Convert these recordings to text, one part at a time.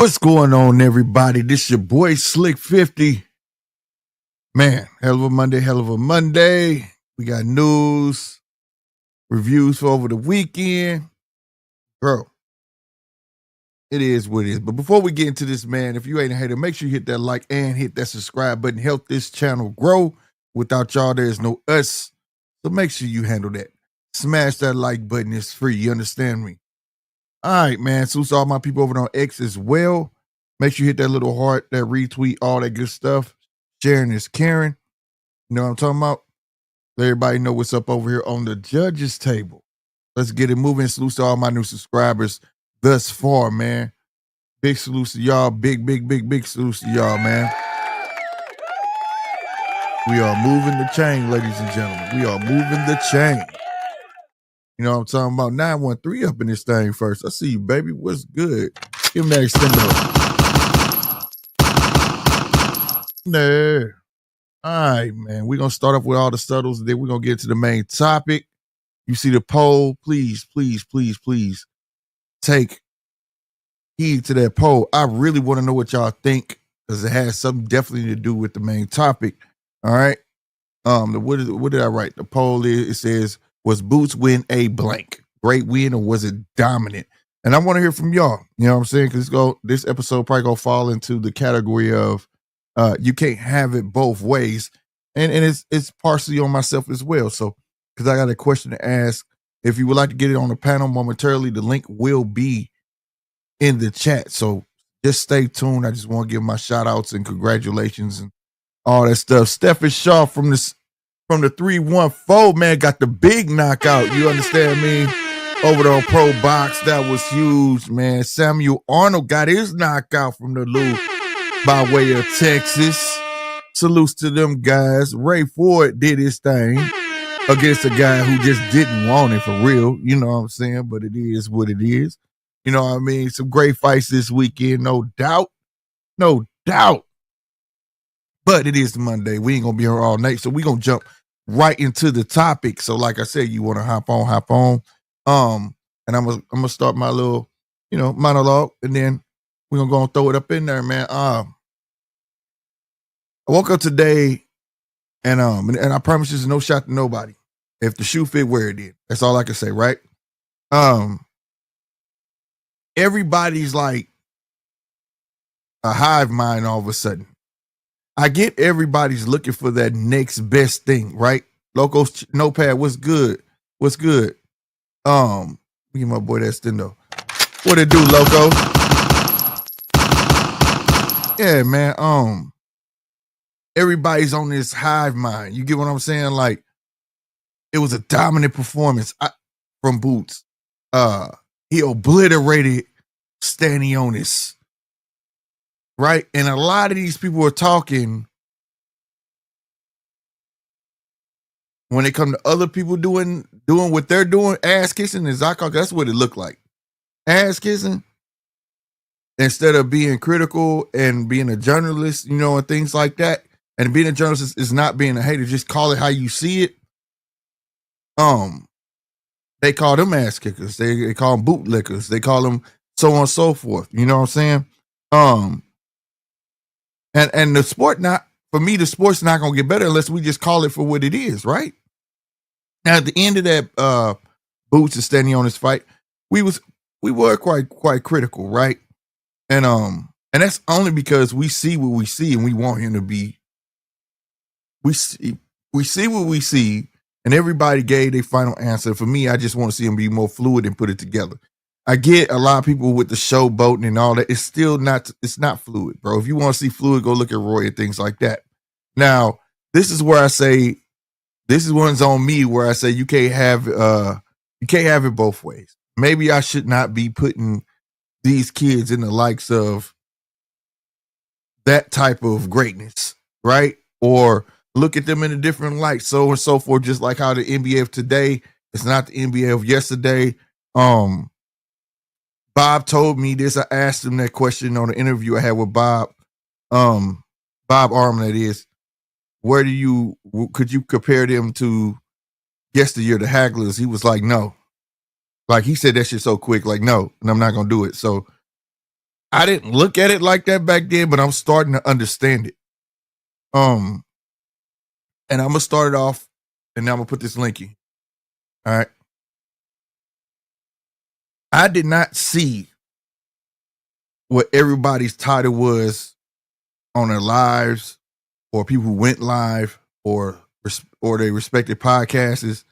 What's going on, everybody? This your boy Slick 50. Man, hell of a Monday, hell of a Monday. We got news, reviews for over the weekend. Bro, it is what it is. But before we get into this, man, if you ain't a hater, make sure you hit that like and hit that subscribe button. Help this channel grow. Without y'all, there's no us. So make sure you handle that. Smash that like button. It's free. You understand me? All right, man. So all my people over on X as well. Make sure you hit that little heart, that retweet, all that good stuff. Sharing is caring. You know what I'm talking about? Let everybody know what's up over here on the judges table. Let's get it moving. Salute to all my new subscribers thus far, man. Big salute to y'all. Big salute to y'all, man. We are moving the chain, ladies and gentlemen. We are moving the chain. You know what I'm talking about? 913 up in this thing first. I see you, baby. What's good? Give me that extender. No. All right, man. We're going to start off with all the subtles, and then we're going to get to the main topic. You see the poll. Please take heed to that poll. I really want to know what y'all think, because it has something definitely to do with the main topic. All right. What did I write? The poll is, it says, was Boots win a blank? Great win, or was it dominant? And I want to hear from y'all. You know what I'm saying? Because this episode probably going to fall into the category of you can't have it both ways. And it's partially on myself as well. So, because I got a question to ask. If you would like to get it on the panel momentarily, the link will be in the chat. So just stay tuned. I just want to give my shout outs and congratulations and all that stuff. Stephen Shaw from the 314, man, got the big knockout. You understand me? Over there on Pro Box. That was huge, man. Samuel Arnold got his knockout from the Lou by way of Texas. Salutes to them guys. Ray Ford did his thing against a guy who just didn't want it for real. You know what I'm saying? But it is what it is. You know what I mean? Some great fights this weekend, no doubt. No doubt. But it is Monday. We ain't going to be here all night. So we're going to jump right into the topic. So like I said, you want to hop on. And I'm gonna start my little, monologue, and then we're gonna go and throw it up in there, man. I woke up today and I promise there's no shot to nobody. If the shoe fit, wear it in. That's all I can say, right? Everybody's like a hive mind all of a sudden. I get everybody's looking for that next best thing, right? Loco's notepad, what's good? Give my boy that stendo. What it do, Loco? Yeah, man. Everybody's on this hive mind. You get what I'm saying? Like, it was a dominant performance from Boots. He obliterated Stanionis, right? And a lot of these people are talking when it come to other people doing what they're doing, ass kissing, as I call it, that's what it looked like. Ass kissing. Instead of being critical and being a journalist, and things like that. And being a journalist is not being a hater. Just call it how you see it. They call them ass kickers. They call them bootlickers. They call them so on and so forth. You know what I'm saying? And the sport the sport's not gonna get better unless we just call it for what it is, right? Now at the end of that Boots and Stanionis fight, we were quite critical, right? And that's only because we see what we see and we want him to be. We see what we see, and everybody gave their final answer. For me, I just want to see him be more fluid and put it together. I get a lot of people with the showboating and all that. It's still not fluid, bro. If you want to see fluid, go look at Roy and things like that. Now, this is where I say, this is one's on me where I say you can't have it both ways. Maybe I should not be putting these kids in the likes of that type of greatness, right? Or look at them in a different light, so and so forth, just like how the NBA of today is not the NBA of yesterday. Bob told me this. I asked him that question on the interview I had with Bob. Bob Arman, that is. Could you compare them to yesteryear, the Hagglers? He was like, no. Like, he said that shit so quick, like, no, and I'm not going to do it. So I didn't look at it like that back then, but I'm starting to understand it. And I'm gonna start it off, and now I'm gonna put this link in. All right. I did not see what everybody's title was on their lives, or people who went live, or their respective podcasts.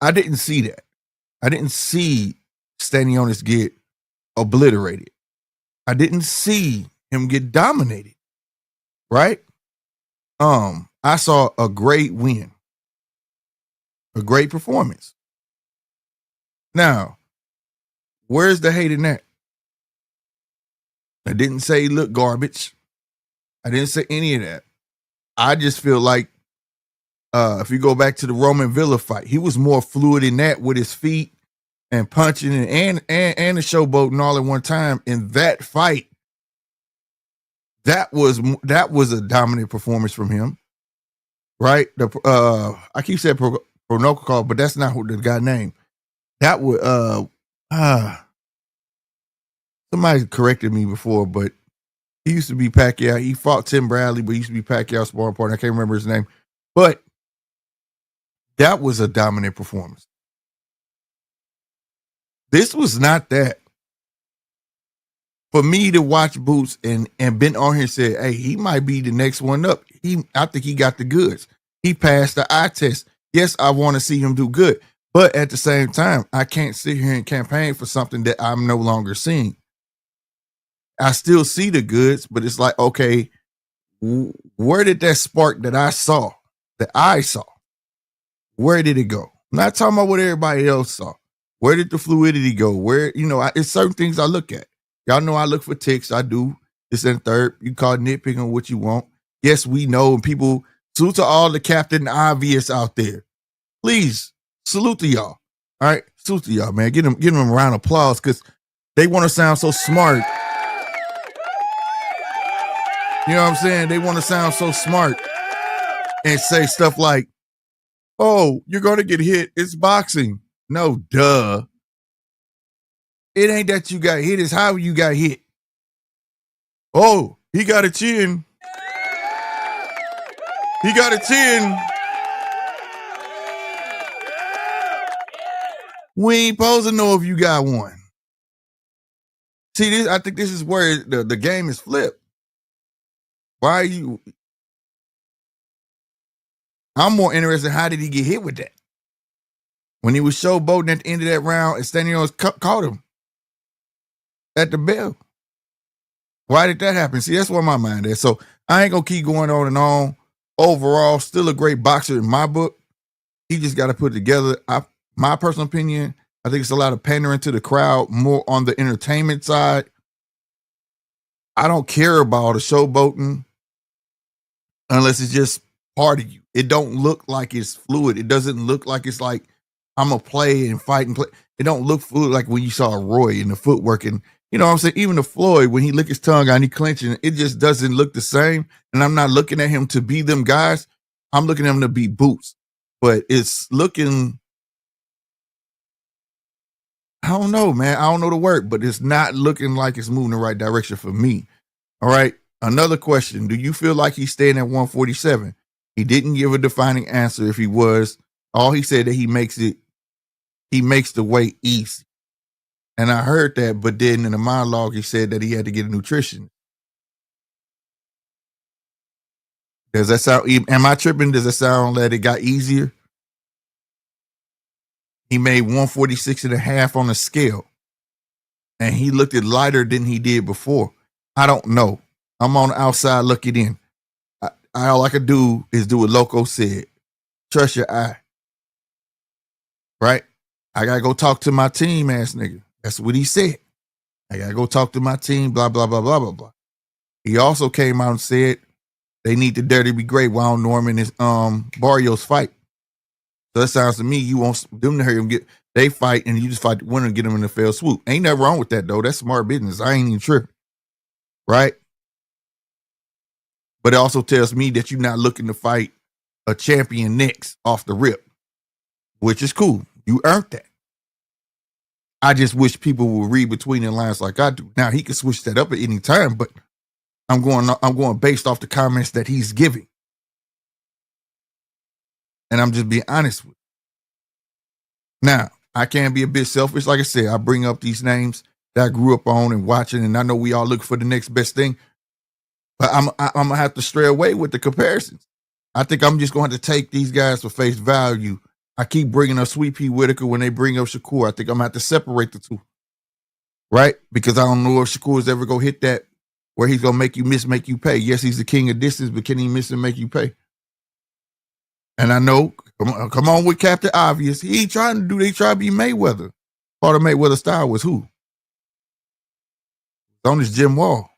I didn't see that. I didn't see Stanionis get obliterated. I didn't see him get dominated. Right? I saw a great win, a great performance. Now, where's the hate in that? I didn't say look garbage. I didn't say any of that. I just feel like if you go back to the Roman Villa fight, he was more fluid in that with his feet and punching and the showboating all at one time. In that fight, that was a dominant performance from him, right? I keep saying Pronokal, but that's not who the guy name. That would somebody corrected me before, but he used to be Pacquiao. He fought Tim Bradley, but he used to be Pacquiao's sparring partner. I can't remember his name, but that was a dominant performance. This was not that. For me to watch Boots and been on here and say, hey, he might be the next one up. I think he got the goods. He passed the eye test. Yes, I want to see him do good. But at the same time, I can't sit here and campaign for something that I'm no longer seeing. I still see the goods, but it's like, okay, where did that spark that I saw, where did it go? I'm not talking about what everybody else saw. Where did the fluidity go? Where, it's certain things I look at. Y'all know I look for ticks. I do this and third. You call nitpicking what you want. Yes, we know. And people, salute to all the Captain Obvious out there. Please, salute to y'all. All right? Salute to y'all, man. Give them a round of applause because they want to sound so smart. You know what I'm saying? They want to sound so smart and say stuff like, oh, you're going to get hit. It's boxing. No, duh. It ain't that you got hit. It's how you got hit. Oh, he got a chin. He got a chin. We ain't supposed to know if you got one. See, I think this is where the game is flipped. Why are you? I'm more interested in how did he get hit with that? When he was showboating at the end of that round and Stanionis caught him at the bell. Why did that happen? See, that's where my mind is. So I ain't going to keep going on and on. Overall, still a great boxer in my book. He just got to put it together. My personal opinion, I think it's a lot of pandering to the crowd, more on the entertainment side. I don't care about the showboating unless it's just part of you. It don't look like it's fluid. It doesn't look like it's like I'm going to play and fight and play. It don't look fluid like when you saw Roy in the footwork. And, you know what I'm saying? Even the Floyd, when he licked his tongue out and he clenching, it just doesn't look the same. And I'm not looking at him to be them guys. I'm looking at him to be Boots. But it's looking, I don't know, man. I don't know the word, but it's not looking like it's moving the right direction for me. All right. Another question. Do you feel like he's staying at 147? He didn't give a defining answer if he was. All he said that he makes the weight easy. And I heard that, but then in the monologue, he said that he had to get a nutrition. Does that sound, am I tripping? Does that sound that it got easier? He made 146 and a half on the scale. And he looked at lighter than he did before. I don't know. I'm on the outside looking in. All I could do is do what Loco said. Trust your eye. Right? I got to go talk to my team, ass nigga. That's what he said. I got to go talk to my team, blah, blah, blah, blah, blah, blah. He also came out and said they need the Dare to Be Great while Norman is Barrios fight. So that sounds to me, you want them to hear him they fight and you just fight the winner and get them in the fair swoop. Ain't nothing wrong with that though. That's smart business. I ain't even tripping. Right? But it also tells me that you're not looking to fight a champion next off the rip, which is cool. You earned that. I just wish people would read between the lines like I do. Now he can switch that up at any time, but I'm going based off the comments that he's giving. And I'm just being honest with you. Now, I can be a bit selfish. Like I said, I bring up these names that I grew up on and watching, and I know we all look for the next best thing. But I'm gonna have to stray away with the comparisons. I think I'm just going to take these guys for face value. I keep bringing up Sweet Pea Whitaker when they bring up Shakur. I think I'm gonna have to separate the two, right? Because I don't know if Shakur's ever gonna hit that where he's gonna make you miss, make you pay. Yes, he's the king of distance, but can he miss and make you pay? And I know, come on with Captain Obvious. He ain't trying to do. They try to be Mayweather. Part of Mayweather style was who? It's on this Jim Wall.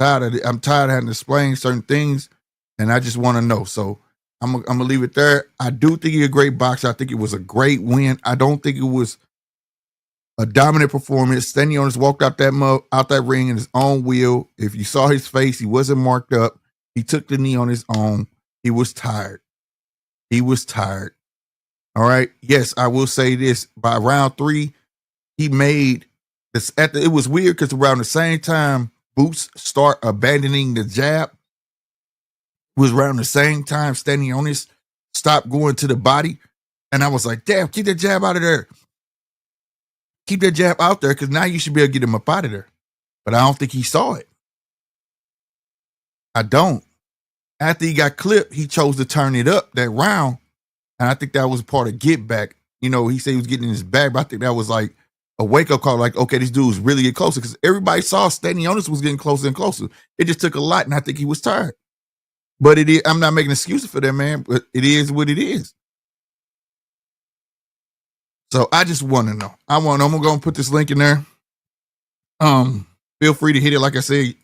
I'm tired of having to explain certain things, and I just want to know. So I'm gonna leave it there. I do think he's a great boxer. I think it was a great win. I don't think it was a dominant performance. Stanionis walked out that ring in his own will. If you saw his face, he wasn't marked up. He took the knee on his own. He was tired. He was tired. All right. Yes, I will say this. By round 3, he made this. It was weird because around the same time Boots start abandoning the jab, was around the same time Stanionis stopped going to the body. And I was like, damn, keep that jab out of there. Keep that jab out there because now you should be able to get him up out of there. But I don't think he saw it. I don't. After he got clipped, he chose to turn it up that round. And I think that was part of get back. You know, he said he was getting in his bag, but I think that was like a wake-up call. Like, okay, this dude's really getting closer. Because everybody saw Stanionis was getting closer and closer. It just took a lot, and I think he was tired. But it is, I'm not making excuses for that, man. But it is what it is. So I just want to know. I'm gonna go and put this link in there. Feel free to hit it. Like I said,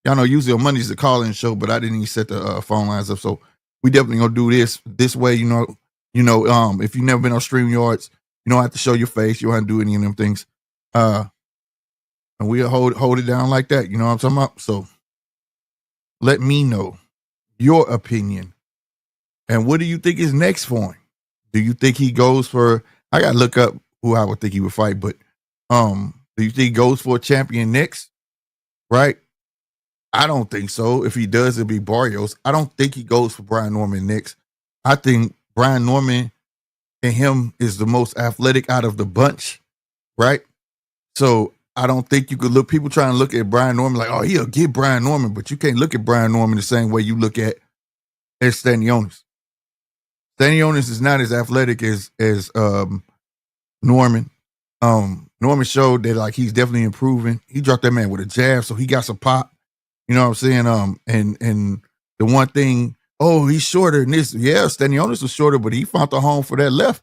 y'all know usually on Mondays the call-in show, but I didn't even set the phone lines up. So we definitely gonna do this way. You know. If you've never been on StreamYards, you don't have to show your face. You don't have to do any of them things. And we'll hold it down like that. You know what I'm talking about? So let me know your opinion. And what do you think is next for him? Do you think he goes for, I gotta look up who I would think he would fight, but do you think he goes for a champion next? Right? I don't think so. If he does, it'll be Barrios. I don't think he goes for Brian Norman next. I think Brian Norman and him is the most athletic out of the bunch, right? So I don't think you could look, people trying to look at Brian Norman like, oh, he'll get Brian Norman, but you can't look at Brian Norman the same way you look at Stanionis. Stanionis is not as athletic as Norman. Norman showed that like he's definitely improving. He dropped that man with a jab, so he got some pop. You know what I'm saying? And the one thing, oh, he's shorter than this. Yeah, Stanionis was shorter, but he found the home for that left.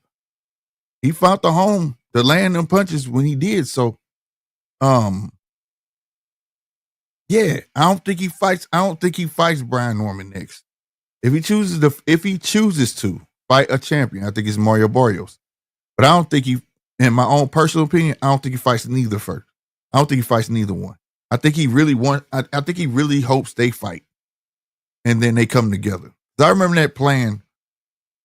He found the home to land them punches when he did. So, yeah, I don't think he fights Brian Norman next. If he chooses to fight a champion, I think it's Mario Barrios. But I don't think in my own personal opinion, I don't think he fights neither first. I don't think he fights neither one. I think he really I think he really hopes they fight. And then they come together. I remember that plan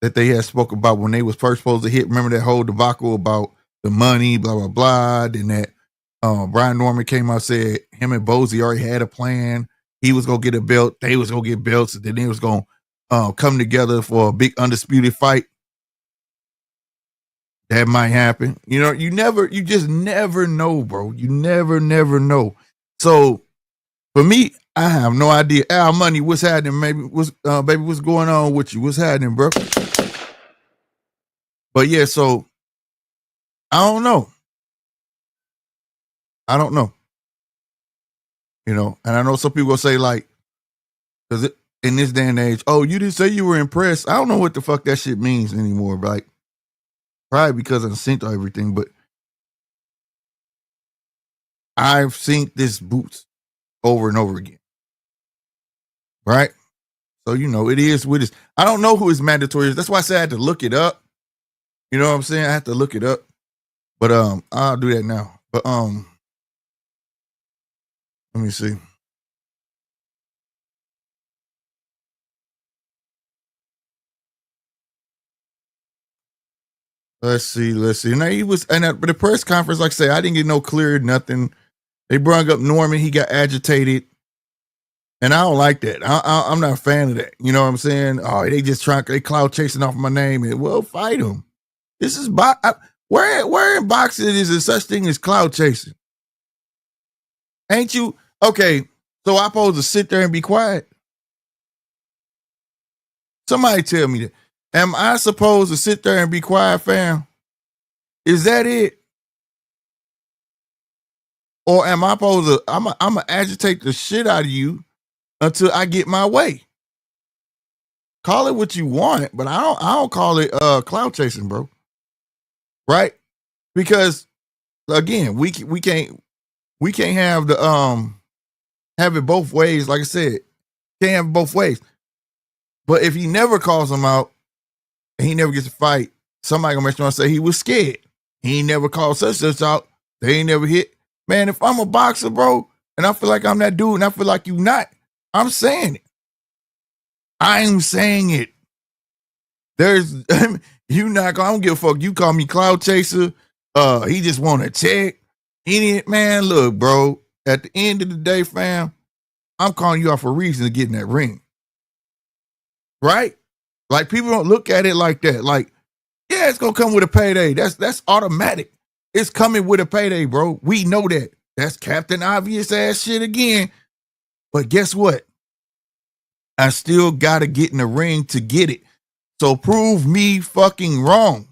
that they had spoke about when they was first supposed to hit. Remember that whole debacle about the money, blah, blah, blah. Then that Brian Norman came out and said him and Bozy already had a plan. He was going to get a belt. They was going to get belts. And then they was going to come together for a big undisputed fight. That might happen. You know, you just never know, bro. You never know. So for me, I have no idea. Al Money, what's happening? Maybe baby, what's going on with you? What's happening, bro? But yeah, so I don't know. You know, and I know some people will say like, because in this day and age, oh, you didn't say you were impressed. I don't know what the fuck that shit means anymore, right? Probably because I've seen everything, but I've seen this Boots over and over again, right? So you know, it is what it is. I don't know who his mandatory is. That's why I said I had to look it up. You know what I'm saying? I have to look it up, but I'll do that now. But let me see. Let's see. Now he was, but the press conference, like I say, I didn't get no clear nothing. They brought up Norman. He got agitated, and I don't like that. I'm not a fan of that. You know what I'm saying? Oh, they cloud chasing off my name, and well, fight him. This is where in boxing is there such thing as cloud chasing? Ain't you okay? So I supposed to sit there and be quiet? Somebody tell me that. Am I supposed to sit there and be quiet, fam? Is that it? Or am I supposed to? I'm gonna agitate the shit out of you until I get my way. Call it what you want, but I don't call it cloud chasing, bro. Right? Because again, we can't have the have it both ways. Like I said, can't have it both ways. But if he never calls him out and he never gets a fight, somebody gonna make sure I say he was scared. He ain't never called such out. They ain't never hit. Man, if I'm a boxer, bro, and I feel like I'm that dude and I feel like you not, I'm saying it. I'm saying it. There's you not I don't give a fuck. You call me cloud chaser. He just want to check. Idiot, man. Look, bro. At the end of the day, fam, I'm calling you out for a reason to get in that ring. Right? Like people don't look at it like that. Like, yeah, it's gonna come with a payday. That's automatic. It's coming with a payday, bro. We know that. That's Captain Obvious ass shit again. But guess what? I still gotta get in the ring to get it. So prove me fucking wrong.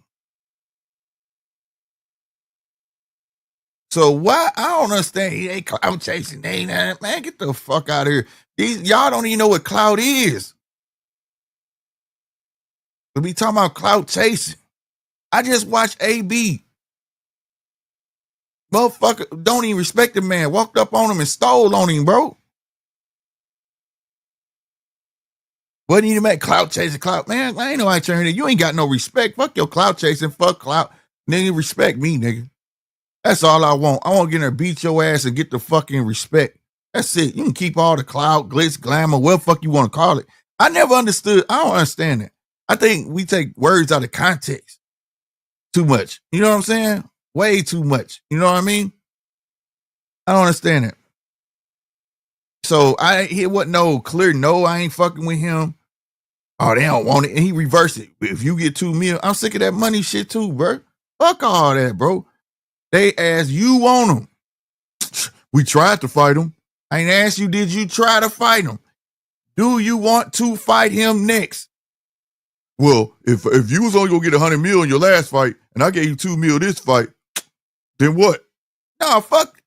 So why? I don't understand. He ain't cloud chasing. They ain't, man, get the fuck out of here. Y'all don't even know what cloud is. We be talking about cloud chasing. I just watched AB. Motherfucker don't even respect the man. Walked up on him and stole on him, bro. Wasn't even make cloud chasing cloud. Man, I ain't no turning. You ain't got no respect. Fuck your cloud chasing. Fuck cloud. Nigga, respect me, nigga. That's all I want. I want to get in there, beat your ass and get the fucking respect. That's it. You can keep all the clout, glitz, glamour, what the fuck you want to call it. I never understood. I don't understand that. I think we take words out of context too much. You know what I'm saying? Way too much. You know what I mean? I don't understand it. So it wasn't no clear no, I ain't fucking with him. Oh, they don't want it. And he reversed it. If you get $2 million, I'm sick of that money shit too, bro. Fuck all that, bro. They asked you want him. We tried to fight him. I ain't asked you, did you try to fight him? Do you want to fight him next? Well, if you was only gonna get $100 million in your last fight and I gave you $2 million this fight, then what? Nah, fuck.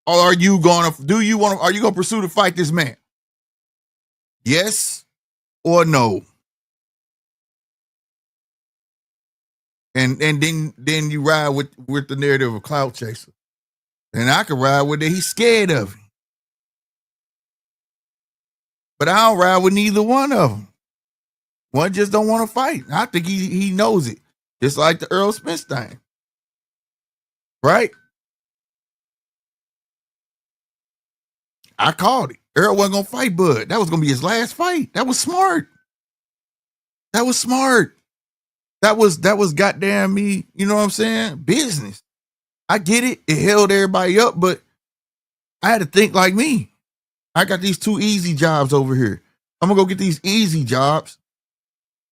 Or are you gonna pursue to fight this man? Yes or no? And then you ride with the narrative of cloud chaser. And I can ride with it. He's scared of him. But I don't ride with neither one of them. One just don't want to fight. I think he knows it. Just like the Earl Smith thing. Right? I called it. Earl wasn't going to fight Bud. That was going to be his last fight. That was smart. That was smart. That was goddamn me, you know what I'm saying? Business. I get it. It held everybody up, but I had to think like me. I got these 2 easy jobs over here. I'm gonna go get these easy jobs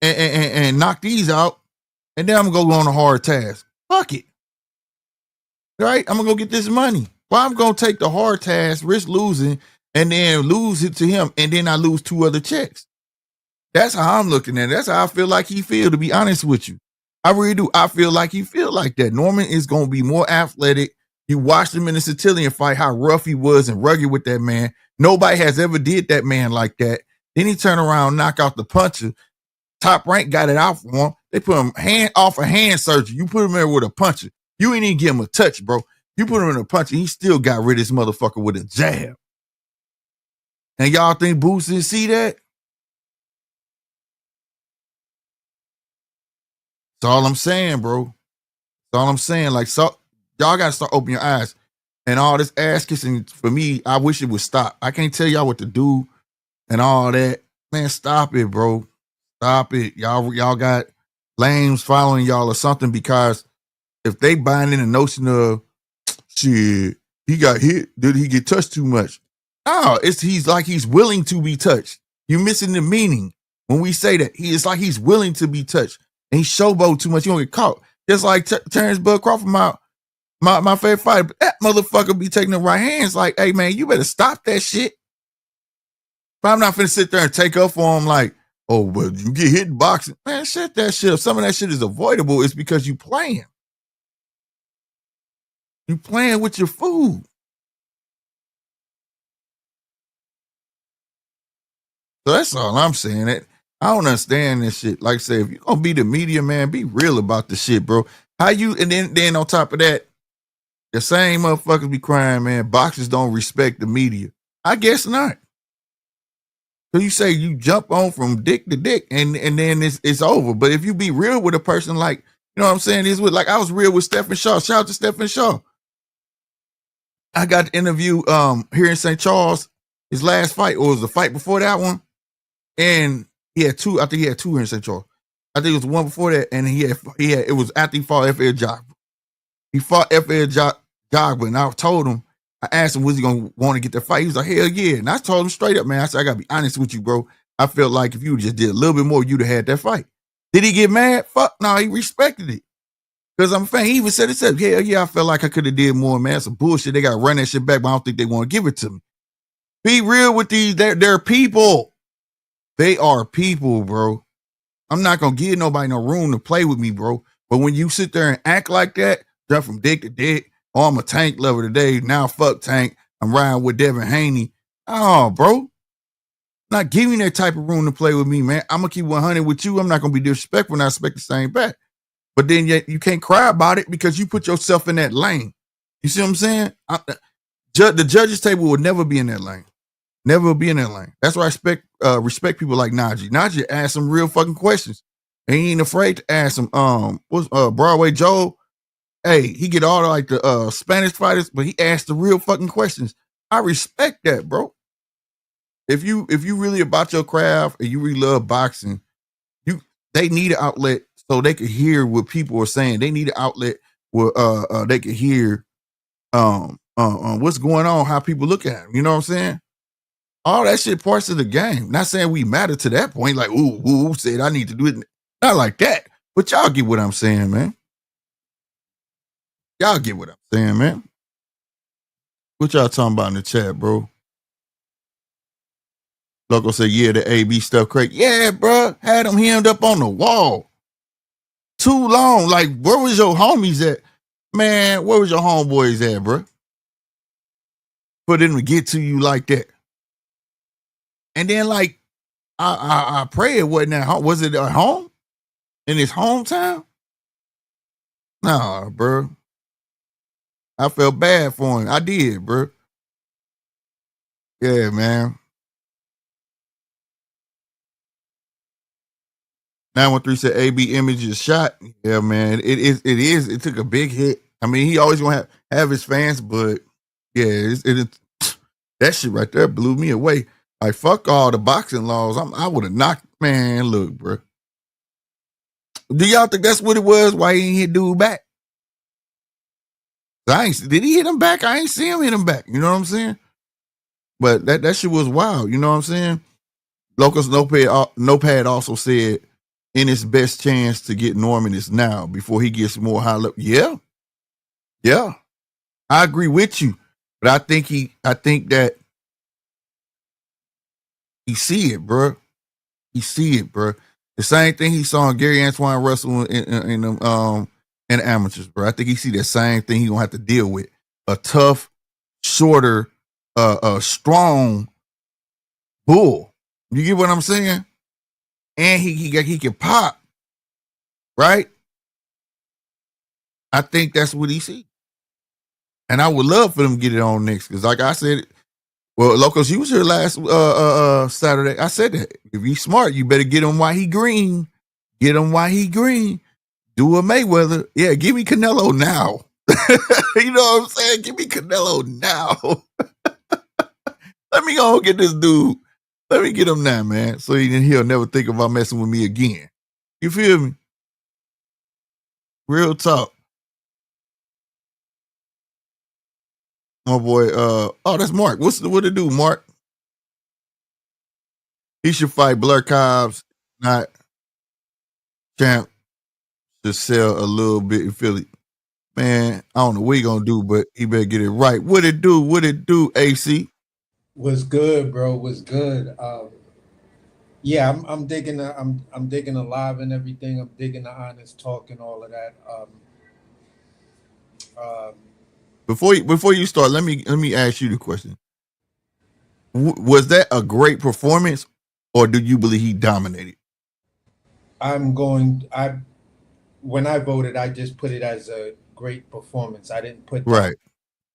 and knock these out, and then I'm gonna go on a hard task. Fuck it. Right? I'm gonna go get this money. Well, I'm gonna take the hard task, risk losing, and then lose it to him, and then I lose 2 other checks. That's how I'm looking at it. That's how I feel like he feel, to be honest with you. I really do. I feel like he feel like that. Norman is going to be more athletic. You watched him in the Centillion fight, how rough he was and rugged with that man. Nobody has ever did that man like that. Then he turned around, knock out the puncher. Top Rank got it out for him. They put him off a hand surgery. You put him there with a puncher. You ain't even give him a touch, bro. You put him in a puncher, he still got rid of this motherfucker with a jab. And y'all think Boots didn't see that? That's all I'm saying, bro. That's all I'm saying. Like, so y'all gotta start opening your eyes. And all this ass kissing, for me, I wish it would stop. I can't tell y'all what to do and all that. Man, stop it, bro. Stop it. Y'all got lames following y'all or something, because if they buying in the notion of shit, he got hit, did he get touched too much? No, he's like he's willing to be touched. You're missing the meaning when we say that. It's like he's willing to be touched. And he showboat too much, you don't get caught. Just like Terrence Bud Crawford, my favorite fighter, but that motherfucker be taking the right hands like, hey man, you better stop that shit. But I'm not finna sit there and take up for him like, oh, but you get hit in boxing. Man, shit that shit. If some of that shit is avoidable, it's because you playing. You playing with your food. So that's all I'm saying. I don't understand this shit. Like I said, if you're gonna be the media, man, be real about the shit, bro. How you, and then on top of that, the same motherfuckers be crying, man, boxers don't respect the media. I guess not. So you say you jump on from dick to dick and then it's over. But if you be real with a person, like, you know what I'm saying, is with, like, I was real with Stephen Shaw. Shout out to Stephen Shaw. I got the interview here in St. Charles, his last fight, or was the fight before that one. And he had two, I think he had two here in St. Charles. I think it was one before that, and he had it was after he fought F.L. Jogba. He fought F.L. Jogba, and I told him, I asked him, was he gonna want to get the fight? He was like, hell yeah. And I told him straight up, man, I said, I gotta be honest with you, bro. I felt like if you just did a little bit more, you'd have had that fight. Did he get mad? Fuck no, he respected it. Because I'm a fan. He even said it, hell yeah, I felt like I could have did more, man. Some bullshit. They gotta run that shit back, but I don't think they want to give it to me. Be real with these, they're people. They are people, bro. I'm not gonna give nobody no room to play with me, bro. But when you sit there and act like that, jump from dick to dick, oh, I'm a Tank lover today. Now fuck Tank. I'm riding with Devin Haney. Oh, bro. Not giving that type of room to play with me, man. I'm gonna keep 100 with you. I'm not gonna be disrespectful and I expect the same back. But then yet you can't cry about it because you put yourself in that lane. You see what I'm saying? The judges table will never be in that lane. Never be in that lane. That's why I respect people like Najee. Najee asked some real fucking questions. And he ain't afraid to ask them. What's Broadway Joe? Hey, he get all the Spanish fighters, but he asked the real fucking questions. I respect that, bro. If you really about your craft and you really love boxing, they need an outlet so they can hear what people are saying. They need an outlet where they can hear what's going on, how people look at them. You know what I'm saying? All that shit parts of the game. Not saying we matter to that point, like, ooh, said I need to do it. Not like that. But y'all get what I'm saying, man. Y'all get what I'm saying, man. What y'all talking about in the chat, bro? Loco said, yeah, the AB stuff crazy. Yeah, bro. Had them hemmed up on the wall. Too long. Like, where was your homies at? Man, where was your homeboys at, bro? For them to get to you like that. And then, like, I pray it wasn't at home. Was it at home? In his hometown? Nah, bro. I felt bad for him. I did, bro. Yeah, man. 913 said AB image is shot. Yeah, man. It is. It took a big hit. I mean, he always gonna have his fans, but yeah, that shit right there blew me away. Like, fuck all the boxing laws. I would have knocked, man. Look, bro. Do y'all think that's what it was? Why he ain't hit dude back? Did he hit him back? I ain't see him hit him back. You know what I'm saying? But that shit was wild. You know what I'm saying? Locust Notepad also said, Ennis' best chance to get Norman is now before he gets more high level. Yeah. Yeah. I agree with you. But I think that he see it, bro. He see it, bro. The same thing he saw in Gary Antoine Russell in amateurs, bro. I think he see that same thing he gonna have to deal with. A tough, shorter, strong bull. You get what I'm saying? And he can pop, right? I think that's what he see. And I would love for them to get it on next. Because like I said, well, Locos, you was here last Saturday. I said that. If he's smart, you better get him while he green. Get him while he green. Do a Mayweather. Yeah, give me Canelo now. You know what I'm saying? Give me Canelo now. Let me go get this dude. Let me get him now, man. So he'll never think about messing with me again. You feel me? Real talk. My boy, that's Mark. What it do, Mark? He should fight Blair Cobbs, not Champ, to sell a little bit in Philly. Man, I don't know what he gonna do, but he better get it right. What it do? What it do, AC? Was good, bro. Was good. Yeah, I'm digging the I'm digging the live and everything. I'm digging the honest talk and all of that. Um, Before you start, let me ask you the question. Was that a great performance, or do you believe he dominated? I'm going. I When I voted, I just put it as a great performance. I didn't put down. Right.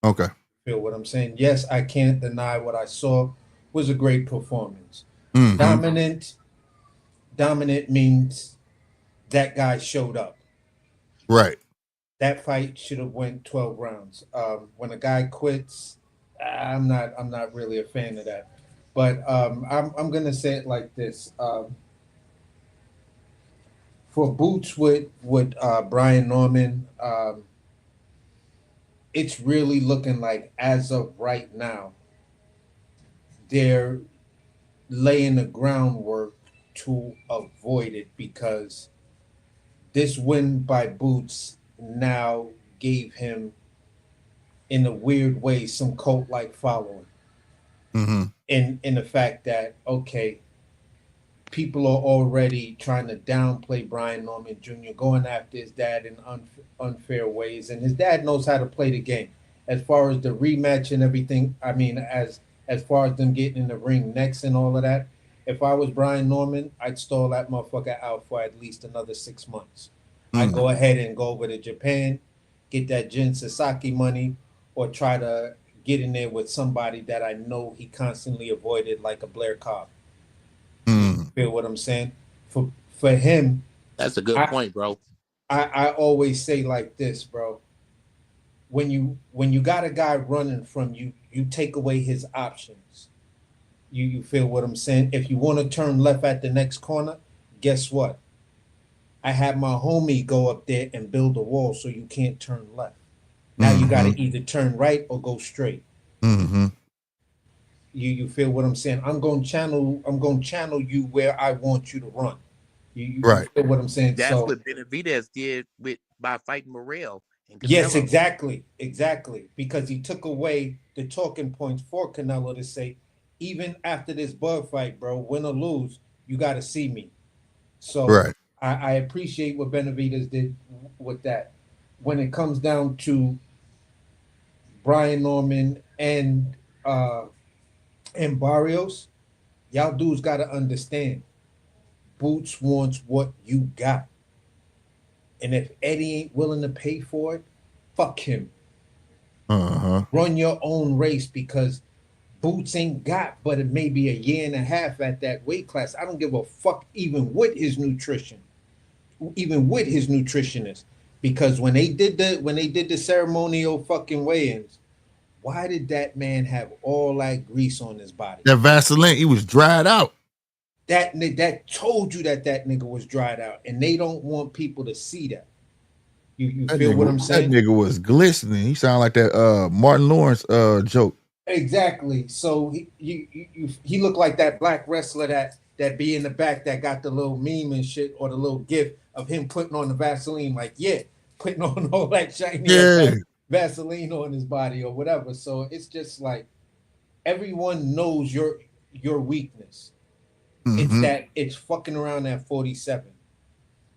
Okay. Feel what I'm saying? Yes, I can't deny what I saw was a great performance. Mm-hmm. Dominant. Dominant means that guy showed up. Right. That fight should have went 12 rounds. When a guy quits, I'm not really a fan of that. But I'm gonna say it like this: for Boots with Brian Norman, it's really looking like as of right now they're laying the groundwork to avoid it because this win by Boots now gave him, in a weird way, some cult like following. Mm-hmm. In the fact that, okay, people are already trying to downplay Brian Norman Jr., going after his dad in unfair ways, and his dad knows how to play the game. As far as the rematch and everything, I mean, as far as them getting in the ring next and all of that, if I was Brian Norman, I'd stall that motherfucker out for at least another 6 months. I'd Mm. go ahead and go over to Japan, get that Jin Sasaki money, or try to get in there with somebody that I know he constantly avoided, like a Blair Cobb. You Mm. feel what I'm saying? For him, That's a good I point, bro. I always say like this, bro. When you got a guy running from you, you take away his options. You feel what I'm saying? If you want to turn left at the next corner, guess what? I had my homie go up there and build a wall so you can't turn left. Now you got Mm-hmm. to either turn right or go straight. Mm-hmm. You feel what I'm saying? I'm going to channel you where I want you to run. You Right. feel what I'm saying? That's So what Benavidez did with by fighting Morrell and yes, Canelo. exactly, exactly. Because he took away the talking points for Canelo to say, even after this bug fight, bro, win or lose, you got to see me. So Right. I appreciate what Benavidez did with that. When it comes down to Brian Norman uh, and Barrios, y'all dudes got to understand. Boots wants what you got, and if Eddie ain't willing to pay for it, fuck him. Uh-huh. Run your own race because Boots ain't got but it may be a year and a half at that weight class. I don't give a fuck even with his nutritionist. Because when they did the ceremonial fucking weigh-ins, why did that man have all that grease on his body? That Vaseline, he was dried out. That told you that nigga was dried out, and they don't want people to see that. You feel what I'm That saying? nigga was glistening. He sounded like that Martin Lawrence joke. Exactly. So he looked like that black wrestler that be in the back that got the little meme and shit or the little gif of him putting on the Vaseline, like yeah, putting on all that shiny ass Yeah. Vaseline on his body or whatever. So it's just like everyone knows your weakness. It's Mm-hmm. that it's fucking around at 47.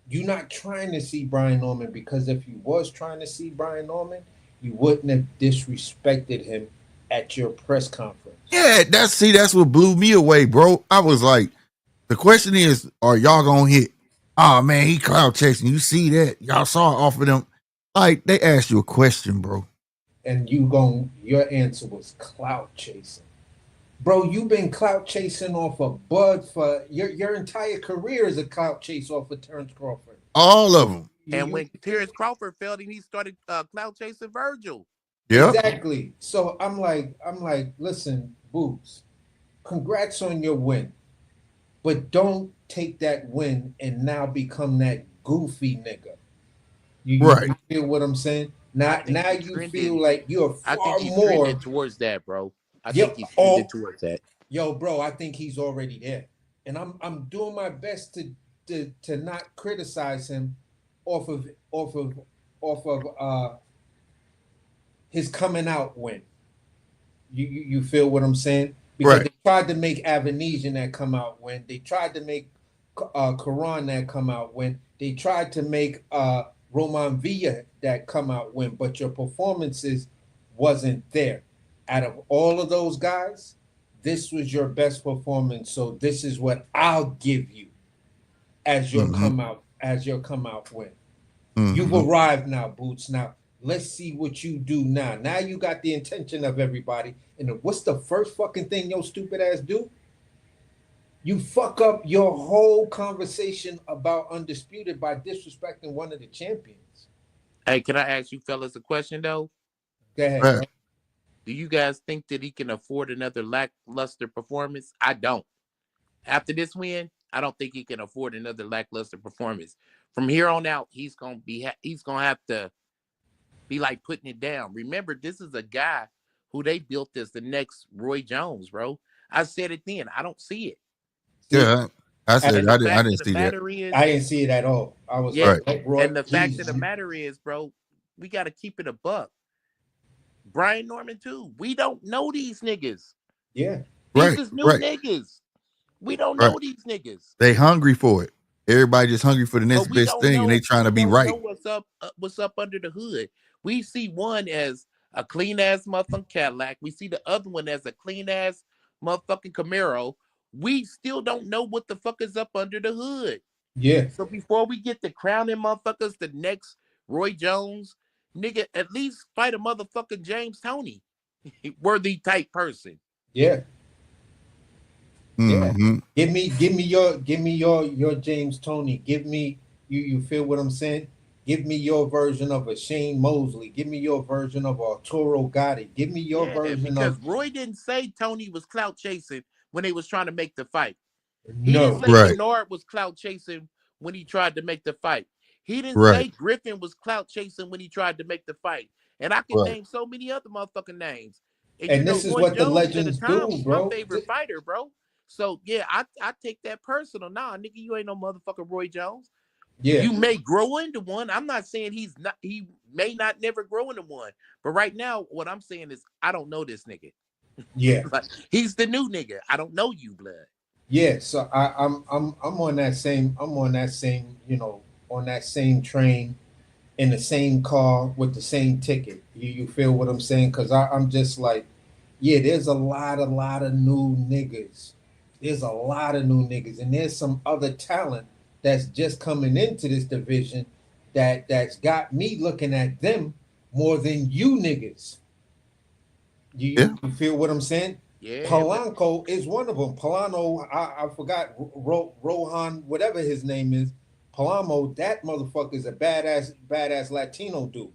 You're not trying to see Brian Norman because if you was trying to see Brian Norman, you wouldn't have disrespected him at your press conference. Yeah, that's what blew me away, bro. I was like, the question is, are y'all gonna hit? Oh man, he cloud chasing. You see that? Y'all saw it off of them. Like they asked you a question, bro. And your answer was clout chasing. Bro, you've been clout chasing off of Bud for your entire career is a clout chase off of Terrence Crawford. All of them. And You when Terrence Crawford failed, and he started cloud chasing Virgil. Yep. exactly. So I'm like, listen, Boots, congrats on your win. But don't take that win and now become that goofy nigga. Right. You feel what I'm saying? I Now think now he's you feel trending. like you're I think far he's trending more. towards that, bro. I think Yep. he's trending Oh, towards that. yo, bro, I think he's already there, and I'm doing my best to not criticize him off of off of off of his coming out win. You feel what I'm saying? Because Right. they tried to make Avanesian that come out win. They tried to make Quran that come out win. They tried to make Roman Villa that come out win. But your performances wasn't there. Out of all of those guys, this was your best performance. So this is what I'll give you Mm-hmm. as your come out win. You've Mm-hmm. arrived now, Boots. Now let's see what you do now. Now you got the attention of everybody. And what's the first fucking thing your stupid ass do? You fuck up your whole conversation about Undisputed by disrespecting one of the champions. Hey, can I ask you fellas a question though? Go ahead, Right. bro. Do you guys think that he can afford another lackluster performance? I don't. After this win, I don't think he can afford another lackluster performance. From here on out, he's gonna have to be like putting it down. Remember, this is a guy who they built as the next Roy Jones, bro. I said it then. I don't see it. See, Yeah. I I, said And the I fact didn't of the see that. matter is, I didn't see it at all. I was yeah. like, Right. oh, Roy, And the fact of Jesus. the matter is, bro, we got to keep it a buck. Brian Norman too. We don't know these niggas. Yeah. These Right. is new Right. niggas. We don't Right. know these niggas. They hungry for it. Everybody just hungry for the But next best thing, and they trying to we be don't know right. what's up under the hood. We see one as a clean ass motherfucking Cadillac. We see the other one as a clean ass motherfucking Camaro. We still don't know what the fuck is up under the hood. Yeah. So before we get to crowning motherfuckers the next Roy Jones, nigga, at least fight a motherfucking James Toney worthy type person. Yeah. Yeah. Mm-hmm. Give me your James Tony. Give me you feel what I'm saying? Give me your version of a Shane Mosley. Give me your version of a Toro Gotti. Give me your Yeah, version because of Roy didn't say Tony was clout chasing when they was trying to make the fight. He didn't no. say Right. Bernard was clout chasing when he tried to make the fight. He didn't Right. say Griffin was clout chasing when he tried to make the fight. And I can Right. name so many other motherfucking names. And And this is Roy what the Jones at the legends time do, was my bro. favorite fighter, bro. So yeah, I take that personal. Nah, nigga, you ain't no motherfucking Roy Jones. Yeah. You may grow into one. I'm not saying he may not never grow into one. But right now, what I'm saying is I don't know this nigga. Yeah. Like he's the new nigga. I don't know you, blood. Yeah. So I'm on that same on that same train in the same car with the same ticket. You feel what I'm saying? Because I'm just like, yeah, there's a lot of new niggas. There's a lot of new niggas, and there's some other talent that's just coming into this division that's got me looking at them more than you niggas. Yeah. You feel what I'm saying? Yeah, but Polanco is one of them. Polano, I forgot Rohan, whatever his name is. Palamo, that motherfucker is a badass Latino dude.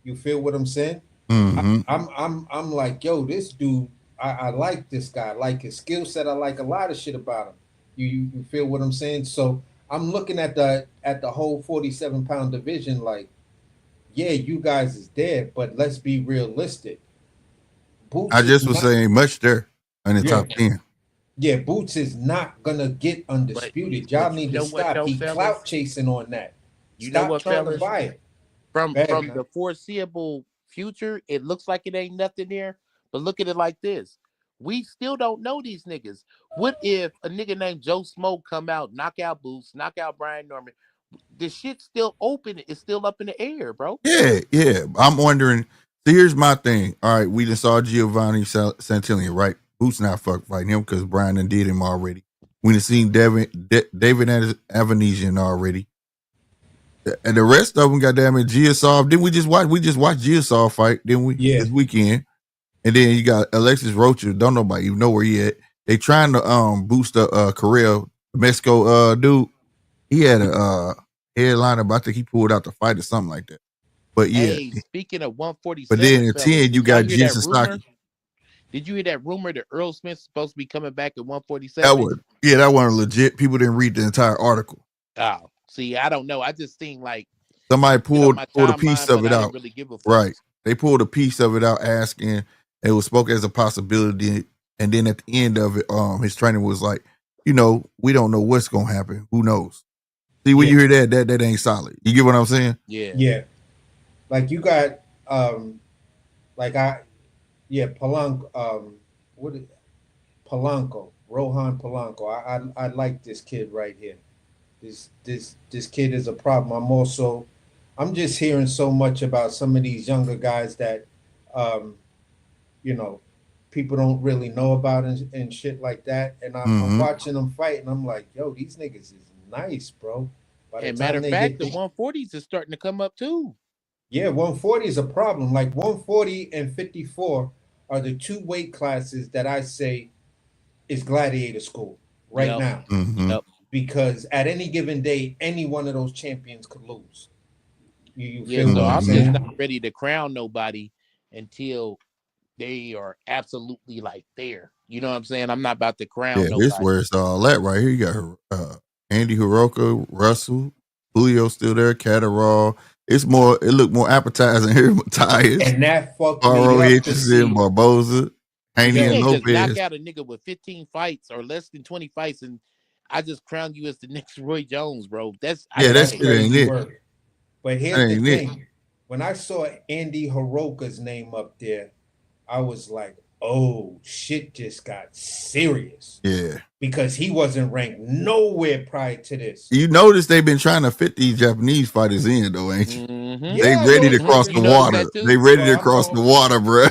You feel what I'm saying? Mm-hmm. I'm like, yo, this dude, I like this guy. I like his skill set. I like a lot of shit about him. You feel what I'm saying? So I'm looking at the whole 47-pound division, like, yeah, you guys is there, but let's be realistic. I Boots is just was not, saying much there in the yeah, top 10. yeah, Boots is not gonna get undisputed. Y'all but you need to know what stop. though, He clout fellas? chasing on that. You know Stop what, trying to fellas? buy it. From Go ahead, from man. the foreseeable future, it looks like it ain't nothing there. But look at it like this: we still don't know these niggas. What if a nigga named Joe Smoke come out, knock out Boots, knock out Brian Norman? The shit's still open. It's still up in the air, bro. Yeah, yeah. I'm wondering. So here's my thing. All right, we just saw Giovanni Santillan, right? Who's not fuck fighting him because Brian done did him already. We done seen David Avanesian already. And the rest of them, goddamn it, Giasov. Didn't we just watch? We just watched Giasov fight, didn't we? Yeah, This weekend. And then you got Alexis Rocha. Don't nobody even know where he at. They trying to boost the career. Mexico dude. He had a headliner, but I think he pulled out the fight or something like that. But yeah, Hey, speaking of but then 147, in fellas, 10, you did y'all got hear Jin that rumor? Sasaki. Did you hear that rumor that Earl Smith's supposed to be coming back at That 147? was that one legit. People didn't read the entire article. Oh, see, I don't know. I just think like Somebody pulled my a piece timeline, of but it I out. didn't really give a fuck. Right. They pulled a piece of it out asking, it was spoke as a possibility. And then at the end of it, his trainer was like, we don't know what's gonna happen. Who knows? See, when you hear that ain't solid. You get what I'm saying? Yeah. Like you got Polanco, Polanco, Rohan Polanco. I like this kid right here. This kid is a problem. I'm just hearing so much about some of these younger guys that um, you know, people don't really know about and shit like that. And I'm watching them fight and I'm like, yo, these niggas is nice, bro. By the And matter time of they fact, get the 140s is starting to come up too. Yeah, 140 is a problem. Like 140 and 54 are the two weight classes that I say is gladiator school right now. Yep. Because at any given day, any one of those champions could lose. You Yeah, feel so what I'm I'm just saying? not ready to crown nobody until they are absolutely like there. You know what I'm saying? I'm not about to crown Yeah, this nobody. where it's all at right here. You got Andy Hiroka, Russell, Julio still there, Catterall. It looked more appetizing here. Matthias, And that fucked me Paro up to Hitchison, see. Barboza, You Haney, and Yo, can't just knock Lopez. out a nigga with 15 fights or less than 20 fights and I just crown you as the next Roy Jones, bro. I Yeah, that that's can't. shit ain't crazy it. work. But That here's the ain't it. thing. When I saw Andy Hiroka's name up there, I was like, oh, shit just got serious. Yeah. Because he wasn't ranked nowhere prior to this. You notice they've been trying to fit these Japanese fighters in, though, ain't you? Mm-hmm. They Yeah, I ready to noticed cross that. the You notice water. that too? They ready Bro, to cross the water, bro.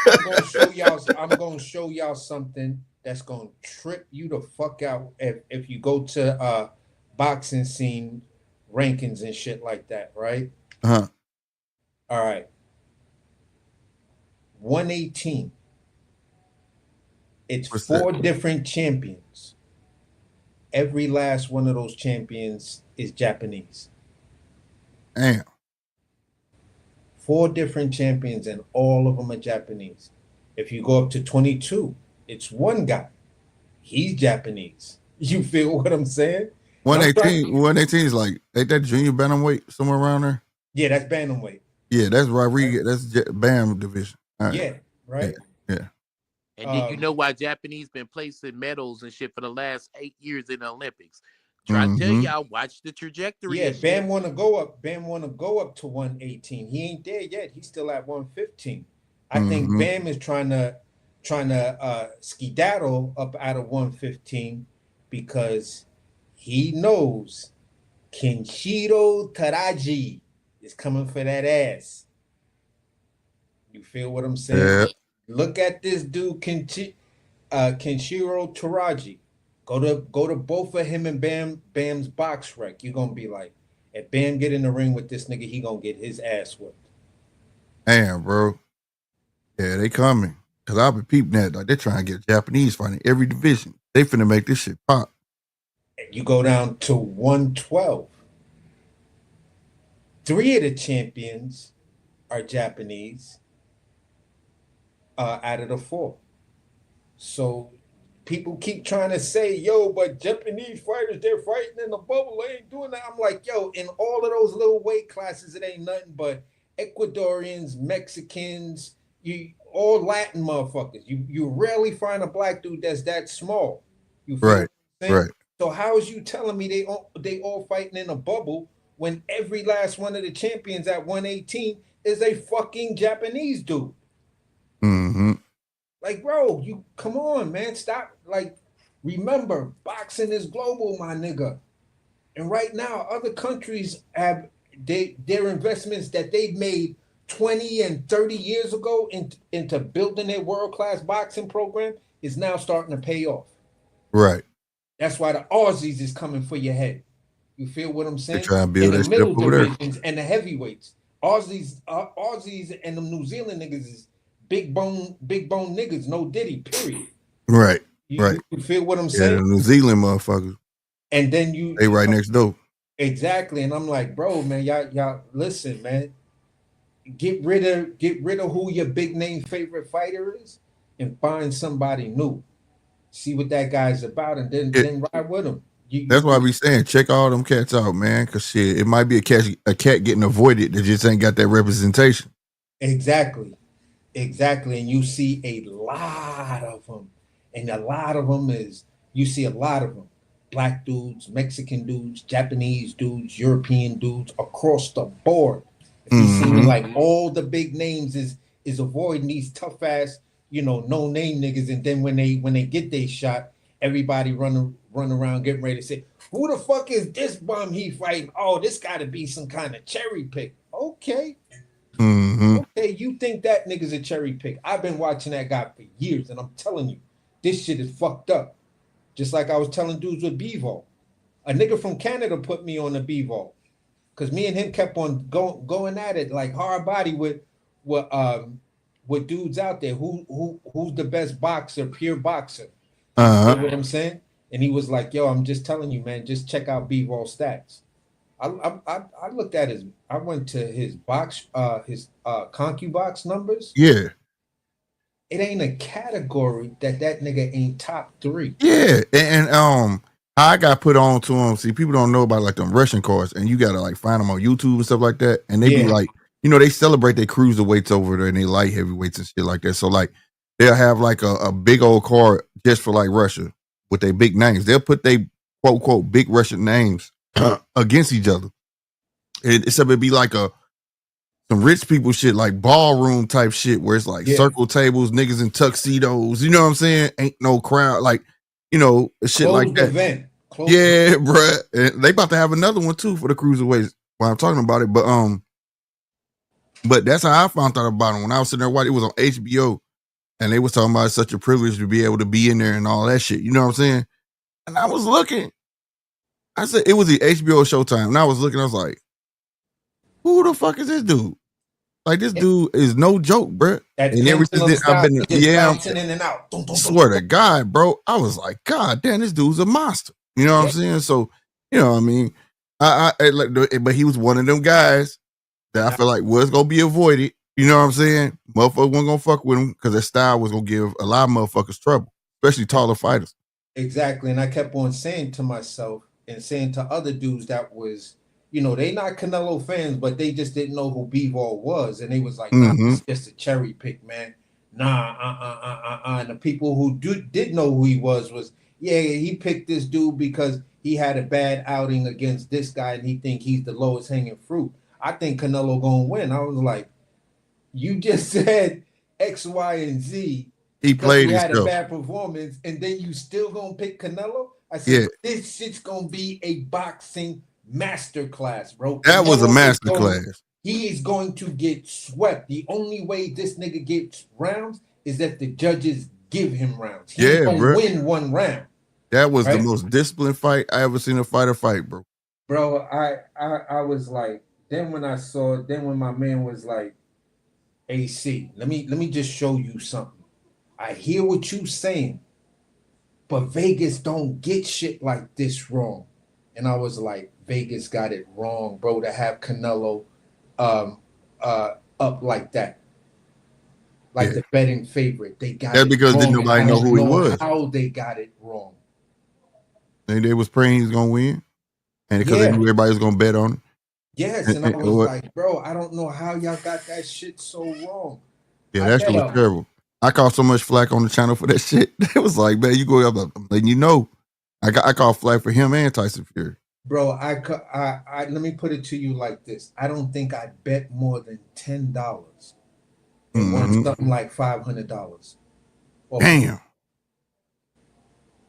I'm gonna show y'all something that's gonna trip you the fuck out if you go to boxing scene rankings and shit like that, right? Uh-huh. All right. 118. It's What's four that? different champions. Every last one of those champions is Japanese. Damn. 4 different champions, and all of them are Japanese. If you go up to 22, it's one guy. He's Japanese. You feel what I'm saying? 118 is like, ain't that junior bantamweight somewhere around there? Yeah, that's bantamweight. Yeah, that's Rodriguez. That's Bam division. All right. Yeah, right. Yeah. And then you know why Japanese been placing medals and shit for the last 8 years in the Olympics. Try to tell y'all, watch the trajectory Yeah, and shit. Bam want to go up. Bam want to go up to 118. He ain't there yet. He's still at 115. I think Bam is trying to skedaddle up out of 115 because he knows Kenshiro Taraji is coming for that ass. You feel what I'm saying? Yeah. Look at this dude, Kenshiro Taraji. Go to both of him and Bam's box rec. You're gonna be like, if Bam get in the ring with this nigga, he gonna get his ass whipped. Damn, bro. Yeah, they coming. Cause I've been peeping that. Like, they're trying to get Japanese fighting every division. They finna make this shit pop. You go down to 112. 3 of the champions are Japanese out of the 4. So people keep trying to say, yo, but Japanese fighters, they're fighting in the bubble. They ain't doing that. I'm like, yo, in all of those little weight classes, it ain't nothing but Ecuadorians, Mexicans, all Latin motherfuckers. You rarely find a black dude that's that small. You feel Right. what I'm saying? Right. So how is you telling me they all fighting in a bubble when every last one of the champions at 118 is a fucking Japanese dude? Like, bro, you come on, man. Stop. Like, remember, boxing is global, my nigga. And right now, other countries have their investments that they've made 20 and 30 years ago into building their world-class boxing program is now starting to pay off. Right. That's why the Aussies is coming for your head. You feel what I'm saying? They try to build In that the shit up middle over there. divisions and the heavyweights. Aussies and the New Zealand niggas is big bone niggas, no diddy, period. Right. You feel what I'm Yeah, saying? the New Zealand motherfuckers. And then They right next door. Exactly. And I'm like, bro, man, y'all listen, man. Get rid of who your big name favorite fighter is and find somebody new. See what that guy's about and then ride with him. That's why I be saying, check all them cats out, man. Cause shit, it might be a cat getting avoided that just ain't got that representation. Exactly. Exactly. And you see a lot of them. And a lot of them is, you see a lot of them. Black dudes, Mexican dudes, Japanese dudes, European dudes across the board. If you see like all the big names is avoiding these tough ass, no name niggas. And then when they get their shot, everybody run around getting ready to say, who the fuck is this bum he fighting? Oh, this gotta be some kind of cherry pick. Okay. Okay, you think that nigga's a cherry pick. I've been watching that guy for years, and I'm telling you, this shit is fucked up. Just like I was telling dudes with Bevo. A nigga from Canada put me on the Bevo. Cause me and him kept on going at it like hard body with dudes out there. Who's the best boxer, pure boxer? You know what I'm saying? And he was like, yo, I'm just telling you, man, just check out Bevo stats. I looked at his. I went to his ConcuBox numbers. Yeah, It ain't a category that nigga ain't top 3. yeah, and I got put on to him. See, people don't know about like them Russian cards, and you gotta like find them on YouTube and stuff like that. And they be like, they celebrate their cruiserweights over there and they light heavyweights and shit like that. So like, they'll have like a big old card just for like Russia with their big names. They'll put they quote unquote big Russian names against each other. Except it'd be like some rich people shit, like ballroom type shit, where it's like circle tables, niggas in tuxedos. You know what I'm saying? Ain't no crowd, like shit Closed like that. Event. Yeah, bruh. And they about to have another one too for the cruiserweights. While I'm talking about it, but that's how I found out about it when I was sitting there watching. It was on HBO, and they was talking about it's such a privilege to be able to be in there and all that shit. You know what I'm saying? And I was looking. I said it was the HBO Showtime, and I was looking. I was like, who the fuck is this dude? Like, this dude is no joke, bro. And ever since then, I've been, bouncing in and out. Swear to God, bro. I was like, God damn, this dude's a monster. You know what I'm saying? So, what I mean? But he was one of them guys that I feel like was gonna be avoided. You know what I'm saying? Motherfuckers wasn't gonna fuck with him because their style was gonna give a lot of motherfuckers trouble, especially taller fighters. Exactly. And I kept on saying to myself and saying to other dudes that was, they not Canelo fans, but they just didn't know who Bivol was. And they was like, nah, it's just a cherry pick, man. Nah, And the people who did know who he was, he picked this dude because he had a bad outing against this guy and he think he's the lowest hanging fruit. I think Canelo gonna win. I was like, you just said X, Y, and Z. He played. He had a bad performance, and then you still gonna pick Canelo? I said, this shit's gonna be a boxing masterclass, bro. That was a masterclass. He is going to get swept. The only way this nigga gets rounds is that the judges give him rounds. He's gonna win one round. That was the most disciplined fight I ever seen a fighter fight, bro. Bro, I was like, then when my man was like, AC, let me just show you something. I hear what you saying, but Vegas don't get shit like this wrong. And I was like, Vegas got it wrong, bro, to have Canelo up like that. Like the betting favorite. They got it because wrong. Didn't nobody know who he was. How they got it wrong. And they was praying he was gonna win. And because they knew everybody was gonna bet on him. Yes, and I was like, bro, I don't know how y'all got that shit so wrong. Yeah, that shit was terrible. I caught so much flack on the channel for that shit. It was like, man, you go up, I'm letting you know. I caught flack for him and Tyson Fury. Bro, I let me put it to you like this. I don't think I bet more than $10 and won something like $500. Damn.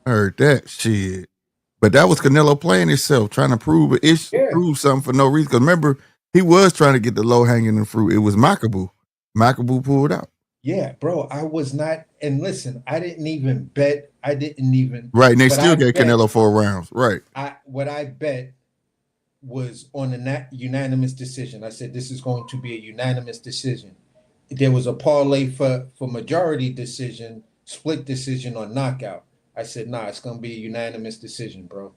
Heard that shit. But that was Canelo playing himself, trying to prove prove something for no reason. Because remember, he was trying to get the low hanging fruit. It was Makabu. Makabu pulled out. Yeah, bro, I was not. And listen, I didn't even bet. I didn't even. Right, and they still gave Canelo 4 rounds. Right. What I bet was on a unanimous decision. I said this is going to be a unanimous decision. There was a parlay for majority decision, split decision, or knockout. I said, nah, it's gonna be a unanimous decision, bro.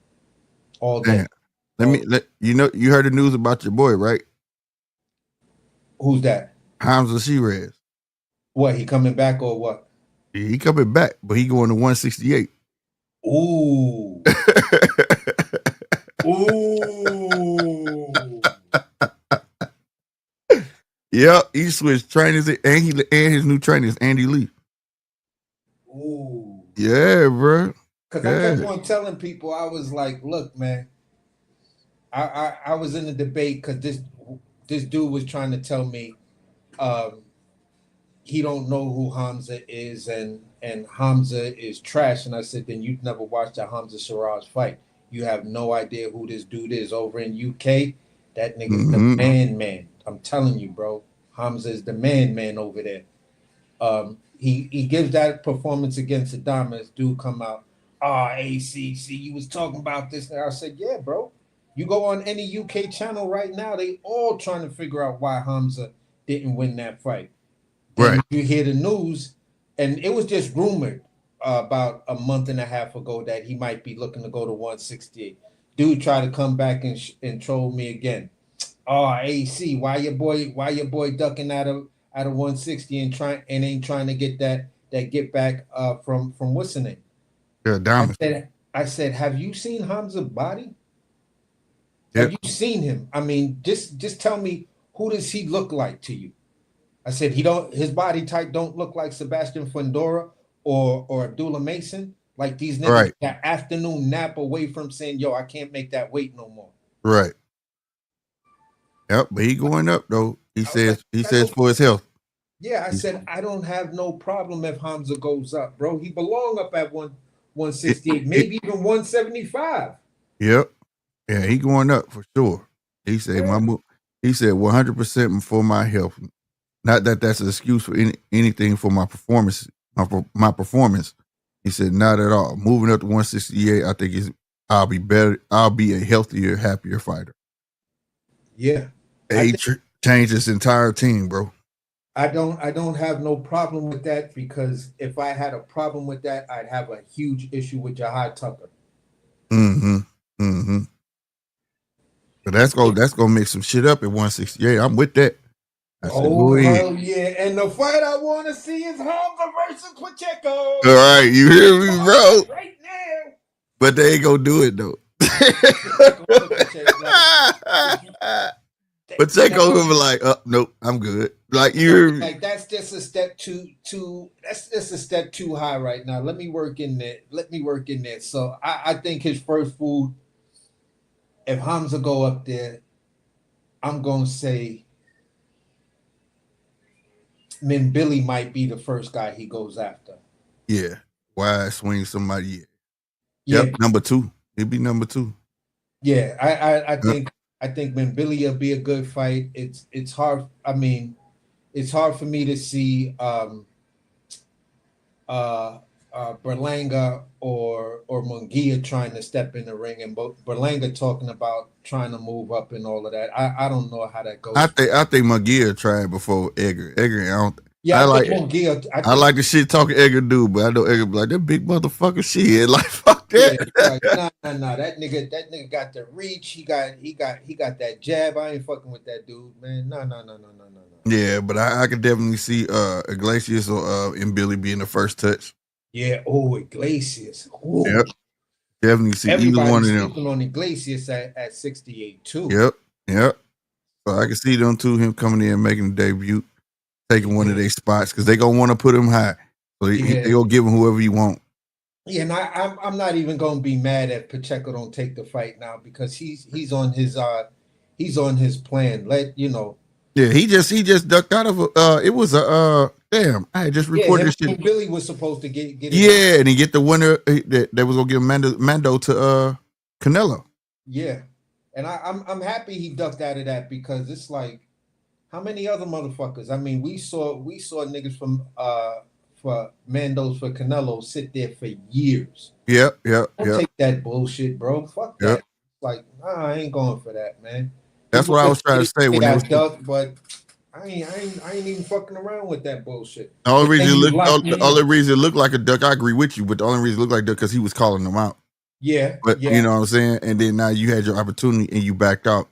All day. You heard the news about your boy, right? Who's that? Hamza Shiraz. What, he coming back or what? He coming back, but he going to 168. Ooh. Ooh. Yep, he switched trainers and his new trainer is Andy Lee. Ooh. Yeah, bro. Because I kept on telling people, I was like, look, man, I was in a debate because this dude was trying to tell me he don't know who Hamza is and Hamza is trash. And I said, then you've never watched a Hamza Siraj fight. You have no idea who this dude is over in UK. That nigga's the man. I'm telling you, bro. Hamza is the man over there. He gives that performance against Adamas. Dude come out, ACC, you was talking about this. And I said, yeah, bro. You go on any UK channel right now, they all trying to figure out why Hamza didn't win that fight. Then you hear the news, and it was just rumored about a month and a half ago that he might be looking to go to 168. Dude tried to come back and troll me again. AC, why your boy ducking out of 160 and ain't trying to get that get back from what's the name? Yeah, Diamond. I said, have you seen Hamza's body? Have you seen him? I mean, just tell me, who does he look like to you? I said his body type don't look like Sebastian Fundora or Abdullah Mason. Like these niggas that afternoon nap away from saying, yo, I can't make that weight no more. Right. Yep, but he going up though. He says for his health. Yeah, I said I don't have no problem if Hamza goes up, bro. He belong up at 168, maybe even 175. Yep. Yeah, he going up for sure. He said he said 100% for my health. Not that that's an excuse for anything for my performance. My performance. He said not at all. Moving up to 168, I think I'll be better. I'll be a healthier, happier fighter. Yeah. He changed his entire team, bro. I don't have no problem with that, because if I had a problem with that, I'd have a huge issue with Jahad Tucker. But that's gonna make some shit up at 168. I'm with that. Hell yeah. And the fight I want to see is Hamza versus Pacheco. All right, you hear me, bro? Right now. But they ain't gonna do it though. Pacheco gonna be like, nope, I'm good. Like you, like that's just a step too. That's just a step too high right now. Let me work in there. So I think his first food, if Hamza go up there, I'm gonna say Billy might be the first guy he goes after. Yeah, wide swing somebody. Yeah. Yep, number 2. He'd be number 2. Yeah, I think Billy will be a good fight. It's hard. I mean, it's hard for me to see Berlanga or Munguia trying to step in the ring, and Berlanga talking about trying to move up and all of that. I don't know how that goes. I think Munguia tried before Edgar. I like Munguia. I like the shit talking Edgar do, but I know Edgar be like, that big motherfucker shit. Like, fuck that. Yeah, like, nah. That nigga got the reach. He got that jab. I ain't fucking with that dude, man. No. Yeah, but I could definitely see Iglesias or Billy being the first touch. Yeah. Oh, Iglesias. Ooh. Yep. Definitely see either one of them. Sleeping on Iglesias at 68 too. Yep. So I can see them two, him coming in making a debut, taking one of their spots, because they gonna want to put him high. So they gonna give him whoever you want. Yeah, and I'm not even gonna be mad if Pacheco don't take the fight now, because he's on his plan. Yeah, he just ducked out of it was a damn. I had just reported this shit. Billy was supposed to get it. And he get the winner that was gonna give Mando to Canelo. Yeah, and I'm happy he ducked out of that, because it's like, how many other motherfuckers? I mean, we saw niggas from for Mando's for Canelo sit there for years. Yep. Don't take that bullshit, bro. Fuck that. Like, nah, I ain't going for that, man. That's what I was trying to say when I ducked, but I ain't even fucking around with that bullshit. The only reason it looked like a duck, I agree with you, but the only reason it looked like a duck because he was calling them out. Yeah. But you know what I'm saying? And then now you had your opportunity and you backed out.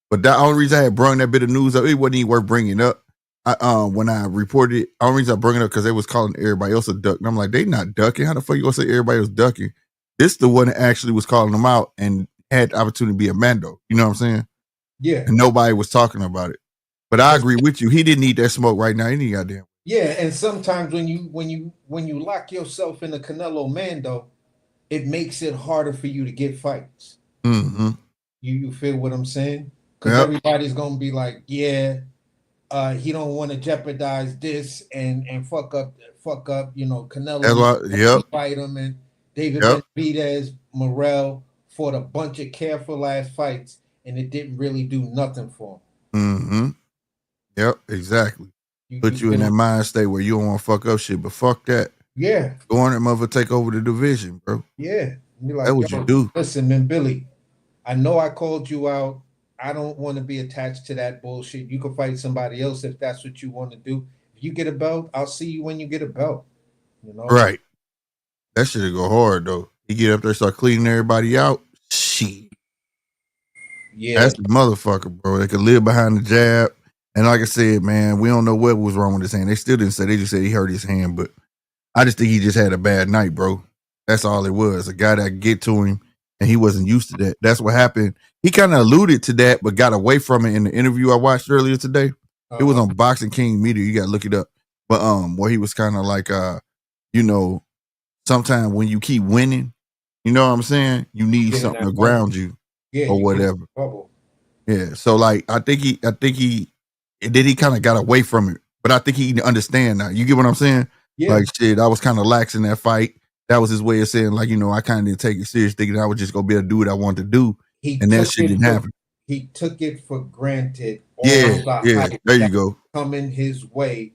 But the only reason I had brought that bit of news up, it wasn't even worth bringing up. When I reported it, the only reason I bring it up because they was calling everybody else a duck. And I'm like, they not ducking. How the fuck you gonna say everybody was ducking? This the one that actually was calling him out and had the opportunity to be a Mando. You know what I'm saying? Yeah. And nobody was talking about it. But I agree with you. He didn't need that smoke right now. He need goddamn. Yeah, and sometimes when you lock yourself in a Canelo Mando, it makes it harder for you to get fights. Mm-hmm. You feel what I'm saying? Because Yep. everybody's gonna be like, yeah, he don't want to jeopardize this and fuck up, Canelo. That's why, yep. Fight him, and David Yep. Benavidez, Morrell fought a bunch of careful ass fights, and it didn't really do nothing for him. Mm-hmm. Yep, exactly. Put you in that mind state where you don't want to fuck up shit, but fuck that. Yeah. Go on that mother, take over the division, bro. Yeah. Be like, that's what you do. Listen, man, Billy, I know I called you out. I don't want to be attached to that bullshit. You can fight somebody else if that's what you want to do. If you get a belt, I'll see you when you get a belt. You know? Right. That shit go hard though. You get up there, start cleaning everybody out. Shit. Yeah. That's the motherfucker, bro. They could live behind the jab. And like I said, man, we don't know what was wrong with his hand. They still didn't say. They just said he hurt his hand, but I just think he just had a bad night, bro. That's all it was. A guy that could get to him, and he wasn't used to that. That's what happened. He kind of alluded to that, but got away from it in the interview I watched earlier today. It was on Boxing King Media. You got to look it up. But where he was kind of like, sometimes when you keep winning, you know what I'm saying? You need something to ground you, or whatever. Yeah. So like, I think he kind of got away from it, but I think he understand now. You get what I'm saying? Yeah. Like shit, I was kind of lax in that fight. That was his way of saying, like, I kind of didn't take it serious, thinking I was just gonna be able to do what I wanted to do, and that shit didn't happen. He took it for granted. Yeah. There you go. Coming his way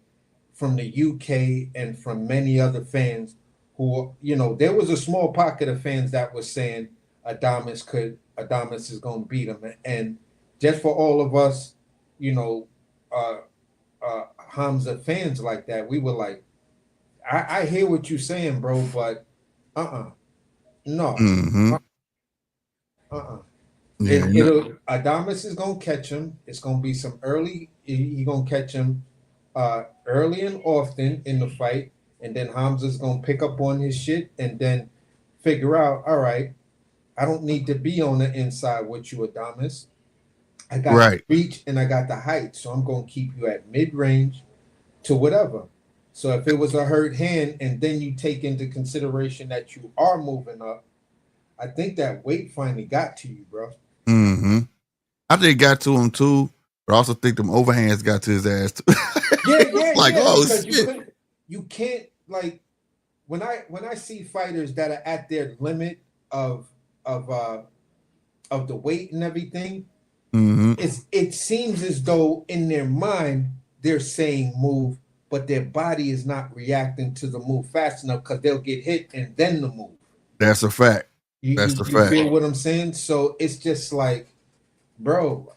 from the UK and from many other fans who, there was a small pocket of fans that was saying Adames is gonna beat him, and just for all of us, Hamza fans like that, we were like, I hear what you're saying, bro, but no. Mm-hmm. Adames is gonna catch him. It's gonna be some early. He gonna catch him early and often in the fight, and then Hamza's gonna pick up on his shit and then figure out, all right, I don't need to be on the inside with you, Adames. I got the reach and I got the height, so I'm gonna keep you at mid range to whatever. So if it was a hurt hand, and then you take into consideration that you are moving up, I think that weight finally got to you, bro. Mm-hmm. I think it got to him too, but I also think them overhands got to his ass too. Like, oh shit. You can't like when I see fighters that are at their limit of the weight and everything, it seems as though in their mind they're saying move, but their body is not reacting to the move fast enough because they'll get hit and then the move. That's a fact. That's the fact. You feel what I'm saying? So it's just like, bro,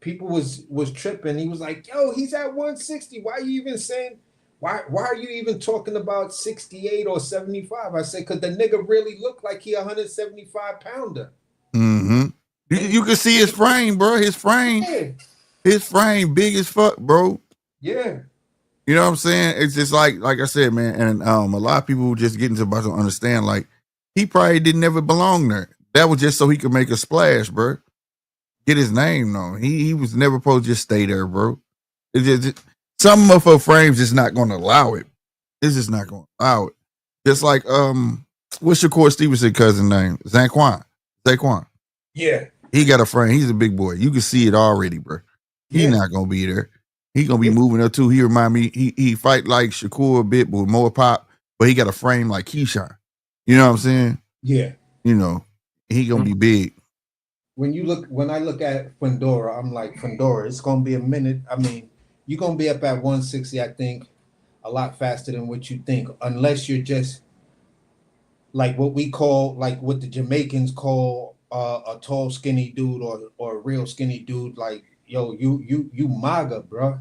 people was tripping. He was like, yo, he's at 160. Why are you even saying, why are you even talking about 68 or 75? I said, because the nigga really looked like he 175 pounder. Mm-hmm. You can see his frame, bro. His frame big as fuck, bro. Yeah. You know what I'm saying? It's just like I said, man, and a lot of people just getting to about to understand, like, he probably didn't ever belong there. That was just so he could make a splash, bro. Get his name known. He was never supposed to just stay there, bro. It's just some of her frames just not going to allow it. It's just not going to allow it. Just like what's Shakur Stevenson cousin name? Zaquan. Yeah. He got a frame. He's a big boy. You can see it already, bro. He's not gonna be there. He gonna be moving up too. He remind me. He fight like Shakur a bit, but with more pop. But he got a frame like Keyshawn. You know what I'm saying? Yeah. He gonna be big. When I look at Fundora, I'm like, Fundora, it's gonna be a minute. I mean, you're gonna be up at 160, I think, a lot faster than what you think, unless you're just like what the Jamaicans call a tall, skinny dude or a real skinny dude. Like, yo, you MAGA, bro.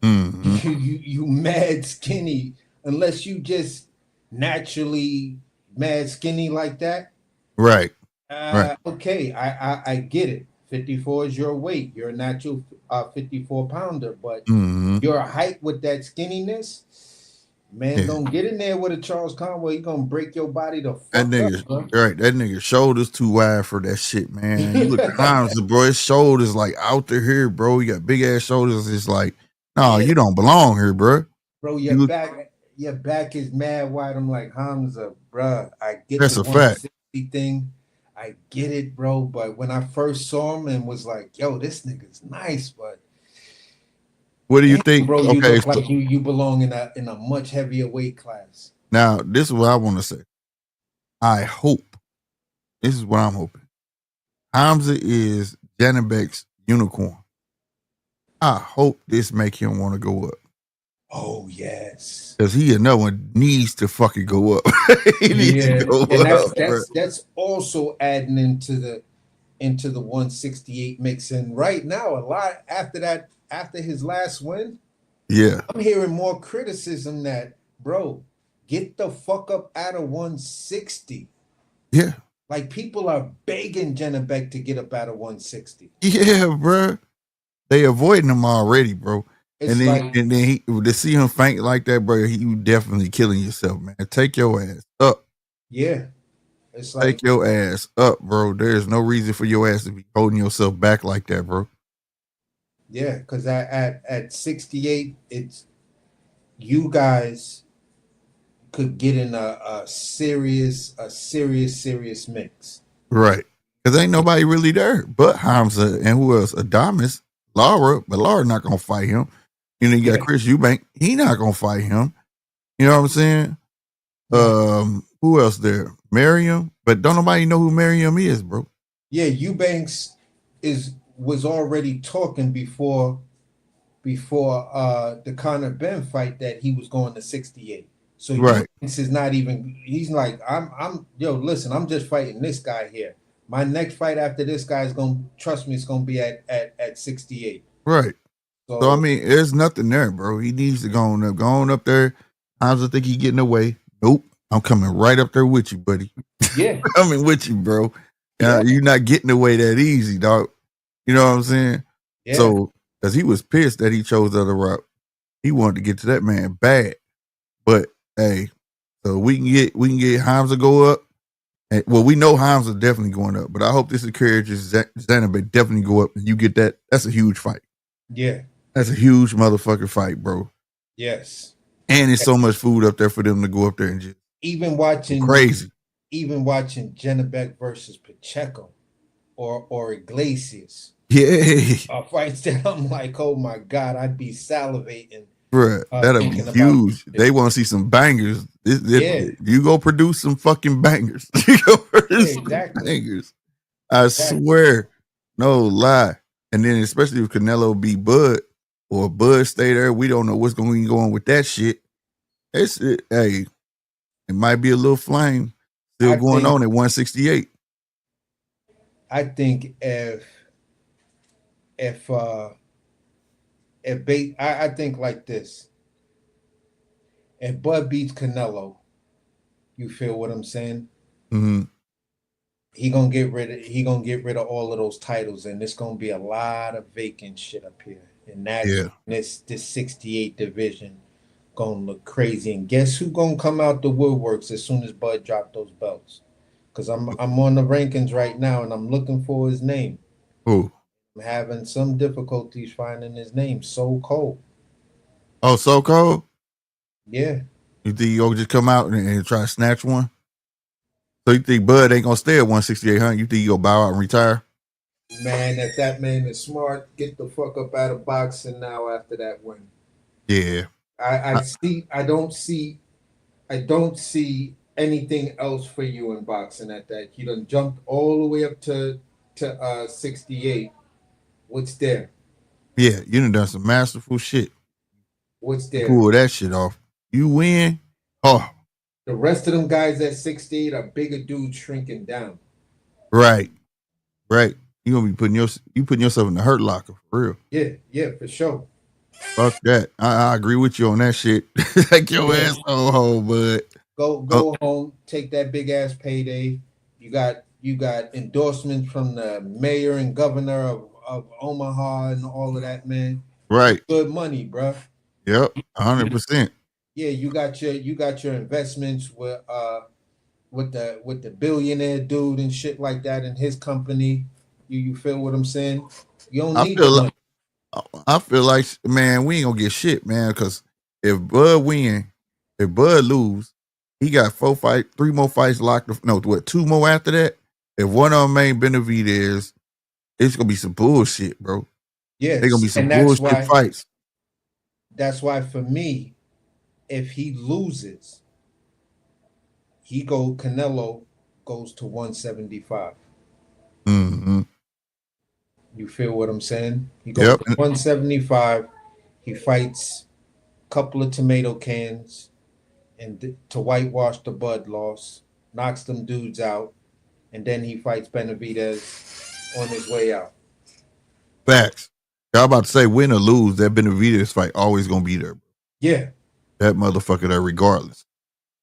Mm-hmm. You mad skinny, unless you just naturally mad skinny like that. Right. Okay, I get it. 54 is your weight. You're a natural 54 pounder, but your height with that skinniness, Man, don't get in there with a Charles Conway. You're gonna break your body the fuck That nigga, up, bro. right? That nigga shoulders too wide for that shit, man. You look at Hamza, bro. His shoulders like out there here, bro. You got big ass shoulders. It's like, no, Yeah. you don't belong here, bro. Bro, You, your back is mad wide. I'm like, Hamza, bro. I get that's the a fact. 160 thing. I get it, bro. But when I first saw him and was like, yo, this nigga's nice, but What do you damn, think? bro, you Okay, look so like you belong in a much heavier weight class. now this is what I want to say. I hope this is what I'm hoping. Hamza is Janabek's unicorn. I hope this make him want to go up. Oh yes. Because he another one needs to fucking go up. He needs to go and up, that's also adding into the 168 mix. And right now, a lot after his last win, yeah. I'm hearing more criticism that, bro, get the fuck up out of 160. Yeah. Like people are begging Janabek to get up out of 160. Yeah, bro. They avoiding him already, bro. It's And then he to see him faint like that, bro. You definitely killing yourself, man. Take your ass up. Yeah. It's like Take your ass up, bro. There's no reason for your ass to be holding yourself back like that, bro. yeah, because at 68, it's you guys could get in a serious mix. Right. Because ain't nobody really there but Hamza and who else? Adamas, Laura, but Laura not gonna fight him. You know, you got Chris Eubank, he not gonna fight him. You know what I'm saying? Who else there? Miriam, but don't nobody know who Miriam is, bro. Yeah, Eubanks was already talking before the Conor Ben fight that he was going to 68. So right. Eubanks is not even. He's like, yo, listen, I'm just fighting this guy here. My next fight after this guy is gonna trust me. It's gonna be at 68. Right. So I mean, there's nothing there, bro. He needs to go on up there. Hamza think he getting away. Nope. I'm coming right up there with you, buddy. Yeah. Coming with you, bro. You're not getting away that easy, dog. You know what I'm saying? Yeah. So, because he was pissed that he chose the other route. He wanted to get to that man bad. But hey, so we can get Hamza go up. And, well, we know Hamza definitely going up, but I hope this encourages Zanabek definitely go up and you get that. That's a huge fight. Yeah. That's a huge motherfucking fight, bro. Yes. And it's so much food up there for them to go up there and just crazy. Even watching Janabek versus Pacheco or Iglesias. Yeah. Fights that I'm like, oh my God, I'd be salivating. Bruh, that'll be huge. They want to see some bangers. You go produce some fucking bangers. You go produce some bangers. I swear. No lie. And then especially if Canelo beat Bud or Bud stay there, we don't know what's going to go on with that shit. Hey, it might be a little flame still going on at 168. I think I think like this. If Bud beats Canelo, you feel what I'm saying? Mm-hmm. He gonna get rid of all of those titles, and there's gonna be a lot of vacant shit up here. And this 68 division gonna look crazy. And guess who gonna come out the woodworks as soon as Bud drop those belts? Because I'm on the rankings right now, and I'm looking for his name. Who? I'm having some difficulties finding his name. So Cold. Oh, So Cold? Yeah. You think you'll just come out and try to snatch one? So you think Bud ain't gonna stay at 168, huh? You think he'll bow out and retire? Man, if that man is smart, get the fuck up out of boxing now after that win. Yeah. I don't see anything else for you in boxing at that. You done jumped all the way up to 68. What's there? Yeah, you done some masterful shit. What's there? Pull that shit off. You win. Oh. The rest of them guys at 68 are bigger dudes shrinking down. Right. You gonna be putting yourself in the hurt locker for real. Yeah, for sure. Fuck that. I agree with you on that shit. Take your ass home, bud. Go home, take that big ass payday. You got endorsements from the mayor and governor of Omaha and all of that, man. Right. Good money, bro. Yep, 100%. Yeah, you got your investments with the billionaire dude and shit like that in his company. You feel what I'm saying? You don't I need the feel like money. I feel like man, we ain't gonna get shit, man. Because if Bud win, if Bud lose, he got 3 more fights locked. No, what? 2 more after that. If one of them ain't Benavidez, it's gonna be some bullshit, bro. They gonna Yes, be some and that's bullshit why fights. for me, if he loses, Canelo goes to 175. Mm-hmm. You feel what I'm saying? He goes Yep. to 175. He fights a couple of tomato cans and to whitewash the Bud loss, knocks them dudes out, and then he fights Benavidez on his way out. Facts. Y'all about to say win or lose, that Benavidez fight always gonna be there. Yeah, That motherfucker there, regardless.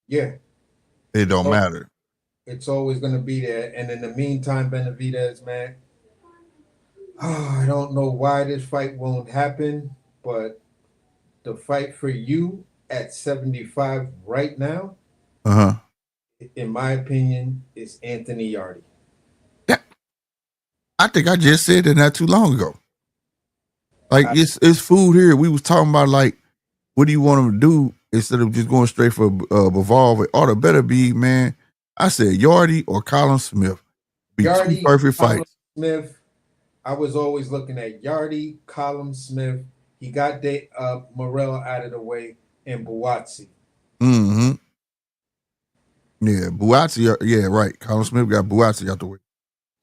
yeah. It It's, don't matter. it's always gonna be there. And in the meantime, Benavidez, man, I don't know why this fight won't happen, but the fight for you at 75 right now, Uh-huh. in my opinion, is Anthony Yardy. Yeah. I think I just said that not too long ago. Like I, it's food here. We was talking about like what do you want him to do instead of just going straight for Bivol? It ought to better be, man. I said Yardy or Colin Smith. Be 2 Yardy, perfect Colin fights. Smith. I was always looking at Yardy, Colin Smith. He got Morel out of the way, and Buatsi. Mm-hmm. Yeah, Buatsi. Yeah, right. Colin Smith got Buatsi out the way.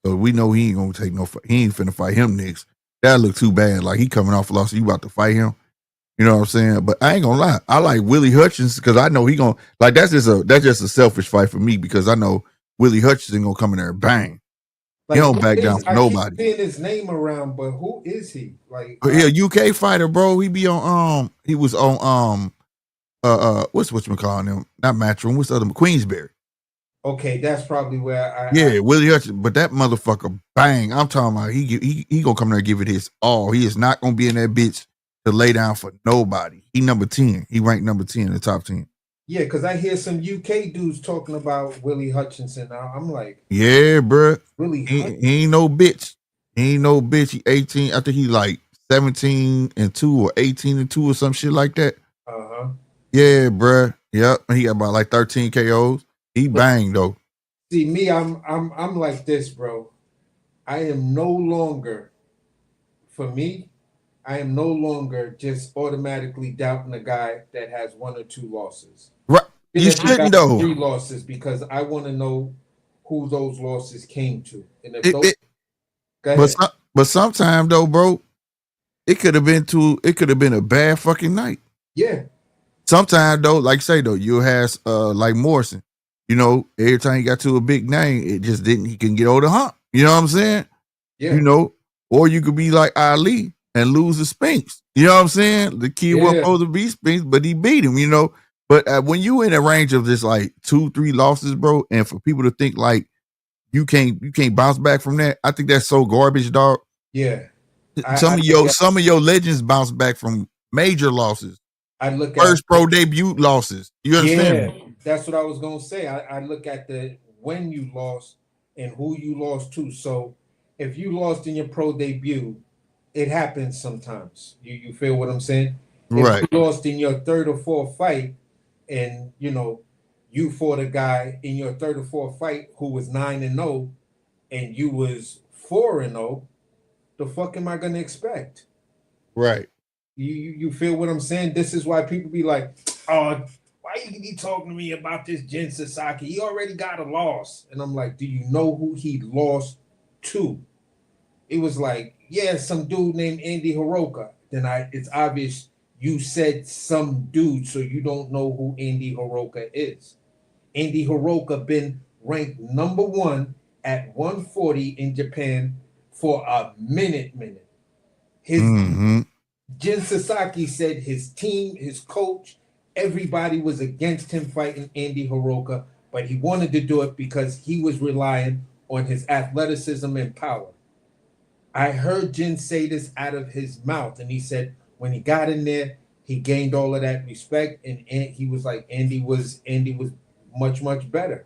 So we know he ain't gonna take no fight. He ain't finna fight him next. That look too bad. Like he coming off a loss. You about to fight him. You know what I'm saying? But I ain't gonna lie. I like Willie Hutchins because I know he gonna like that's just a selfish fight for me because I know Willie Hutchins gonna come in there and bang. He Like, don't who back down is? for I keep nobody. seeing his name around, but who is he? Like, He a UK fighter, bro. He be on he was on what's you calling him? Not Matchroom. What's the other Queensberry? okay, that's probably where Yeah, Willie Hutchins. But that motherfucker, bang! I'm talking about he gonna come there and give it his all. He is not gonna be in that bitch to lay down for nobody. He number 10. He ranked number 10 in the top 10. yeah, because I hear some UK dudes talking about Willie Hutchinson. Now I'm like, Yeah, bruh. Willie Hutchinson? He ain't no bitch. He ain't no bitch. He 18. I think he like 17-2 or 18-2 or some shit like that. Uh-huh. Yeah, bruh. Yep. He got about like 13 KOs. He banged though. See me, I'm like this, bro. I am no longer, for me, I am no longer just automatically doubting a guy that has 1 or 2 losses. Right. Even You if he got shouldn't though. 3 losses, because I want to know who those losses came to. And if It, those, it, go but ahead. but sometimes though, bro, it could have been a bad fucking night. Yeah, Sometimes though, like say though, you have like Morrison. You know, every time he got to a big name, it just didn't. He couldn't get over the hump. You know what I'm saying? You yeah, know, or you could be like Ali and lose to Spinks. You know what I'm saying? The kid wasn't yeah, supposed to be Spinks, but he beat him. You know, but when you in a range of just like 2-3 losses, bro, and for people to think like you can't bounce back from that, I think that's so garbage, dog. yeah. Some I of look your at some of your legends bounce back from major losses, I look at first pro debut losses. You understand yeah, me? that's what I was gonna say. I look at the when you lost and who you lost to. So if you lost in your pro debut, it happens sometimes. You feel what I'm saying? If Right. you lost in your third or fourth fight, and you fought a guy in your third or fourth fight who was 9-0, and you was 4-0, the fuck am I gonna expect? Right. You feel what I'm saying? This is why people be like, oh, why you be talking to me about this Jen Sasaki? He already got a loss. And I'm like, do you know who he lost to? It was like, yeah, some dude named Andy Hiroka. Then it's obvious you said some dude, so you don't know who Andy Hiroka is. Andy Hiroka been ranked number 1 at 140 in Japan for a minute. His Mm-hmm. Jin Sasaki said his team, his coach, everybody was against him fighting Andy Hiroka, but he wanted to do it because he was relying on his athleticism and power. I heard Jin say this out of his mouth, and he said when he got in there, he gained all of that respect, and he was like, Andy was much better.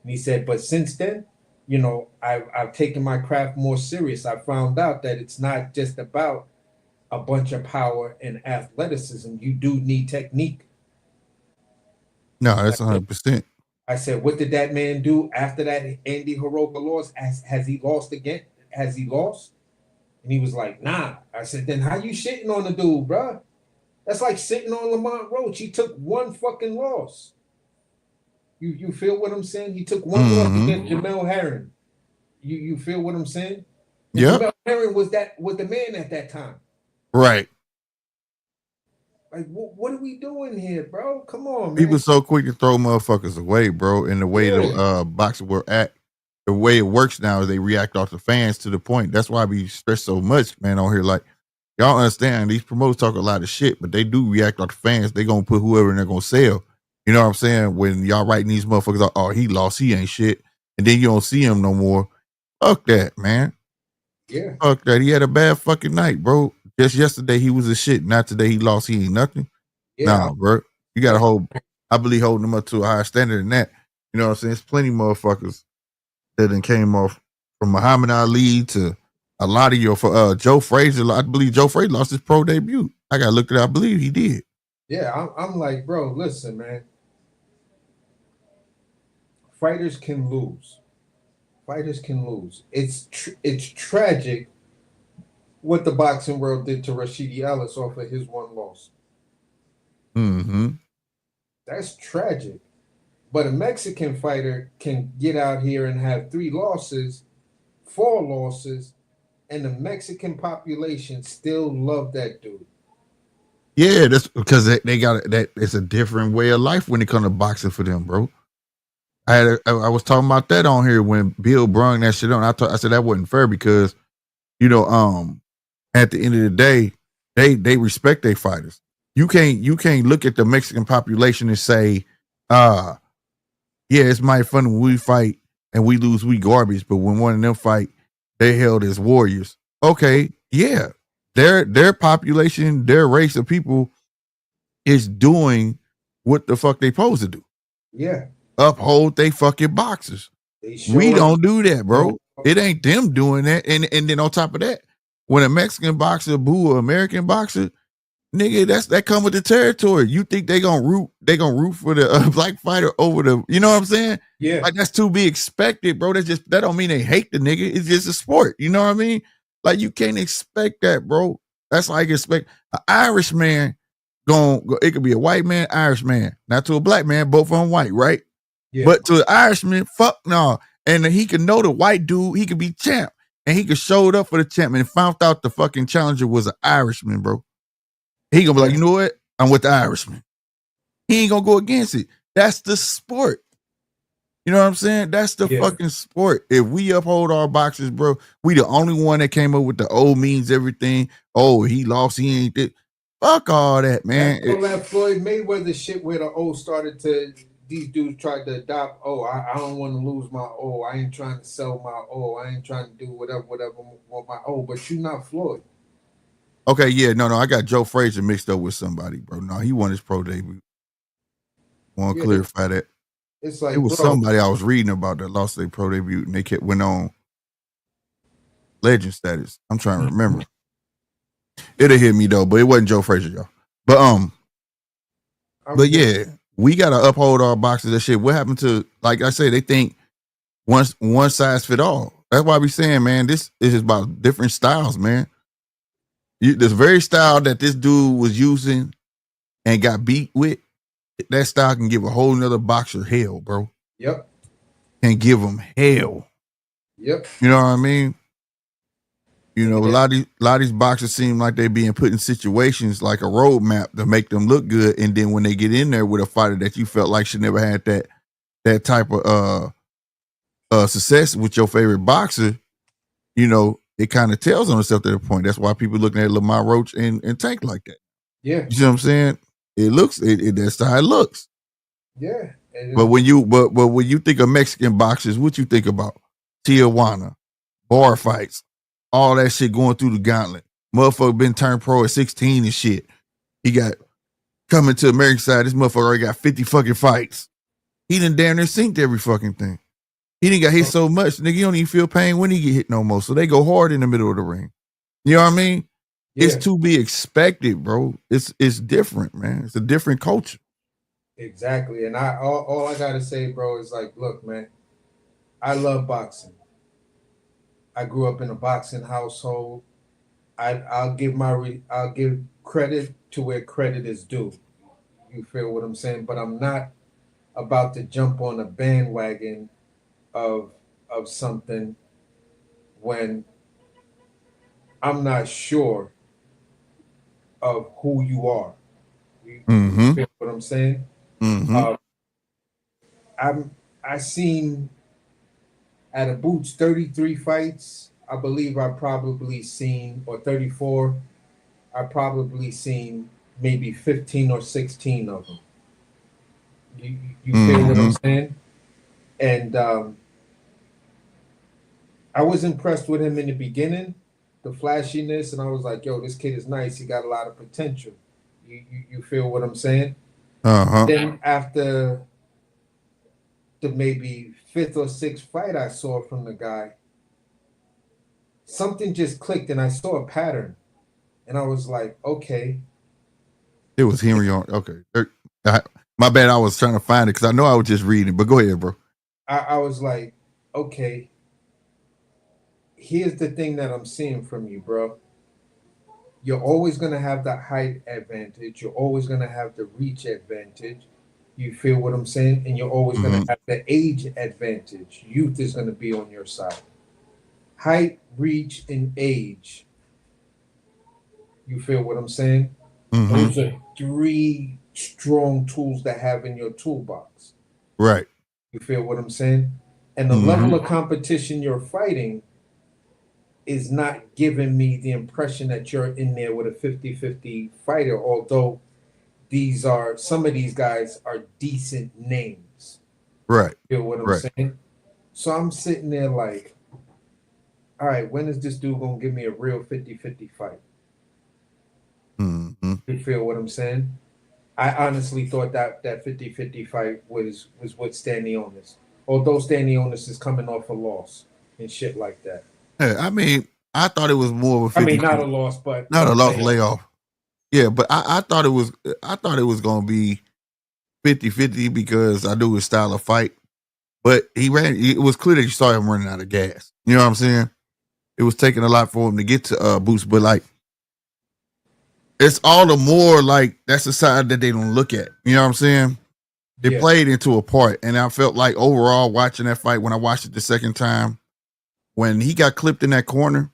And he said, but since then, I've taken my craft more serious. I found out that it's not just about a bunch of power and athleticism. You do need technique. No, that's 100%. I said, what did that man do after that Andy Hiroka loss? Has he lost again? Has he lost? And he was like, nah. I said, then how you shitting on the dude, bro? That's like sitting on Lamont Roach. He took one fucking loss. You feel what I'm saying? He took one loss against Jamel Herring. You feel what I'm saying? Yeah. Jamel Herring was the man at that time. Right. Like, what are we doing here, bro? Come on, man. People so quick to throw motherfuckers away, bro. And the way the boxers were at, the way it works now is they react off the fans to the point. That's why we stress so much, man, on here. Like, y'all understand these promoters talk a lot of shit, but they do react off the fans. They gonna put whoever and they're gonna sell. You know what I'm saying? When y'all writing these motherfuckers out, oh, he lost, he ain't shit, and then you don't see him no more. Fuck that, man. Yeah. Fuck that. He had a bad fucking night, bro. Just yesterday he was a shit. Not today he lost, he ain't nothing. Yeah. Nah, bro. You gotta hold, I believe holding them up to a higher standard than that. You know what I'm saying? There's plenty motherfuckers that then came off from Muhammad Ali to a lot of your Joe Frazier. I believe Joe Frazier lost his pro debut. I gotta look at it. I believe he did. Yeah, I'm like, bro, listen, man. Fighters can lose. Fighters can lose. It's tragic what the boxing world did to Rashidi Ellis off of his one loss. Mm-hmm. That's tragic. But a Mexican fighter can get out here and have 3 losses, 4 losses, and the Mexican population still love that dude. Yeah, that's because they got that. It's a different way of life when it comes to boxing for them, bro. I was talking about that on here when Bill brung that shit on. I said that wasn't fair because, at the end of the day, they respect their fighters. You can't look at the Mexican population and say, yeah, it's mighty fun when we fight and we lose, we garbage. But when one of them fight, they held as warriors. Okay, yeah, their population, their race of people is doing what the fuck they supposed to do. Yeah. Uphold they fucking boxers. We don't do that, bro. It ain't them doing that. And then on top of that, when a Mexican boxer boo an American boxer, nigga, that come with the territory. You think they gonna root for the black fighter over the, you know what I'm saying? Yeah. Like that's to be expected, bro. That don't mean they hate the nigga. It's just a sport. You know what I mean? Like you can't expect that, bro. That's like expect an Irish man it could be a white man, Irish man, not to a black man, both of them white, right? Yeah. But to an Irishman, fuck no. And he could know the white dude, he could be champ. And he could show it up for the champ and found out the fucking challenger was an Irishman, bro. He gonna be like, you know what? I'm with the Irishman. He ain't gonna go against it. That's the sport. You know what I'm saying? That's the fucking sport. If we uphold our boxers, bro, we the only one that came up with the old means everything. Oh, he lost, he ain't it. Fuck all that, man. That's all that Floyd Mayweather shit where the O started to, these dudes tried to adopt, I don't want to lose my O. I ain't trying to sell my O. I ain't trying to do whatever with my O. But you not Floyd. Okay, yeah, no, I got Joe Frazier mixed up with somebody, bro. No, he won his pro debut. Want to clarify that. It's like, it was somebody I was reading about that lost their pro debut and they went on legend status. I'm trying to remember. It'll hit me though, but it wasn't Joe Frazier, y'all. But yeah, we gotta uphold our boxers. That shit. What happened to, like I said, they think one size fit all. That's why we saying, man, this is about different styles, man. This very style that this dude was using and got beat with, that style can give a whole nother boxer hell, bro. Yep. Can give him hell. Yep. You know what I mean? You know, a lot of these boxers seem like they being put in situations like a roadmap to make them look good, and then when they get in there with a fighter that you felt like should never had that type of success with your favorite boxer, you know, it kind of tells on itself to the point. That's why people looking at Lamont Roach and Tank like that. Yeah. You see what I'm saying? It looks that's how it looks. Yeah. But when you think of Mexican boxers, what you think about? Tijuana, bar fights, all that shit going through the gauntlet. Motherfucker been turned pro at 16 and shit. He got Coming to American side, this motherfucker already got 50 fucking fights. He done damn near synced every fucking thing. He didn't got hit so much, nigga. You don't even feel pain when he get hit no more. So they go hard in the middle of the ring. You know what I mean? Yeah. It's to be expected, bro. It's different, man. It's a different culture. Exactly. And all I gotta say, bro, is like, look, man, I love boxing. I grew up in a boxing household. I'll give credit to where credit is due. You feel what I'm saying? But I'm not about to jump on a bandwagon of something when I'm not sure of who you are. You feel what I'm saying? I seen at a Boots 33 fights. I believe I probably seen, or 34. I probably seen maybe 15 or 16 of them. You feel what I'm saying? And I was impressed with him in the beginning, the flashiness, and I was like, yo, this kid is nice. He got a lot of potential. You feel what I'm saying? Then after the maybe 5th or 6th fight I saw from the guy, something just clicked and I saw a pattern. And I was like, okay. It was Henry on. Okay. My bad. I was trying to find it because I know I was just reading, but go ahead, bro. I was like, okay, here's the thing that I'm seeing from you, bro. You're always going to have the height advantage. You're always going to have the reach advantage. You feel what I'm saying? And you're always going to have the age advantage. Youth is going to be on your side. Height, reach, and age. You feel what I'm saying? Those are 3 strong tools to have in your toolbox. Right. You feel what I'm saying? And the level of competition you're fighting is not giving me the impression that you're in there with a 50-50 fighter, although some of these guys are decent names. Right. You feel what I'm saying? So I'm sitting there like, all right, when is this dude going to give me a real 50-50 fight? You feel what I'm saying? I honestly thought that 50-50 fight was with Stanionis. Although Stanionis is coming off a loss and shit like that. Yeah, I mean, I thought it was more of a 50. I mean, not a loss, but not a loss layoff. Yeah, but I thought it was gonna be 50-50 because I knew his style of fight. But it was clear that you saw him running out of gas. You know what I'm saying? It was taking a lot for him to get to Boots, but like it's all the more like that's the side that they don't look at. You know what I'm saying? It played into a part, and I felt like overall watching that fight when I watched it the second time, when he got clipped in that corner,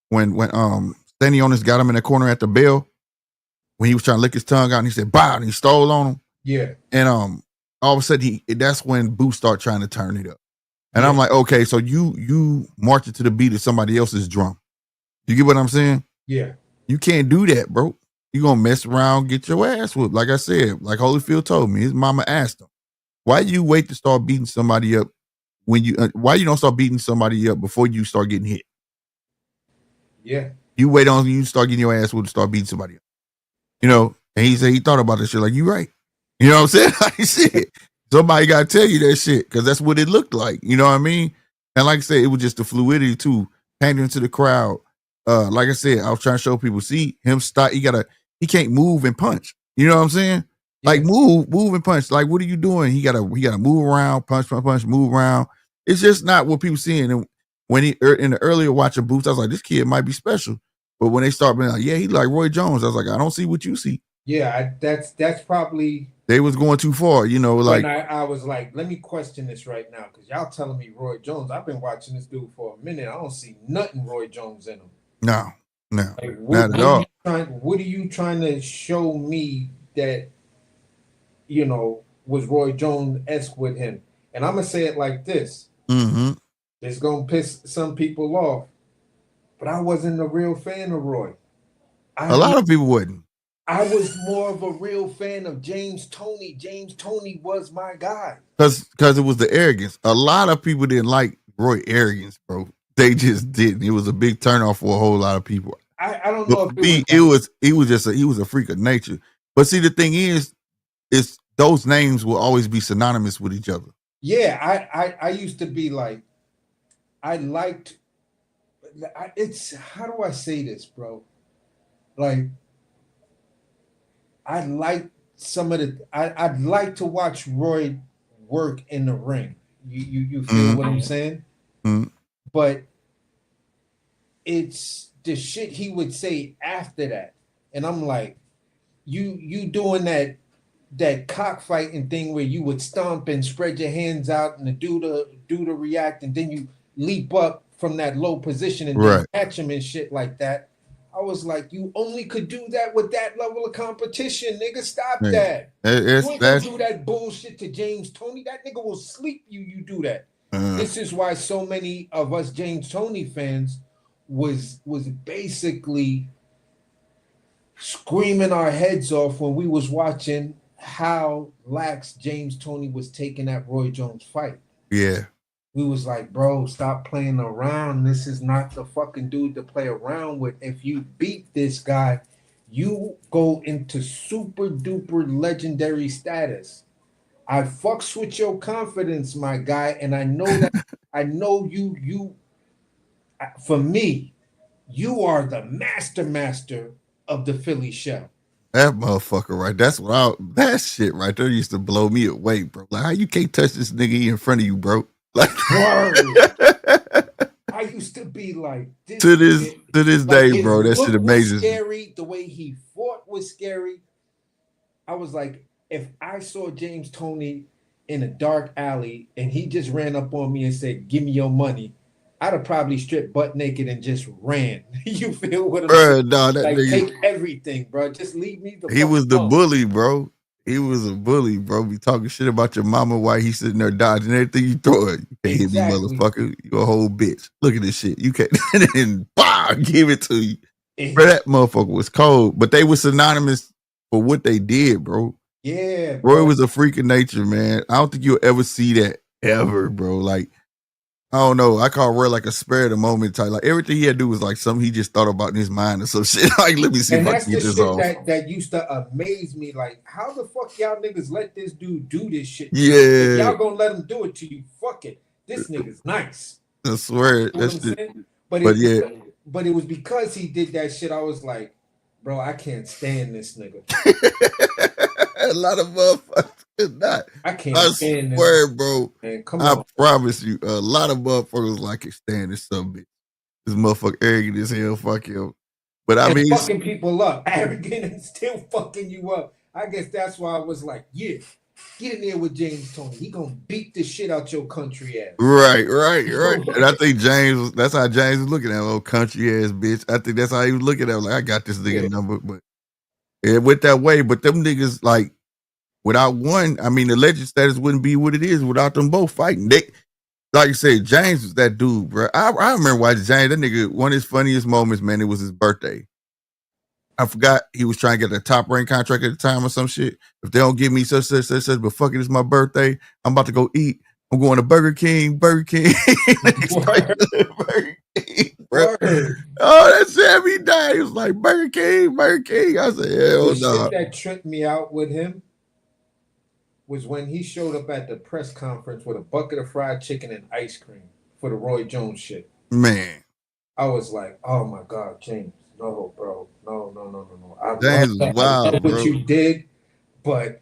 when Stanionis got him in the corner at the bell, when he was trying to lick his tongue out, and he said "Bow," and he stole on him. Yeah, and all of a sudden that's when Boots start trying to turn it up, and I'm like, okay, so you march it to the beat of somebody else's drum. You get what I'm saying? Yeah, you can't do that, bro. You gonna mess around, get your ass whooped. Like I said, like Holyfield told me, his mama asked him, "Why you wait to start beating somebody up when you? Why you don't start beating somebody up before you start getting hit? Yeah, you wait on you start getting your ass whooped to start beating somebody up. You know." And he said he thought about this shit. Like, you right? You know what I'm saying? Like, shit. Somebody gotta tell you that shit because that's what it looked like. You know what I mean? And like I said, it was just the fluidity too, pandering to the crowd. Like I said, I was trying to show people, see him stop. He can't move and punch. You know what I'm saying? Yeah. Like move and punch. Like, what are you doing? He gotta move around, punch, move around. It's just not what people seeing. And when he in the earlier watching Boots, I was like, this kid might be special. But when they start being like, yeah, he like Roy Jones, I was like, I don't see what you see. Yeah, that's probably they was going too far. You know, like I was like, let me question this right now because y'all telling me Roy Jones. I've been watching this dude for a minute. I don't see nothing Roy Jones in him. No. Like, not at all. What are you trying to show me that, you know, was Roy Jones-esque with him? And I'm going to say it like this. It's going to piss some people off, but I wasn't a real fan of Roy. A lot of people wouldn't. I was more of a real fan of James Toney. James Toney was my guy. Because it was the arrogance. A lot of people didn't like Roy arrogance, bro. They just didn't. It was a big turnoff for a whole lot of people. I don't know if he was a freak of nature. But see, the thing is those names will always be synonymous with each other. Yeah, I used to be like, I liked. It's how do I say this, bro? Like, I like some of the. I'd like to watch Roy work in the ring. You feel what I'm saying? Mm-hmm. But it's the shit he would say after that, and I'm like, you doing that cockfighting thing where you would stomp and spread your hands out and do the react, and then you leap up from that low position and then catch him and shit like that. I was like, you only could do that with that level of competition, nigga. Stop that. You ain't gonna do that bullshit to James Toney. That nigga will sleep you. You do that. This is why so many of us James Toney fans was basically screaming our heads off when we was watching how lax James Toney was taking that Roy Jones fight. Yeah. We was like, bro, stop playing around. This is not the fucking dude to play around with. If you beat this guy, you go into super duper legendary status. I fucks with your confidence, my guy, and I know that I know you for me, you are the master of the Philly shell. That motherfucker, right? That shit right there used to blow me away, bro. Like, how you can't touch this nigga in front of you, bro? Like, I used to be like this to this day, bro. That shit amazes me. Scary. The way he fought was scary. I was like, if I saw James Toney in a dark alley and he just ran up on me and said, "Give me your money," I'd have probably stripped butt naked and just ran. You feel what I'm saying? No, that like, nigga, take everything, bro. Just leave me the He was the alone. bully, bro. He was a bully, bro. Be talking shit about your mama while he's sitting there dodging everything you throw it. You can't hit me, motherfucker. You a whole bitch. Look at this shit. You can't. And bah, give it to you. Bro, that motherfucker was cold. But they were synonymous for what they did, bro. Yeah, bro. Roy was a freak of nature, man. I don't think you'll ever see that ever, bro. Like, I don't know. I call Roy like a spare of the moment type. Like, everything he had to do was like something he just thought about in his mind or some shit. Like, let me see if I can get this off. That used to amaze me. Like, how the fuck y'all niggas let this dude do this shit? Yeah. If y'all gonna let him do it to you, fuck it. This nigga's nice. I swear. You know what I'm saying? But it was because he did that shit. I was like, bro, I can't stand this nigga. A lot of motherfuckers could not. I can't stand this. I swear, bro. Man, I promise you, a lot of motherfuckers like it stand this some bitch. This motherfucker arrogant as hell, fuck him. But I mean, fucking people up, arrogant and still fucking you up. I guess that's why I was like, yeah, get in there with James Toney. He gonna beat the shit out your country ass. Right. And I think that's how James was looking at little country ass bitch. I think that's how he was looking at him. Like, I got this nigga number, but it went that way. But them niggas, like, without one, I mean, the legend status wouldn't be what it is without them both fighting. They, like you said, James was that dude, bro. I remember watching James, that nigga, one of his funniest moments, man, it was his birthday. I forgot he was trying to get a top rank contract at the time or some shit. If they don't give me such, but fuck it, it's my birthday. I'm about to go eat. I'm going to Burger King. Burger King, bro. Oh, that shit me died. He was like, Burger King. I said, hell no. Shit that tripped me out with him was when he showed up at the press conference with a bucket of fried chicken and ice cream for the Roy Jones shit. Man. I was like, oh my God, James. No, bro. No. James is wild, I know bro. what you did, but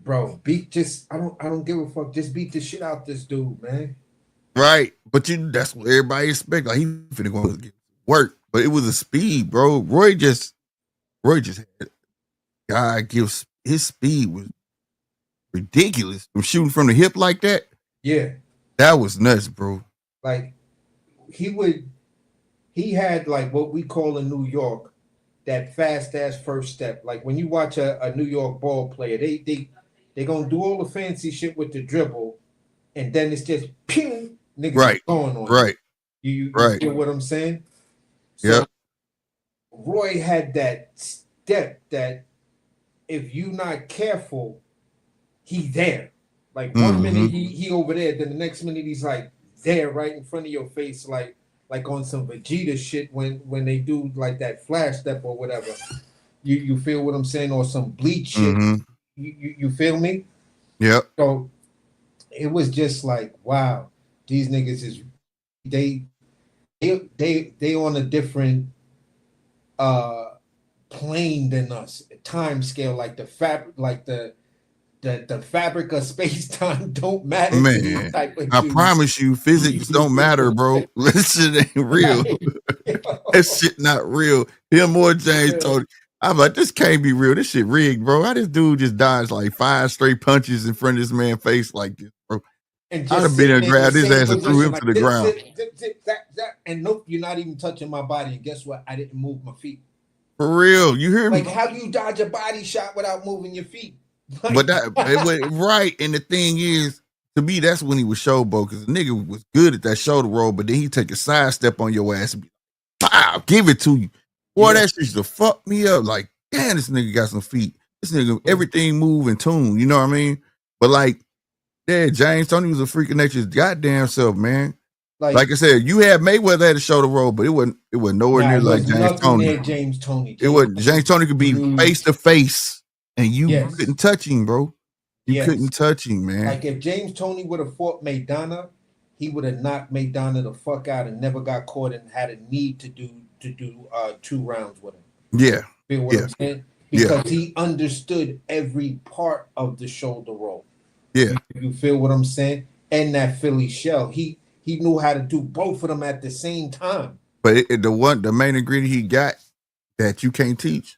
bro, I don't give a fuck. Just beat the shit out this dude, man. Right. But that's what everybody expect. Like, he finna go get work. But it was a speed, bro. Roy just had God gives his speed was ridiculous. From shooting from the hip like that. Yeah. That was nuts, bro. Like, he had like what we call in New York that fast ass first step. Like when you watch a New York ball player, they gonna do all the fancy shit with the dribble, and then it's just pew, niggas going on. Right. You get what I'm saying? So Roy had that step that if you not careful, he's there. Like one minute he over there, then the next minute he's like there right in front of your face, like on some Vegeta shit when they do like that flash step or whatever. You feel what I'm saying, or some bleach shit. Mm-hmm. You feel me? Yep. So it was just like, wow, these niggas is they on a different plane than us, time scale, like the fabric, like the fabric of space time don't matter to these Man, type of I dudes. promise you, physics don't matter, bro. That shit ain't real. That shit not real. Him or James Tony. I'm like, this can't be real. This shit rigged, bro. How this dude just dodged like 5 straight punches in front of this man's face like this, bro? And I'd just have been there, sitting in the grabbed his same ass and threw position, him like to the zip, ground. zip, zip, zap, and nope, you're not even touching my body. And guess what? I didn't move my feet. For real, you hear me? Like, how do you dodge a body shot without moving your feet? Like, But that it went right. And the thing is, to me, that's when he was showboat because the nigga was good at that shoulder roll, but then he take a sidestep on your ass and be like, "Pow, give it to you." Boy, that shit used to fuck me up. Like, damn, this nigga got some feet. This nigga, everything move and tune. You know what I mean? But like, yeah, James Tony was a freak of nature's goddamn self, man. Like I said, you had Mayweather had a shoulder roll, but it wasn't nowhere near it like was James nothing Tony. near James Tony. It wasn't. James Tony could be face to face, and you couldn't touch him, bro. You couldn't touch him, man. Like if James Tony would have fought Maidana, he would have knocked Maidana the fuck out and never got caught and had a need to do 2 rounds with him. Yeah. Feel what I'm saying? Because he understood every part of the shoulder roll. Yeah. You feel what I'm saying? And that Philly shell. He knew how to do both of them at the same time. But the main ingredient he got that you can't teach,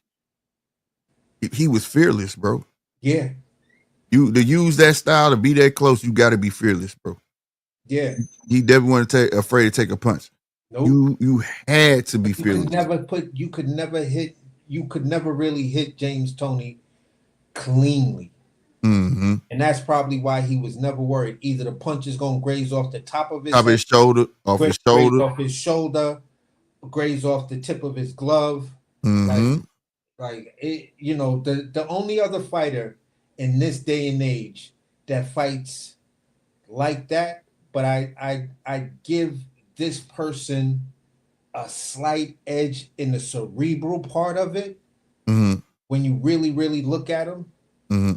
he was fearless, bro. Yeah. You to use that style to be that close, you got to be fearless, bro. Yeah. He never want to afraid to take a punch. Nope. You had to be fearless. You could never really hit James Tony cleanly. Mm-hmm. And that's probably why he was never worried. Either the punch is gonna graze off the top of his shoulder, off his shoulder, graze off the tip of his glove. Mm-hmm. Like it, the only other fighter in this day and age that fights like that, but I give this person a slight edge in the cerebral part of it. Mm-hmm. When you really, really look at him. Mm-hmm.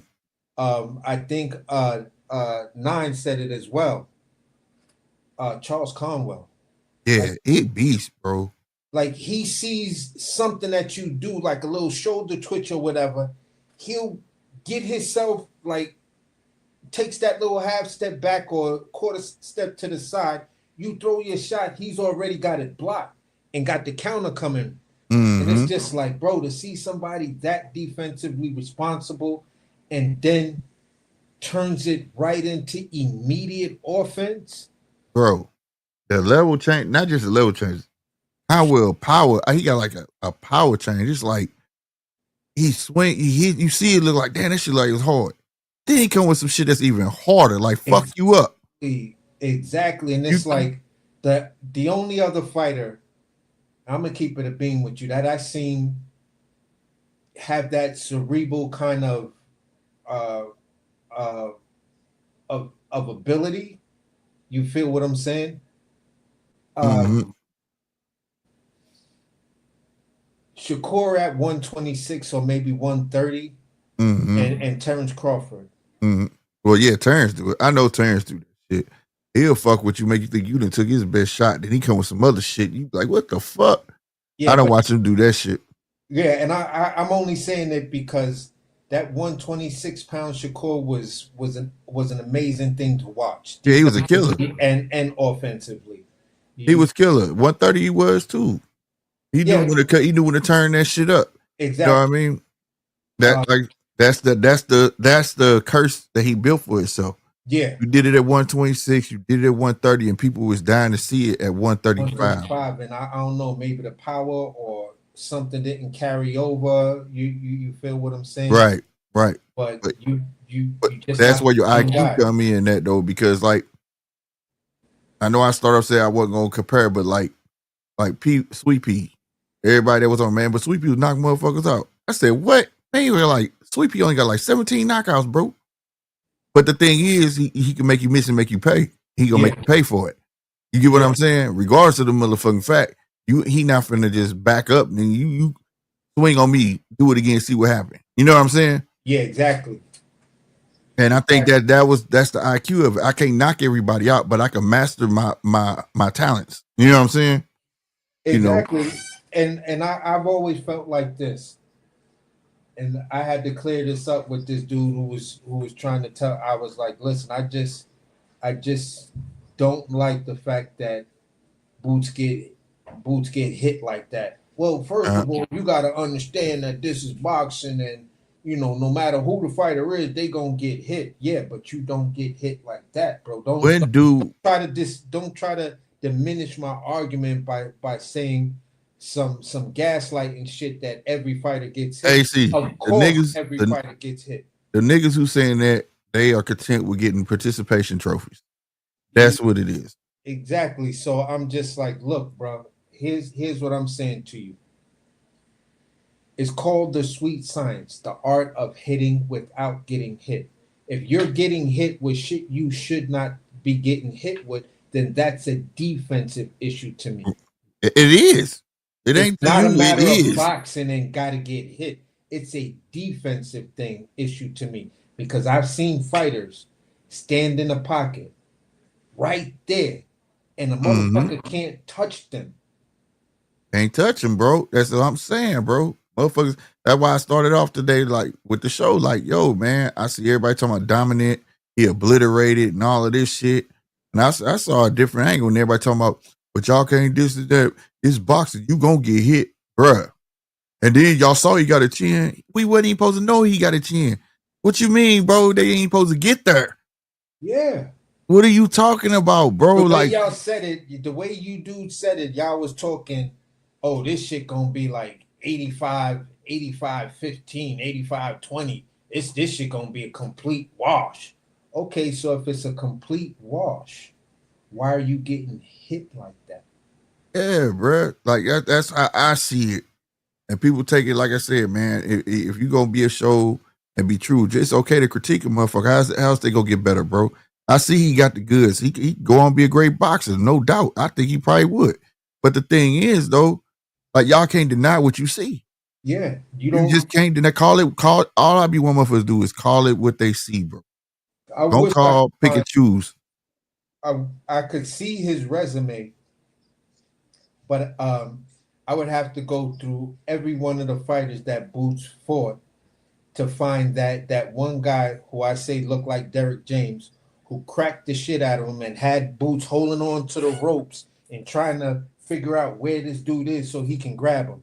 I think Nine said it as well. Charles Conwell. Yeah, it beast, bro. Like he sees something that you do, like a little shoulder twitch or whatever, he'll get himself like takes that little half step back or quarter step to the side. You throw your shot, he's already got it blocked and got the counter coming. Mm-hmm. And it's just like, bro, to see somebody that defensively responsible and then turns it right into immediate offense. Bro, the level change, not just the level change. Power, he got like a power change. It's like he swing, he hit, you see it look like, damn, that shit like it's hard. Then he come with some shit that's even harder, like fuck you up. Exactly. And it's like the only other fighter, I'm gonna keep it a beam with you, that I seen have that cerebral kind of ability. You feel what I'm saying? Shakur at 126 or maybe 130, and Terrence Crawford. Mm-hmm. Well, yeah, Terrence do it. I know Terrence do that shit. He'll fuck with you, make you think you done took his best shot. Then he come with some other shit. You like, what the fuck? Yeah, I don't watch him do that shit. Yeah, and I'm only saying it because that 126-pound Shakur was an amazing thing to watch. Yeah, he was a killer. And offensively. He was killer. 130 he was too. He knew when to turn that shit up. Exactly. You know what I mean? That's the curse that he built for himself. Yeah. You did it at 126, you did it at 130, and people was dying to see it at 135. And I don't know, maybe the power or something didn't carry over. You feel what I'm saying? Right. But you just that's where your IQ come in that though, because like I know I started off saying I wasn't gonna compare, but like Sweet Pea, everybody that was on, man, but Sweet Pea was knocking motherfuckers out. I said, what? Man, you were like, Sweet Pea only got like 17 knockouts, bro. But the thing is, he can make you miss and make you pay. He gonna make you pay for it. You get what I'm saying? Regardless of the motherfucking fact, he not finna just back up and you swing on me, do it again, see what happened. You know what I'm saying? Yeah, exactly. And I think that's the IQ of it. I can't knock everybody out, but I can master my talents. You know what I'm saying? Exactly. And I've always felt like this. And I had to clear this up with this dude who was trying to tell. I was like, listen, I just don't like the fact that boots get hit like that. Well, first of all, you got to understand that this is boxing, and no matter who the fighter is, they gonna get hit. Yeah, but you don't get hit like that, bro. Don't try to diminish my argument by saying some gaslighting shit that every fighter gets hit. Hey, see, Of course, every fighter gets hit. The niggas who saying that, they are content with getting participation trophies. That's what it is. Exactly. So I'm just like, look, bro, here's what I'm saying to you. It's called the sweet science, the art of hitting without getting hit. If you're getting hit with shit you should not be getting hit with, then that's a defensive issue to me. It is. It ain't it's not you, a matter it of is. boxing and gotta get hit. It's a defensive issue to me, because I've seen fighters stand in the pocket right there, and the motherfucker can't touch them. Can't touch him, bro. That's what I'm saying, bro. Motherfuckers. That's why I started off today, like with the show. Like, yo, man, I see everybody talking about dominant, he obliterated, and all of this shit. And I saw a different angle, and everybody talking about, but y'all can't this and that. It's boxing. You gonna get hit, bruh. And then y'all saw he got a chin. We wasn't even supposed to know he got a chin. What you mean, bro? They ain't supposed to get there. Yeah. What are you talking about, bro? The way y'all said it, the way you dude said it, y'all was talking, oh, this shit gonna be like 85, 15, 85, 20. This shit gonna be a complete wash. Okay, so if it's a complete wash, why are you getting hit like that? Yeah, bro. Like that's how I see it. And people take it, like I said, man, if you gonna be a show and be true, it's okay to critique a motherfucker. How's they gonna get better, bro? I see he got the goods. He go on and be a great boxer, no doubt. I think he probably would. But the thing is, though, like y'all can't deny what you see. Yeah, you just can't deny. Call it. All I be one motherfuckers do is call it what they see, bro. Don't call, pick and choose. I could see his resume, but I would have to go through every one of the fighters that Boots fought to find that one guy who I say looked like Derek James, who cracked the shit out of him and had Boots holding on to the ropes and trying to figure out where this dude is so he can grab him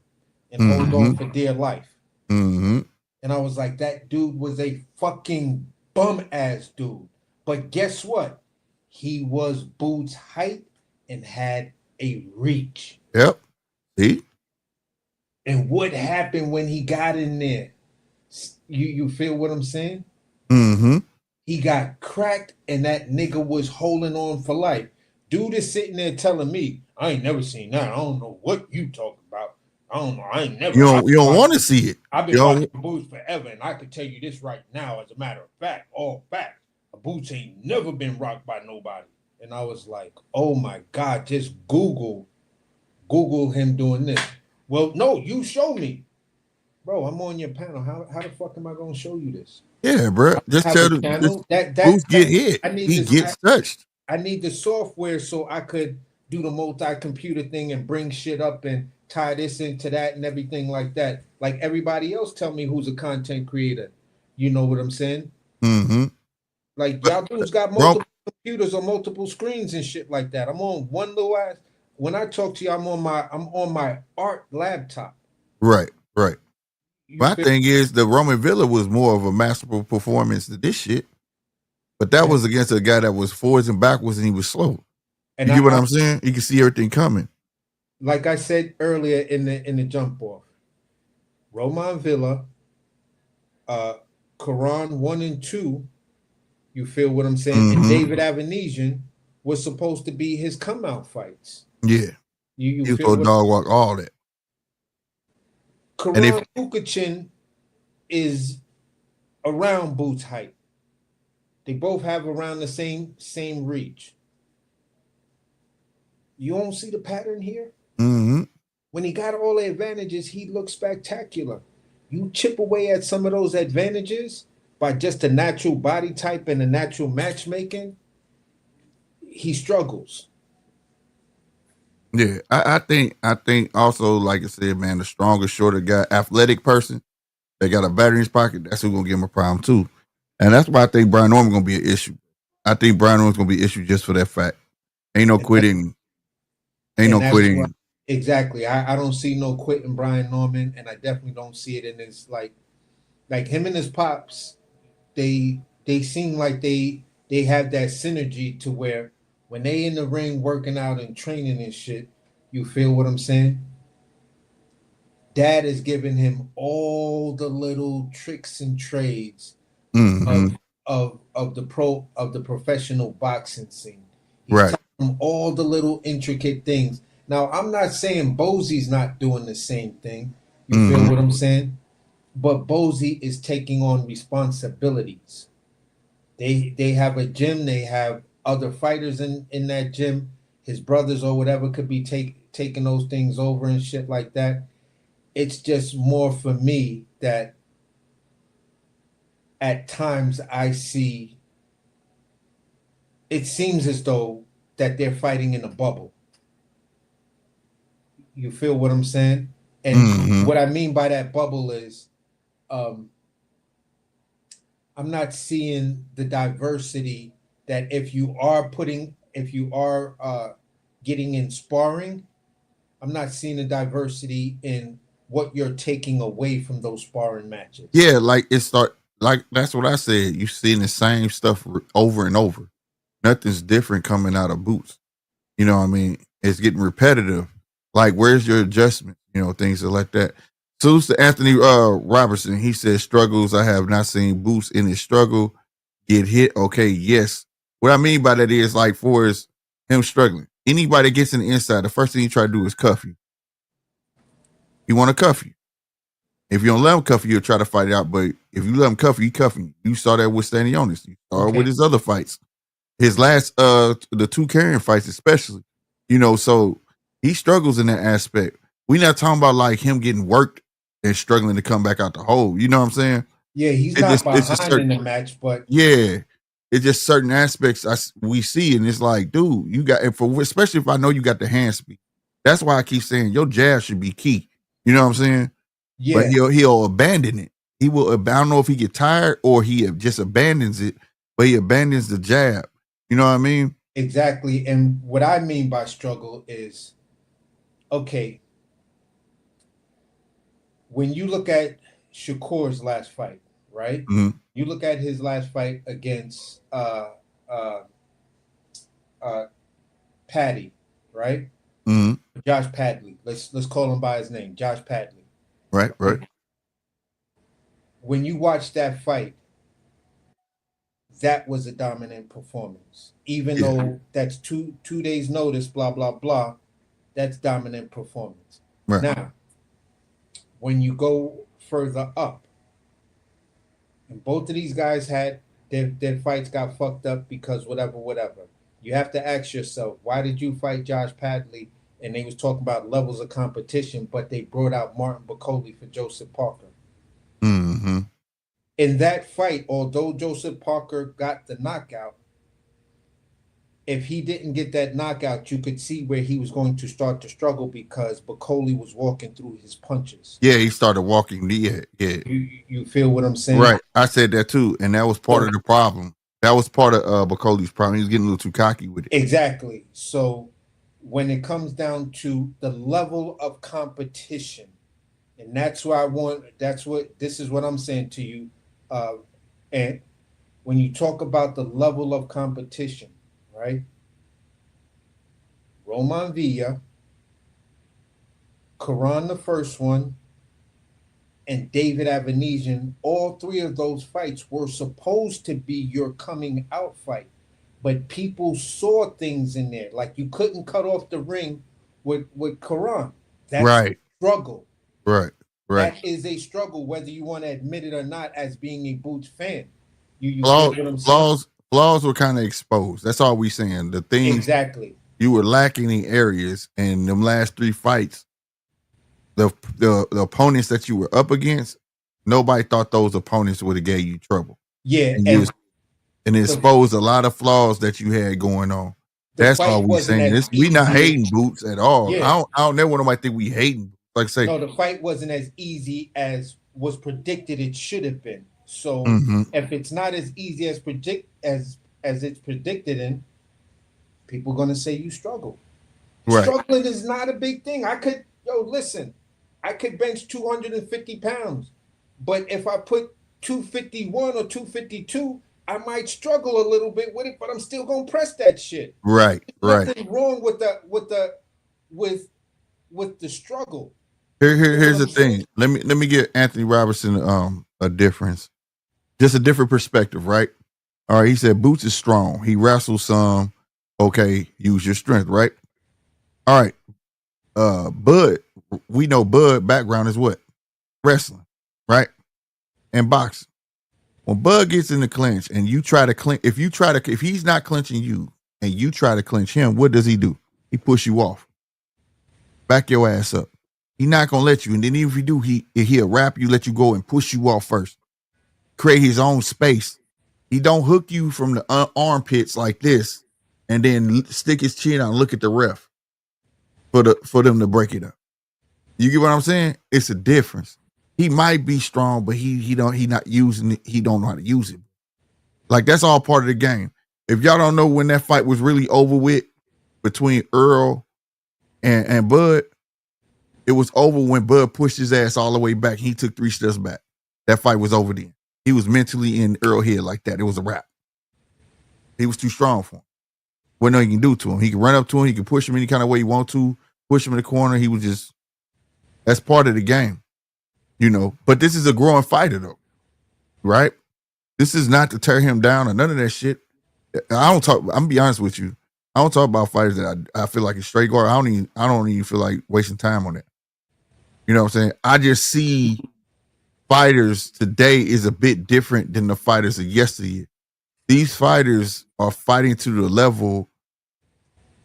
and hold on for dear life. And I was like, that dude was a fucking bum ass dude. But guess what? He was Boots' height and had a reach. Yep. See? And what happened when he got in there? You feel what I'm saying? He got cracked and that nigga was holding on for life. Dude is sitting there telling me, I ain't never seen that. I don't know what you talking about. I don't know. I ain't never. You don't want to see it. I've been watching Boots forever, and I can tell you this right now, as a matter of fact, all fact, Boots ain't never been rocked by nobody. And I was like, oh my God, just Google him doing this. Well, no, you show me. Bro, I'm on your panel. How the fuck am I gonna show you this? Yeah, bro. Just tell the Boots get hit. He gets touched. I need the software so I could do the multi-computer thing and bring shit up and tie this into that and everything like that. Like everybody else tell me who's a content creator. You know what I'm saying? Like y'all dudes got multiple computers or multiple screens and shit like that. I'm on one little ass. When I talk to you, I'm on my art laptop. Right. My thing is the Roman Villa was more of a masterful performance than this shit. But that was against a guy that was forwards and backwards and he was slow. And you get what I'm saying? You can see everything coming. Like I said earlier in the jump off, Roman Villa, Quran 1 and 2, you feel what I'm saying? And David Avanesian was supposed to be his come out fights. Yeah. You he was supposed to dog walk all that. Karan Kukachin is around Boots' height. They both have around the same reach. You don't see the pattern here? When when he got all the advantages, he looked spectacular. You chip away at some of those advantages by just a natural body type and a natural matchmaking, he struggles. Yeah, I think also, like I said, man, the stronger, shorter guy, athletic person that got a battery in his pocket, that's who's gonna give him a problem too. And that's why I think Brian Norman gonna be an issue. I think Brian Norman's gonna be an issue just for that fact. Ain't no And, that, quitting. Ain't and no that's why, quitting. exactly. I don't see no quitting Brian Norman, and I definitely don't see it in his like him and his pops. They seem like they have that synergy to where when they in the ring working out and training and shit, you feel what I'm saying? Dad is giving him all the little tricks and trades Mm-hmm. of the professional boxing scene. He's Right. telling him all the little intricate things. Now, I'm not saying Bosie's not doing the same thing. You feel Mm-hmm. what I'm saying? But Bosie is taking on responsibilities. They have a gym. They have other fighters in that gym. His brothers or whatever could be taking those things over and shit like that. It's just more for me that at times I see it seems as though that they're fighting in a bubble. You feel what I'm saying? And Mm-hmm. what I mean by that bubble is um, I'm not seeing the diversity that if you are getting in sparring, I'm not seeing the diversity in what you're taking away from those sparring matches. Yeah, like it start like that's what I said. You seeing the same stuff over and over. Nothing's different coming out of Boots. You know what I mean? It's getting repetitive. Like, where's your adjustment? You know, things like that. Salutes to Anthony Robertson. He says, struggles. I have not seen Boots in his struggle get hit. Okay, yes. What I mean by that is, like, for is him struggling. Anybody that gets in the inside, the first thing you try to do is cuff you. He want to cuff you. If you don't let him cuff you, he'll try to fight it out. But if you let him cuff you, he cuffing you. You saw that with Stanionis. You saw it with his other fights. His last the two carrying fights especially, you know, so he struggles in that aspect. We not talking about like him getting worked and struggling to come back out the hole. You know what I'm saying? Yeah, he's It not just it's just behind in certain, the match, but yeah. It's just certain aspects we see, and it's like, dude, you got, and for especially if I know you got the hand speed. That's why I keep saying your jab should be key. You know what I'm saying? But yeah, he'll abandon it. He will. I don't know if he get tired or he just abandons it, but he abandons the jab. You know what I mean? exactly. And what I mean by struggle is okay, when you look at Shakur's last fight, right? Mm-hmm. You look at his last fight against uh, uh, Paddy, right? Mm-hmm. Josh Padley. Let's call him by his name, Josh Padley. Right, right. When you watch that fight, that was a dominant performance. Even Yeah. though that's two days notice, blah blah blah, that's dominant performance. Right. Now, when you go further up, and both of these guys had their fights got fucked up because whatever. You have to ask yourself, why did you fight Josh Padley? And they was talking about levels of competition, but they brought out Martin Bacoli for Joseph Parker. Mm-hmm. In that fight, although Joseph Parker got the knockout, if he didn't get that knockout, you could see where he was going to start to struggle because Bacoli was walking through his punches. Yeah, he started walking. Yeah, yeah. You feel what I'm saying? Right. I said that too, and that was part So, of the problem. That was part of Bacoli's problem. He was getting a little too cocky with it. exactly. So when it comes down to the level of competition, and that's why this is what I'm saying to you. And when you talk about the level of competition, right? Roman Villa, Karan the first one, and David Avanesian, all three of those fights were supposed to be your coming out fight. But people saw things in there. Like you couldn't cut off the ring with Karan. That's Right. a struggle. Right. Right. That is a struggle, whether you want to admit it or not, as being a Boots fan. You feel what I'm saying? Flaws were kind of exposed. That's all we saying. The things Exactly. you were lacking in areas, and them last three fights, the opponents that you were up against, nobody thought those opponents would have gave you trouble. Yeah, And exposed a lot of flaws that you had going on. That's all we saying. We not hating Boots at all. Yeah. I don't never want nobody think we hating. Like I say, no, the fight wasn't as easy as was predicted it should have been. So if it's not as easy as it's predicted in, people are gonna say you struggle. Right. Struggling is not a big thing. I could bench 250 pounds, but if I put 251 or 252, I might struggle a little bit with it, but I'm still gonna press that shit. Right. There's nothing wrong with the struggle. Here's the thing. Let me give Anthony Robertson a difference, just a different perspective, right? All right, he said Boots is strong. He wrestles some. Okay, use your strength, right? All right. Bud, we know Bud background is what? Wrestling, right? And boxing. When Bud gets in the clinch and you try to clinch, if he's not clinching you and you try to clinch him, what does he do? He push you off. Back your ass up. He's not gonna let you. And then even if he do, he'll wrap you, let you go and push you off first. Create his own space. He don't hook you from the armpits like this and then stick his chin out and look at the ref for them to break it up. You get what I'm saying? It's a difference. He might be strong, but he don't know how to use it. Like, that's all part of the game. If y'all don't know when that fight was really over with between Earl and Bud, it was over when Bud pushed his ass all the way back. He took 3 steps back. That fight was over then. He was mentally in Earl head like that. It was a wrap. He was too strong for him. What no he can do to him. He can run up to him. He can push him any kind of way he want to. Push him in the corner. He was just, that's part of the game. You know, but this is a growing fighter though, right? This is not to tear him down or none of that shit. I'm gonna be honest with you. I don't talk about fighters that I feel like a straight guard. I don't even feel like wasting time on that. You know what I'm saying? I just see fighters today is a bit different than the fighters of yesteryear. These fighters are fighting to the level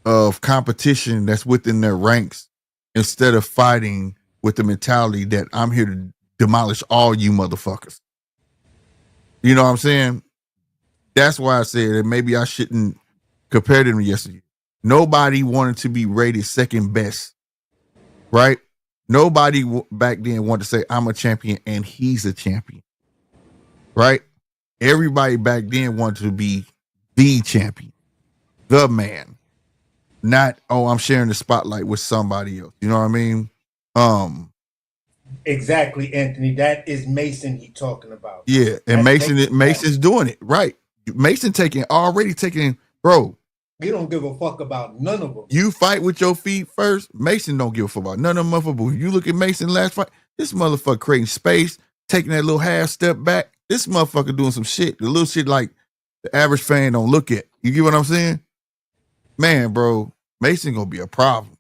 of competition that's within their ranks instead of fighting with the mentality that I'm here to demolish all you motherfuckers. You know what I'm saying? That's why I said that maybe I shouldn't compare them to yesterday. Nobody wanted to be rated second best, right? Nobody back then wanted to say, I'm a champion and he's a champion, right? Everybody back then wanted to be the champion, the man, not, oh, I'm sharing the spotlight with somebody else. You know what I mean? Exactly, Anthony. That is Mason he talking about. Yeah, and Mason's doing it right. Mason already taking, bro. You don't give a fuck about none of them. You fight with your feet first. Mason don't give a fuck about none of them motherfuckers. You look at Mason last fight. This motherfucker creating space, taking that little half step back. This motherfucker doing some shit. The little shit like the average fan don't look at. You get what I'm saying? Man, bro, Mason gonna be a problem.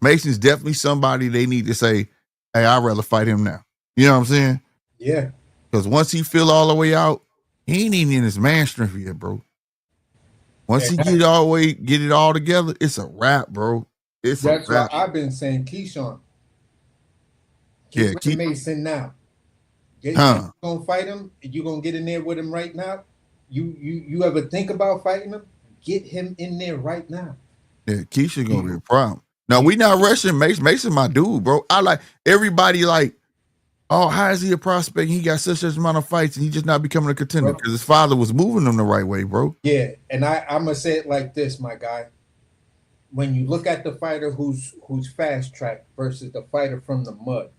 Mason's definitely somebody they need to say, hey, I'd rather fight him now. You know what I'm saying? Yeah. Because once he feel all the way out, he ain't even in his man strength yet, bro. Once he get it all together, it's a wrap, bro. That's a wrap. Why I've been saying Keyshawn. Keep Mason now. You gonna fight him? You gonna get in there with him right now? You ever think about fighting him? Get him in there right now. Yeah, Keisha gonna be a problem. Now, we not rushing Mason. Mason my dude, bro. I like everybody like, oh, how is he a prospect? He got such an amount of fights and he just not becoming a contender because his father was moving him the right way, bro. Yeah, and I'm gonna say it like this, my guy. When you look at the fighter who's fast track versus the fighter from the mud,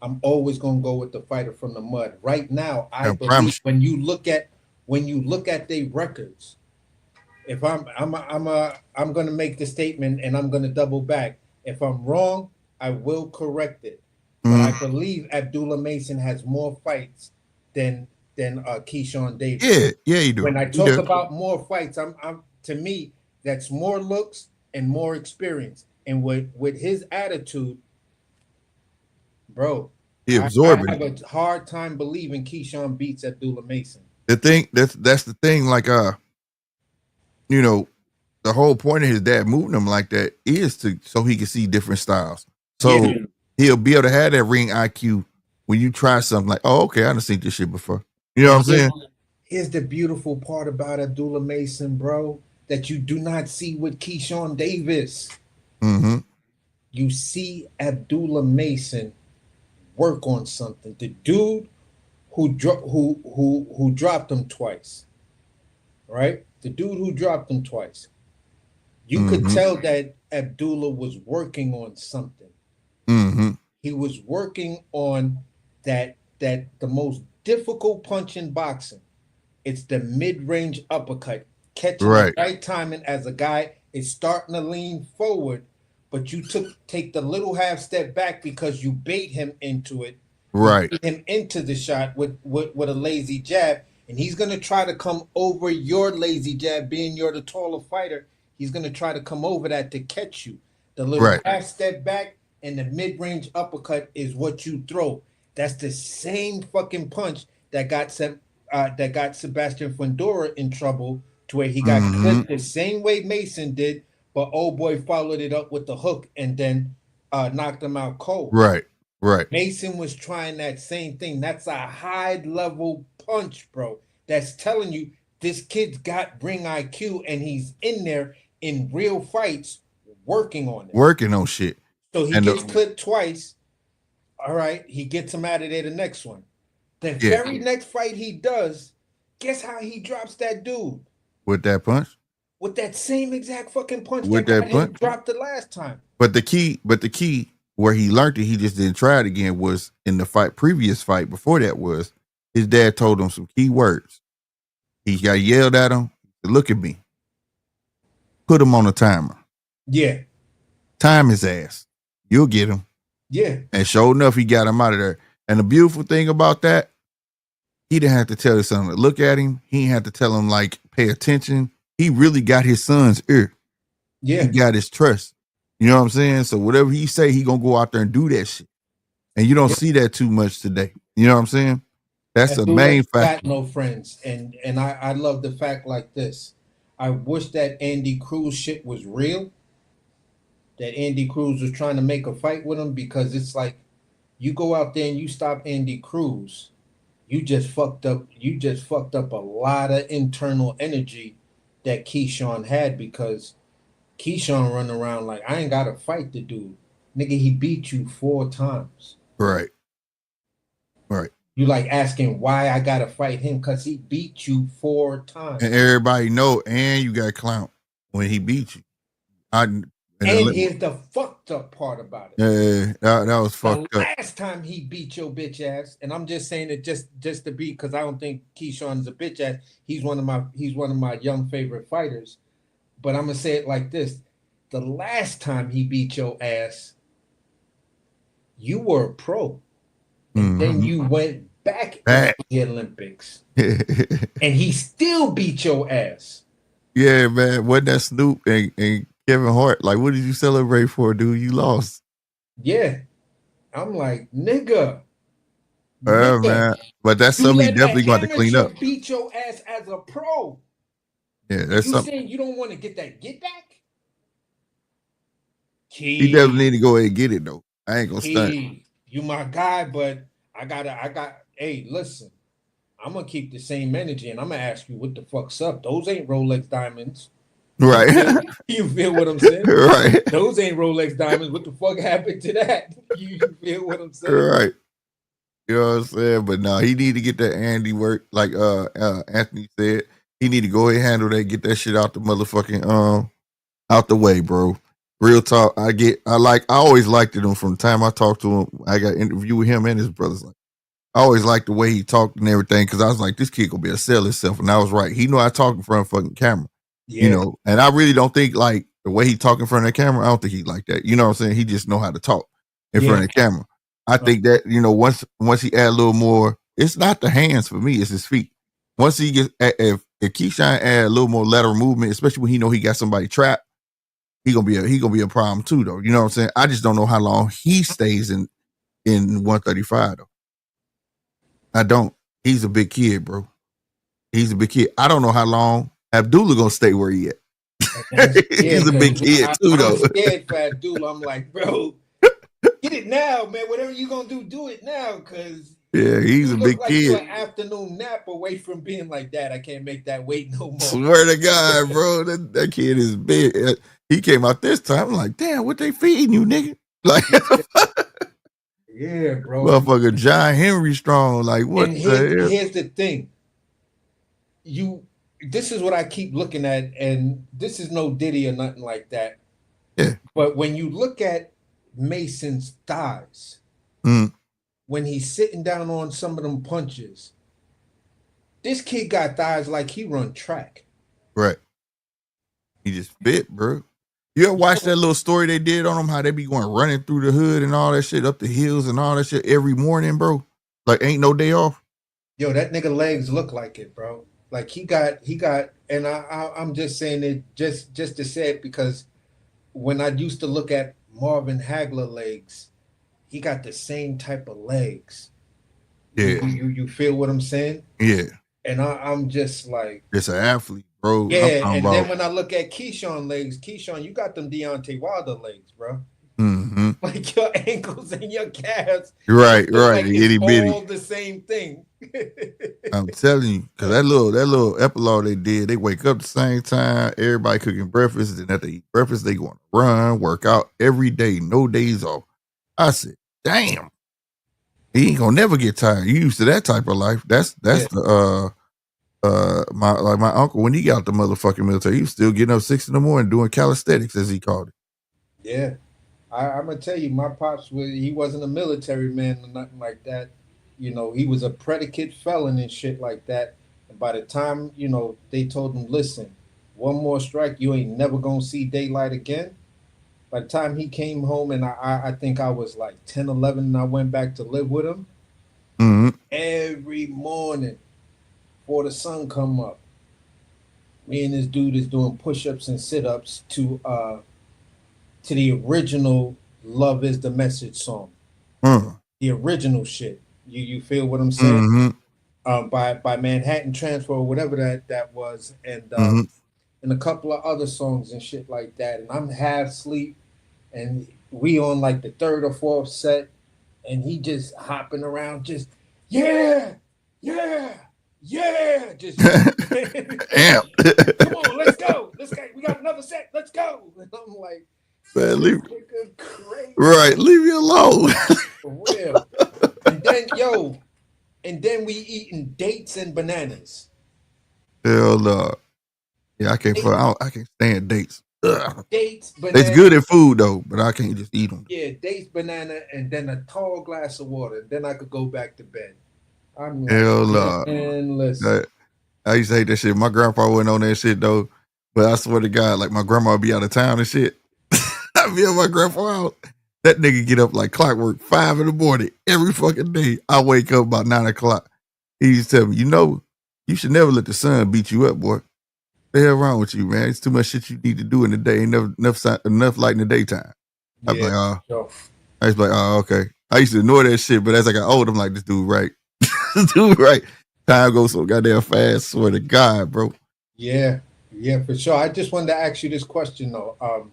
I'm always gonna go with the fighter from the mud. Right now, I believe when you look at their records, if I'm gonna make the statement and I'm gonna double back. If I'm wrong, I will correct it. But I believe Abdullah Mason has more fights than Keyshawn Davis. Yeah, you do. When I talk about more fights, I'm to me that's more looks and more experience. And with his attitude, bro, I have a hard time believing Keyshawn beats Abdullah Mason. The thing that's the thing, like you know, the whole point of his dad moving him like that is so he can see different styles. So he'll be able to have that ring IQ when you try something like, oh, okay, I done seen this shit before. You know what I'm saying? Here's the beautiful part about Abdullah Mason, bro, that you do not see with Keyshawn Davis. Mm-hmm. You see Abdullah Mason work on something. The dude who dropped him twice, right? The dude who dropped him twice. You could tell that Abdullah was working on something. Mm-hmm. He was working on that the most difficult punch in boxing. It's the mid-range uppercut, catching the right timing as a guy is starting to lean forward, but you take the little half step back because you bait him into it. Right. You bait him into the shot with a lazy jab, and he's gonna try to come over your lazy jab, being you're the taller fighter. He's gonna try to come over that to catch you. The little half step back and the mid-range uppercut is what you throw. That's the same fucking punch that got Sebastian Fundora in trouble to where he got clipped the same way Mason did, but old boy followed it up with the hook and then knocked him out cold. Right. Mason was trying that same thing. That's a high level punch, bro. That's telling you this kid's got ring IQ and he's in there in real fights working on it. Working on shit. So he gets clipped twice. All right, he gets him out of there the next one. The very next fight he does, guess how he drops that dude? With that punch? With that same exact fucking punch with that punch dropped the last time. But the key where he learned it, he just didn't try it again, was in the previous fight before that was his dad told him some key words. He got yelled at him, look at me. Put him on a timer. Yeah. Time his ass. You'll get him. Yeah. And sure enough, he got him out of there. And the beautiful thing about that, he didn't have to tell his son to look at him. He didn't have to tell him, like, pay attention. He really got his son's ear. Yeah. He got his trust. You know what I'm saying? So whatever he say, he gonna go out there and do that shit. And you don't see that too much today. You know what I'm saying? That's the main factor. Got no friends. And I love the fact like this. I wish that Andy Cruz shit was real. That Andy Cruz was trying to make a fight with him, because it's like, you go out there and you stop Andy Cruz, you just fucked up a lot of internal energy that Keyshawn had, because Keyshawn run around like, I ain't got to fight the dude. Nigga, he beat you 4 times. Right. You like asking why I got to fight him, because he beat you 4 times. And everybody know, and you got clown when he beat you. And here's the fucked up part about it. Yeah, that was fucked up. Last time he beat your bitch ass, and I'm just saying it just to be, because I don't think Keyshawn's a bitch ass. He's one of my young favorite fighters. But I'm gonna say it like this: the last time he beat your ass, you were a pro, and then you went back to the Olympics, and he still beat your ass. Yeah, man. Wasn't that Snoop and Kevin Hart? Like, what did you celebrate for, dude? You lost. Yeah. I'm like, nigga. Man. But that's something he definitely got to clean up. Beat your ass as a pro. Yeah, that's something. You saying you don't want to get that get back? He definitely need to go ahead and get it, though. I ain't gonna stunt. You my guy, but hey, listen. I'm gonna keep the same energy, and I'm gonna ask you what the fuck's up. Those ain't Rolex diamonds. Right. You feel what I'm saying? Right. Those ain't Rolex diamonds. What the fuck happened to that? You feel what I'm saying? Right. You know what I'm saying? But no, he need to get that Andy work. Like Anthony said, he need to go ahead and handle that, get that shit out the motherfucking out the way, bro. Real talk. I always liked him from the time I talked to him. I got an interview with him and his brothers. Like, I always liked the way he talked and everything, because I was like, this kid gonna be a sell himself. And I was right. He know I talk in front of fucking camera. Yeah. You know, and I really don't think, like, the way he talk in front of the camera, I don't think he like that. You know what I'm saying? He just know how to talk in front of the camera. I think that, you know, once he add a little more, it's not the hands for me, it's his feet. Once he gets, if Keyshawn add a little more lateral movement, especially when he know he got somebody trapped, he gonna be a problem too, though. You know what I'm saying? I just don't know how long he stays in 135 though. I don't. He's a big kid, bro. He's a big kid. I don't know how long Abdullah gonna stay where he at. He's a big kid too, though. I'm scared for Abdullah. I'm like, bro, get it now, man. Whatever you gonna do it now, cause Yeah, he's you a look big like you kid. an afternoon nap away from being like that. I can't make that wait no more. Swear to God, bro, that kid is big. He came out this time. I'm like, damn, what they feeding you, nigga? Like, yeah, bro. motherfucker, John Henry Strong. Like, what And the hell? here's the thing. This is what I keep looking at, and this is no Diddy or nothing like that. Yeah. But when you look at Mason's thighs, when he's sitting down on some of them punches, this kid got thighs like he run track. Right. He just fit, bro. You ever watch that little story they did on him? How they be going running through the hood and all that shit, up the hills and all that shit every morning, bro. Like, ain't no day off. Yo, that nigga legs look like it, bro. Like he got, and I'm just saying it just to say it because when I used to look at Marvin Hagler legs, he got the same type of legs. Yeah. You feel what I'm saying? Yeah. And I'm just like, it's an athlete, bro. yeah. And then when I look at Keyshawn legs, Keyshawn, you got them Deontay Wilder legs, bro. Mm-hmm. Like your ankles and your calves. Right. Like Itty bitty. all the same thing. I'm telling you, because that little epilogue they did, they wake up the same time, everybody cooking breakfast, and after they eat breakfast, they going to run, work out every day, no days off. I said, damn, he ain't gonna never get tired. You used to that type of life. That's the my uncle when he got out the motherfucking military, he was still getting up 6 a.m. doing calisthenics, as he called it. Yeah. I'm gonna tell you, my pops he wasn't a military man or nothing like that. You know, he was a predicate felon and shit like that. And by the time, they told him, listen, one more strike, you ain't never gonna see daylight again. By the time he came home, and I think I was like 10, 11, and I went back to live with him. Mm-hmm. Every morning before the sun come up, me and this dude is doing push-ups and sit-ups to the original "Love Is the Message" song, the original shit. You feel what I'm saying? Mm-hmm. By Manhattan Transfer or whatever that was, and and a couple of other songs and shit like that. And I'm half asleep, and we on like the third or fourth set, and he just hopping around, just yeah, just amp. Come on, let's go. We got another set. Let's go. And I'm like, man, leave crazy. Right, leave me alone. For real. And then we eating dates and bananas. Hell no. Yeah, I can't stand dates. Ugh. Dates, banana. It's good at food though, but I can't just eat them. Yeah, dates, banana, and then a tall glass of water. Then I could go back to bed. I'm like, hell no. Man, listen. I used to hate that shit. My grandpa wasn't on that shit though. But I swear to God, like my grandma would be out of town and shit. I'd be at my grandpa out. That nigga get up like clockwork, 5 a.m. every fucking day. I wake up about 9 o'clock. He used to tell me, you should never let the sun beat you up, boy. What the hell wrong with you, man? It's too much shit you need to do in the day. Ain't enough light in the daytime. I was like, I was like, oh, okay. I used to ignore that shit, but as I got old, I'm like, this dude right. This dude right. Time goes so goddamn fast, swear to God, bro. Yeah, for sure. I just wanted to ask you this question though.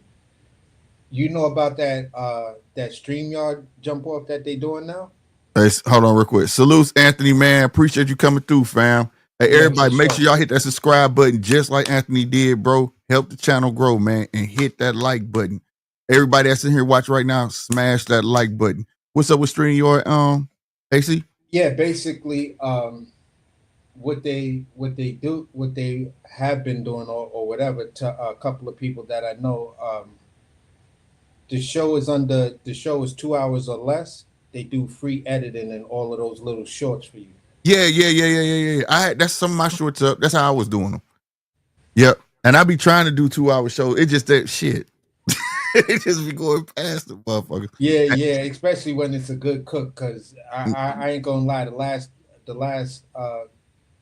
You know about that StreamYard jump off that they doing now? Hey, hold on real quick. Salutes, Anthony, man. Appreciate you coming through, fam. Hey, everybody, make sure y'all hit that subscribe button just like Anthony did, bro. Help the channel grow, man, and hit that like button. Everybody that's in here watch right now, smash that like button. What's up with StreamYard, AC? Yeah, basically, what they have been doing or whatever to a couple of people that I know. The show is 2 hours or less. They do free editing and all of those little shorts for you. Yeah. That's some of my shorts up. That's how I was doing them. Yep. And I be trying to do 2-hour shows. It just that shit. It just be going past the motherfuckers. Yeah. Especially when it's a good cook. Cause I ain't gonna lie. The last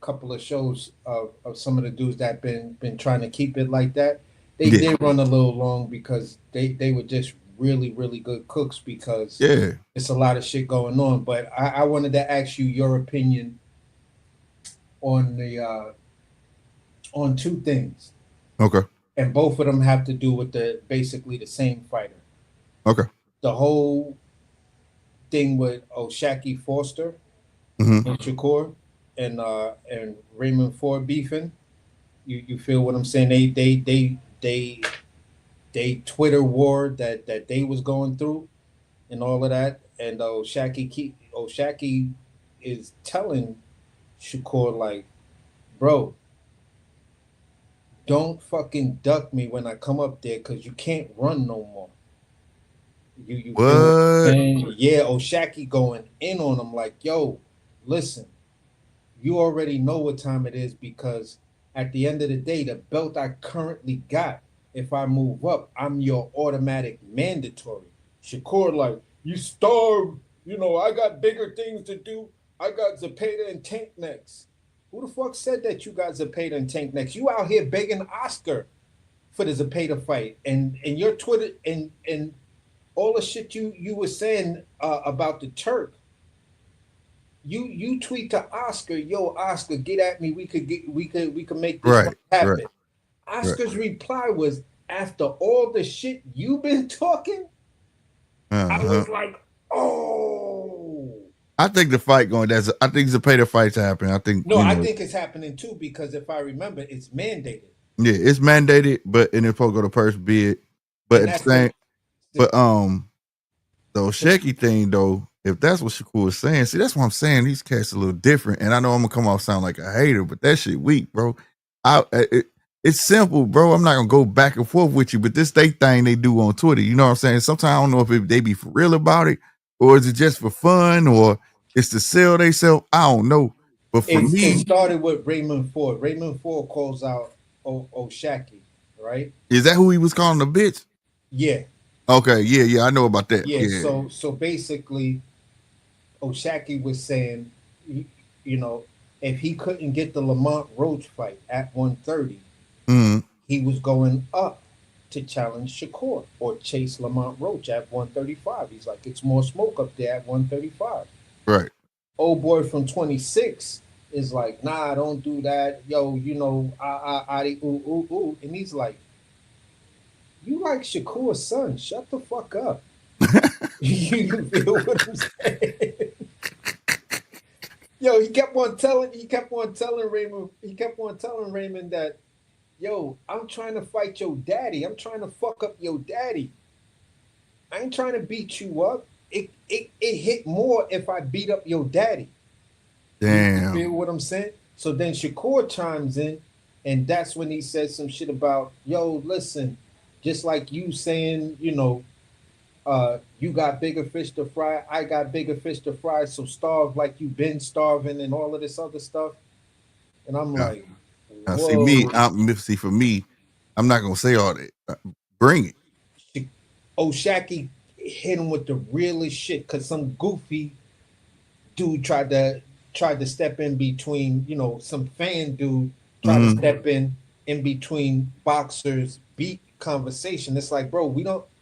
couple of shows of some of the dudes that been trying to keep it like that. They did run a little long because they were just really, really good cooks because it's a lot of shit going on. But I wanted to ask you your opinion on the on two things. Okay. And both of them have to do with basically the same fighter. Okay. The whole thing with Shaqy Foster Mhm. and Shakur and Raymond Ford beefing. You feel what I'm saying? They Twitter war that they was going through and all of that. And Shaqy is telling Shakur like, bro, don't fucking duck me when I come up there because you can't run no more. You feel what I'm What? saying? Yeah, Shaqy going in on him like, yo, listen, you already know what time it is because at the end of the day, the belt I currently got, if I move up, I'm your automatic mandatory. Shakur, like, you starved. You know, I got bigger things to do. I got Zapata and Tank next. Who the fuck said that you got Zapata and Tank next? You out here begging Oscar for the Zapata fight, and your Twitter and all the shit you were saying about the Turk. You tweet to Oscar, yo, Oscar, get at me. We could make this Right, fight happen. right, right. Oscar's reply was, after all the shit you've been talking, I Uh-huh. was like, oh. I think the fight going. I think Zapata fight's happen. I think No, I think it's happening too because if I remember, it's mandated, Yeah, it's mandated, but and it's supposed to go to first bid. But and at the that's same, the but the Shaky thing though, if that's what Shakur was saying, see, that's what I'm saying. These cats a little different, and I know I'm gonna come off sound like a hater, but that shit weak, bro. It's simple, bro. I'm not gonna go back and forth with you, but this thing they do on Twitter, you know what I'm saying? Sometimes I don't know if they be for real about it, or is it just for fun, or it's to sell they sell. I don't know. But for it me, started with Raymond Ford. Raymond Ford calls out Shaqy, right? is that who he was calling a bitch? Yeah, Okay, yeah, I know about that. yeah. Yeah. So basically, Oshaki was saying, you know, if he couldn't get the Lamont Roach fight at 130, Mm, he was going up to challenge Shakur or chase Lamont Roach at 135. He's like, it's more smoke up there at 135. right. Old boy from 26 is like, nah, don't do that. Yo, ooh, ooh, ooh. And he's like, you like Shakur's son. Shut the fuck up. You feel what I'm saying? Yo, he kept on telling Raymond that, yo, I'm trying to fight your daddy. I'm trying to fuck up your daddy. I ain't trying to beat you up. It hit more if I beat up your daddy. You feel Damn. what I'm saying? So then Shakur chimes in, and that's when he says some shit about, yo, listen, just like you saying, you got bigger fish to fry, I got bigger fish to fry, so starve like you been starving and all of this other stuff. And I'm Now, like, now see me, whoa. for me, I'm not gonna say all that. Bring it. Shaqy hit him with the realest shit because some goofy dude tried to step in between, some fan dude tried to Mm-hmm. step in between boxers beat conversation. It's like, bro,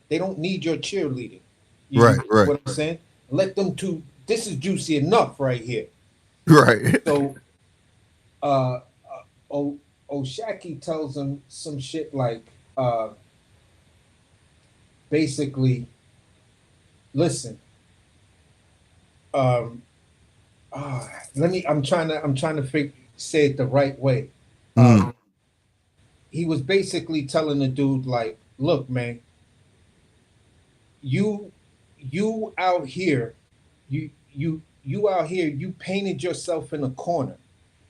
they don't need your cheerleading. You Right, know right, what I'm saying? Let them two, this is juicy enough right here. right. So uh Oshaki tells him some shit like basically, listen, um I'm trying to say it the right way. Mm, He was basically telling the dude like, look, man, you you out here, you out here, you painted yourself in a corner.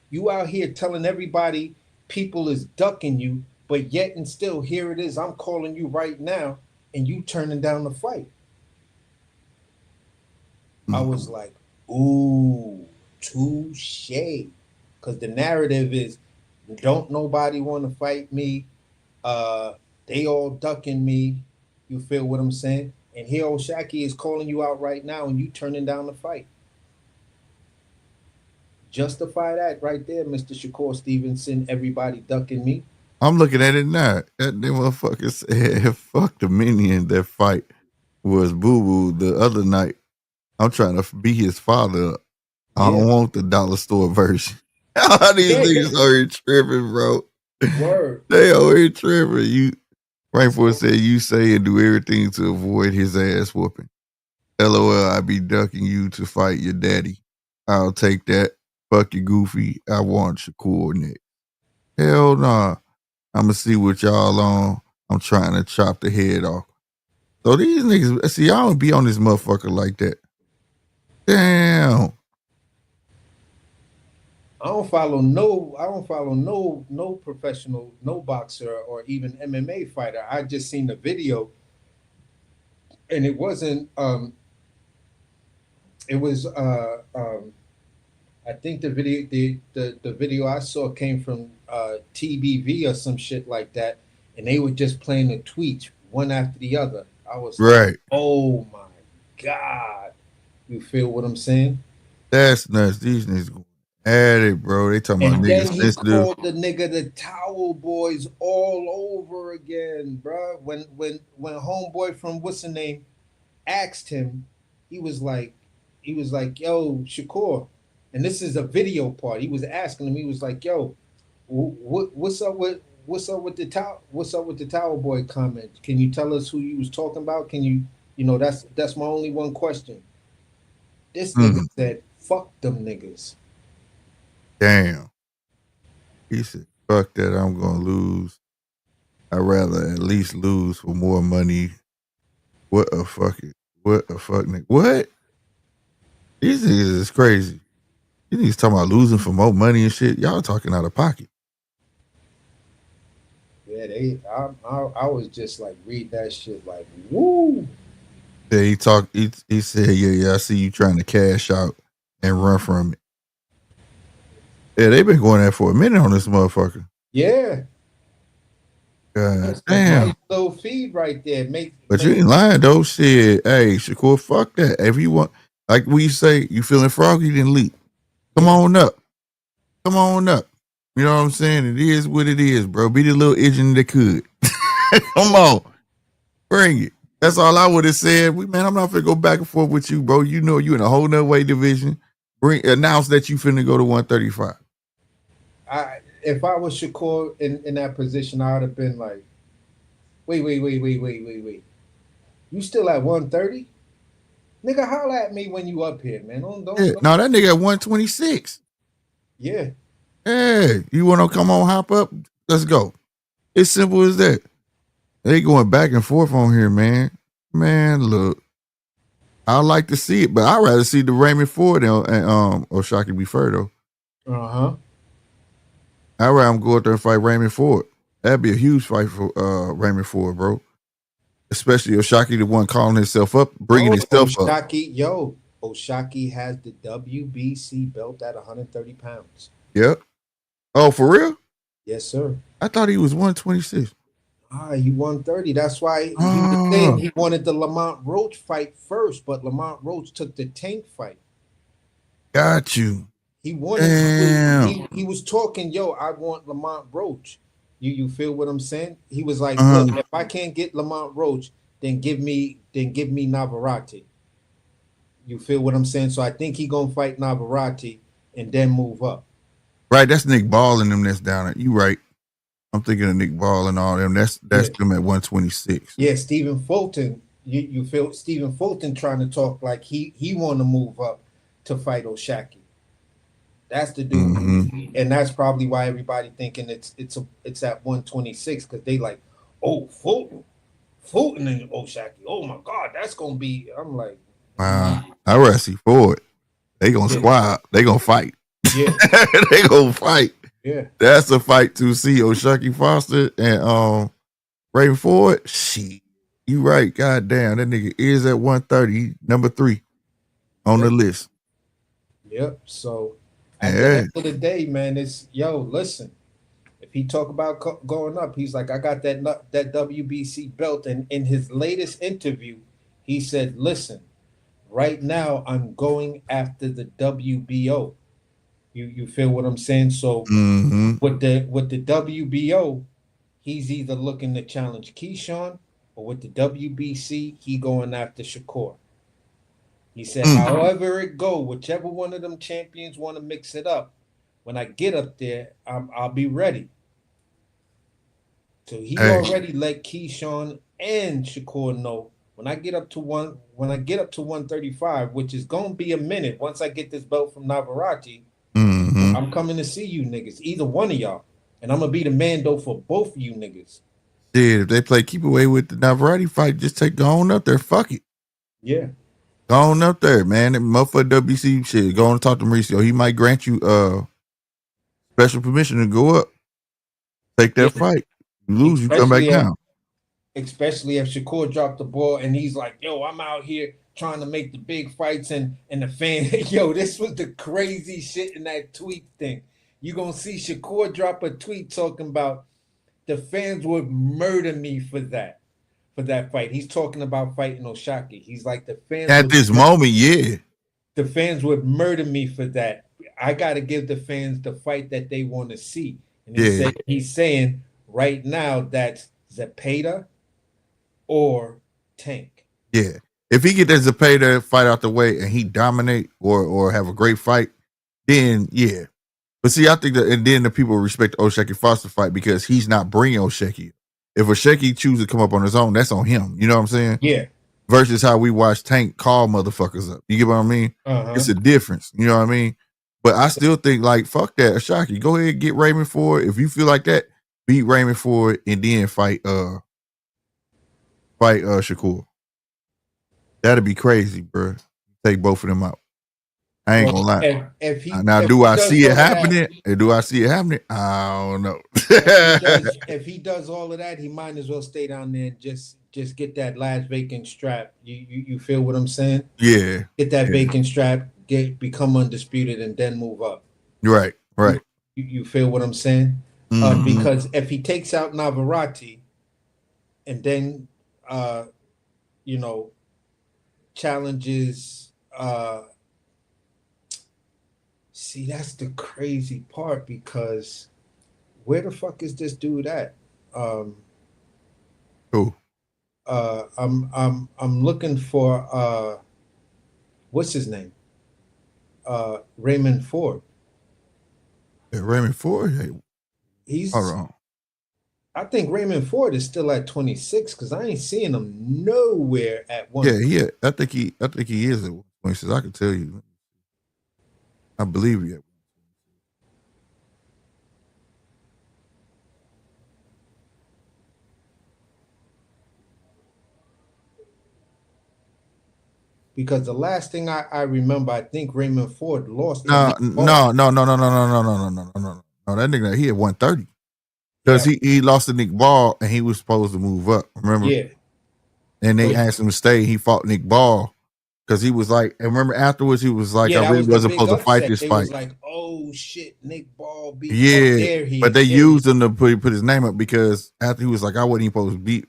You out here telling everybody people is ducking you, but yet and still here it is. I'm calling you right now, and you turning down the fight. I mm. was like, ooh, touche. Because the narrative is, don't nobody want to fight me. Uh, they all ducking me. You feel what I'm saying? And here Oshaki is calling you out right now, and you turning down the fight. Justify that right there, Mr. Shakur Stevenson. Everybody ducking me. I'm looking at it now. That motherfucker said, "Fuck the minion." That fight was Boo Boo the other night. I'm trying to be his father. I Yeah, don't want the dollar store version. All these yeah, niggas are here tripping, bro. word. They are here tripping. You Frankfurt said you say and do everything to avoid his ass whooping. LOL, I be ducking you to fight your daddy. I'll take that. Fuck you, Goofy. I want Shakur next. Hell nah. I'ma see what y'all on. I'm trying to chop the head off. So these niggas, see, I don't be on this motherfucker like that. Damn. I don't follow no professional, no boxer or even MMA fighter. I just seen the video, and it wasn't. It was. I think the video, the video I saw came from TBV or some shit like that, and they were just playing the tweets one after the other. I was Right. like, oh my god, you feel what I'm saying? That's nuts. These niggas going at it, bro. They talking about And then niggas he sensitive. called the nigga the towel boys all over again, bro. When homeboy from what's the name asked him, he was like, yo, Shakur, and this is a video part. He was asking him, he was like, yo, what's up with the towel boy comment? Can you tell us who you was talking about? Can you, that's my only one question. This nigga said, fuck them niggas. Damn. He said, fuck that, I'm gonna lose. I'd rather at least lose for more money. What a fuck nigga. What? These niggas is crazy. These niggas talking about losing for more money and shit. Y'all talking out of pocket. Yeah, I was just like, read that shit like, woo. Yeah, he said, yeah, I see you trying to cash out and run from it. Yeah, they've been going there for a minute on this motherfucker. Yeah. God That's damn. a nice little feed right there. But you ain't lying though. Shit. Hey, Shakur, fuck that. If you want, like we say, you feeling froggy, then leap. Come on up. Come on up. You know what I'm saying? It is what it is, bro. Be the little engine that could. Come on. Bring it. That's all I would have said. Man, I'm not finna go back and forth with you, bro. You know you in a whole nother weight division. Announce that you finna go to 135. If I was Shakur in that position, I would have been like, wait. You still at 130? Nigga, holla at me when you up here, man. Don't. No, that nigga at 126. Yeah. Hey, you wanna come on, hop up? Let's go. It's simple as that. They going back and forth on here, man. Man, look. I like to see it, but I'd rather see the Raymond Ford and Oshaki be fair though. Uh-huh. I'd rather go out there and fight Raymond Ford. That'd be a huge fight for Raymond Ford, bro. Especially Oshaki, the one calling himself up, bringing himself up. Oshaki has the WBC belt at 130 pounds. Yep. Oh, for real? Yes, sir. I thought he was 126. He 130. That's why he was saying he wanted the Lamont Roach fight first, but Lamont Roach took the Tank fight. Got you. He wanted. He was talking. Yo, I want Lamont Roach. You feel what I'm saying? He was like, look, if I can't get Lamont Roach, then give me Navarrete. You feel what I'm saying? So I think he gonna fight Navarrete and then move up. Right, that's Nick Ball and them that's down at you right. I'm thinking of Nick Ball and all them. That's them at 126. Yeah, Stephen Fulton. You feel Stephen Fulton trying to talk like he want to move up to fight Oshaki. That's the dude, and that's probably why everybody thinking it's at 126 because they like, oh, Fulton and Oshaki. Oh my God, that's gonna be. I'm like, wow. I rather see Ford. They gonna squad. They gonna fight. Yeah, they gonna fight. Yeah, that's a fight to see Oshaki Foster and Raymond Ford. Shit, you right. God damn, that nigga is at 130, number 3 on the list. Yep. So at the end of the day, man, it's listen. If he talk about going up, he's like, I got that WBC belt, and in his latest interview, he said, listen, right now I'm going after the WBO. You feel what I'm saying? So with the WBO, he's either looking to challenge Keyshawn, or with the WBC, he going after Shakur. He said, however it go, whichever one of them champions want to mix it up, when I get up there, I'll be ready. So he already let Keyshawn and Shakur know when I get up to 135, which is gonna be a minute once I get this belt from Navarrete, I'm coming to see you niggas, either one of y'all, and I'm gonna be the Mando for both of you niggas. Shit, if they play keep away with the Navarrete fight, just go on up there. Fuck it. Yeah. Go on up there, man. That motherfucker WC shit. Go on and talk to Mauricio. He might grant you special permission to go up. Take that fight. You lose, you come back down. Especially if Shakur dropped the ball and he's like, yo, I'm out here trying to make the big fights and the fan, yo, this was the crazy shit in that tweet thing. You're gonna see Shakur drop a tweet talking about the fans would murder me for that fight. He's talking about fighting O'Shaki. He's like, the fans at this moment, yeah. The fans would murder me for that. I gotta give the fans the fight that they want to see. And he's saying right now that's Zepeda or Tank. Yeah. If he get that Zepeda fight out the way and he dominate or have a great fight, then yeah. But see, I think that, and then the people respect the O'Shaki Foster fight because he's not bringing O'Shaki. If O'Shaki chooses to come up on his own, that's on him. You know what I'm saying? Yeah. Versus how we watch Tank call motherfuckers up. You get what I mean? It's a difference. You know what I mean? But I still think, like, fuck that, O'Shaki. Go ahead and get Raymond Ford. If you feel like that, beat Raymond Ford and then fight Shakur. That'd be crazy, bro. Take both of them out. I ain't gonna lie. Do I see it happening? Do I see it happening? I don't know. if he does all of that, he might as well stay down there and just get that last vacant strap. You feel what I'm saying? Yeah. Get that vacant strap, become undisputed, and then move up. Right. You feel what I'm saying? Because if he takes out Navarrete and then challenges see, that's the crazy part, because where the fuck is this dude at? Who? I'm looking for what's his name? Raymond Ford. Yeah, Raymond Ford? Hey, he's hold on. I think Raymond Ford is still at 26 because I ain't seeing him nowhere at one. Yeah. I think he is at 26. I can tell you. I believe you. Because the last thing I remember, I think Raymond Ford lost. No. That nigga, he at 130. Because he lost to Nick Ball and he was supposed to move up. Remember? Yeah. And they asked him to stay. He fought Nick Ball because he was like, and remember afterwards he was like, I really wasn't supposed to fight this fight. Was like, oh shit, Nick Ball beat. But they used him to put his name up because after he was like, I wasn't even supposed to beat,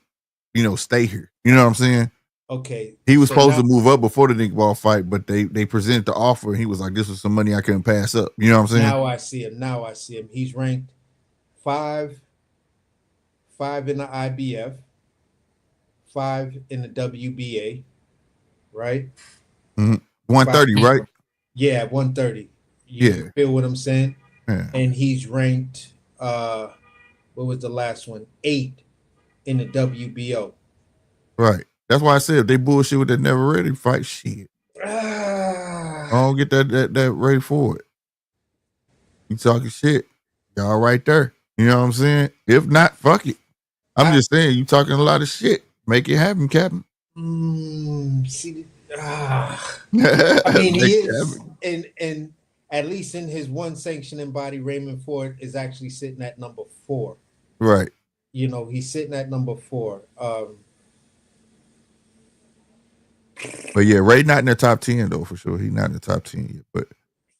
stay here. You know what I'm saying? Okay. He was supposed to move up before the Nick Ball fight, but they presented the offer and he was like, this was some money I couldn't pass up. You know what I'm saying? Now I see him. He's ranked 5 in the IBF, 5 in the WBA, right? 130, right? Yeah, 130. You feel what I'm saying? Yeah. And he's ranked, what was the last one? 8 in the WBO. Right. That's why I said if they bullshit with that never ready fight, shit. I don't get that ready for it. You talking shit. Y'all right there. You know what I'm saying? If not, fuck it. I'm just saying, you talking a lot of shit. Make it happen, Captain. I mean, he is, and at least in his one sanctioning body, Raymond Ford is actually sitting at number 4. Right. He's sitting at number 4. But yeah, Ray not in the top 10 though, for sure. He's not in the top 10 yet. But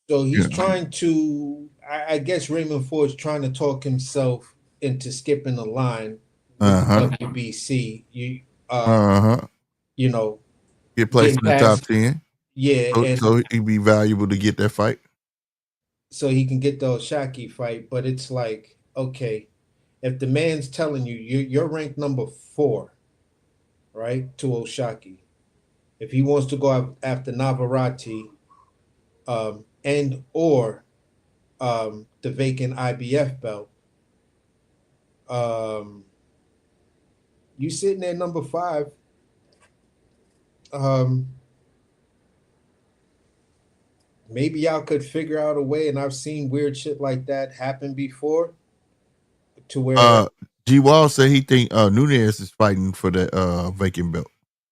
so he's trying to, I guess Raymond Ford's trying to talk himself into skipping the line with WBC. Get placed in the top 10. Yeah. So he'd be valuable to get that fight. So he can get the O'Shaki fight. But it's like, okay, if the man's telling you you're ranked number 4, right, to O'Shaki, if he wants to go after Navarrete and or the vacant IBF belt, you sitting there number 5. Maybe y'all could figure out a way, and I've seen weird shit like that happen before, to where G Wall said he think Nunez is fighting for the vacant belt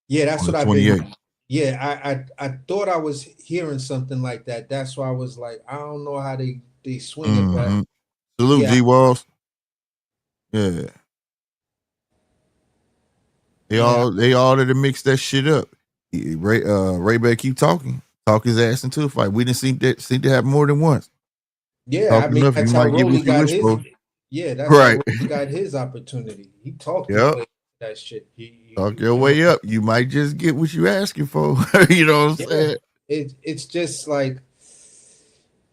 yeah, that's on the what I've 28th. been. Yeah, I thought I was hearing something like that. That's why I was like, I don't know how they swing it, but Mm-hmm. Salute yeah, G Walls. Yeah. yeah, They all to mix that shit up. Ray Bay keep talking. Talk his ass into a fight. We didn't seem to happen more than once. yeah. Talk I mean, enough, you that's how might get Rolly what you got wish his. for. Yeah, that's how Right. Rolly got his opportunity. He talked his Yep. way that shit. Talk You your feel way up. You might just get what you asking for. You know what I'm yeah, saying? it's just like,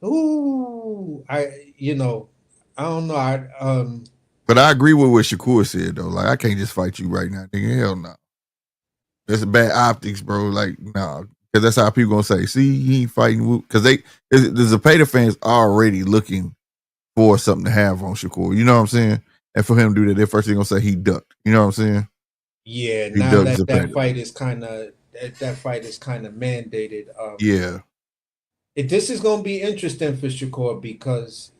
ooh, I don't know. But I agree with what Shakur said though. Like I can't just fight you right now, nigga. Hell no. That's a bad optics, bro. Like no, because that's how people gonna say. See, he ain't fighting because the Zapata fans already looking for something to have on Shakur. You know what I'm saying? And for him to do that, their first thing gonna say he ducked. You know what I'm saying? yeah. He Now ducked that Zapata. fight is kind of that fight is kind of mandated. Yeah. This is going to be interesting for Shakur because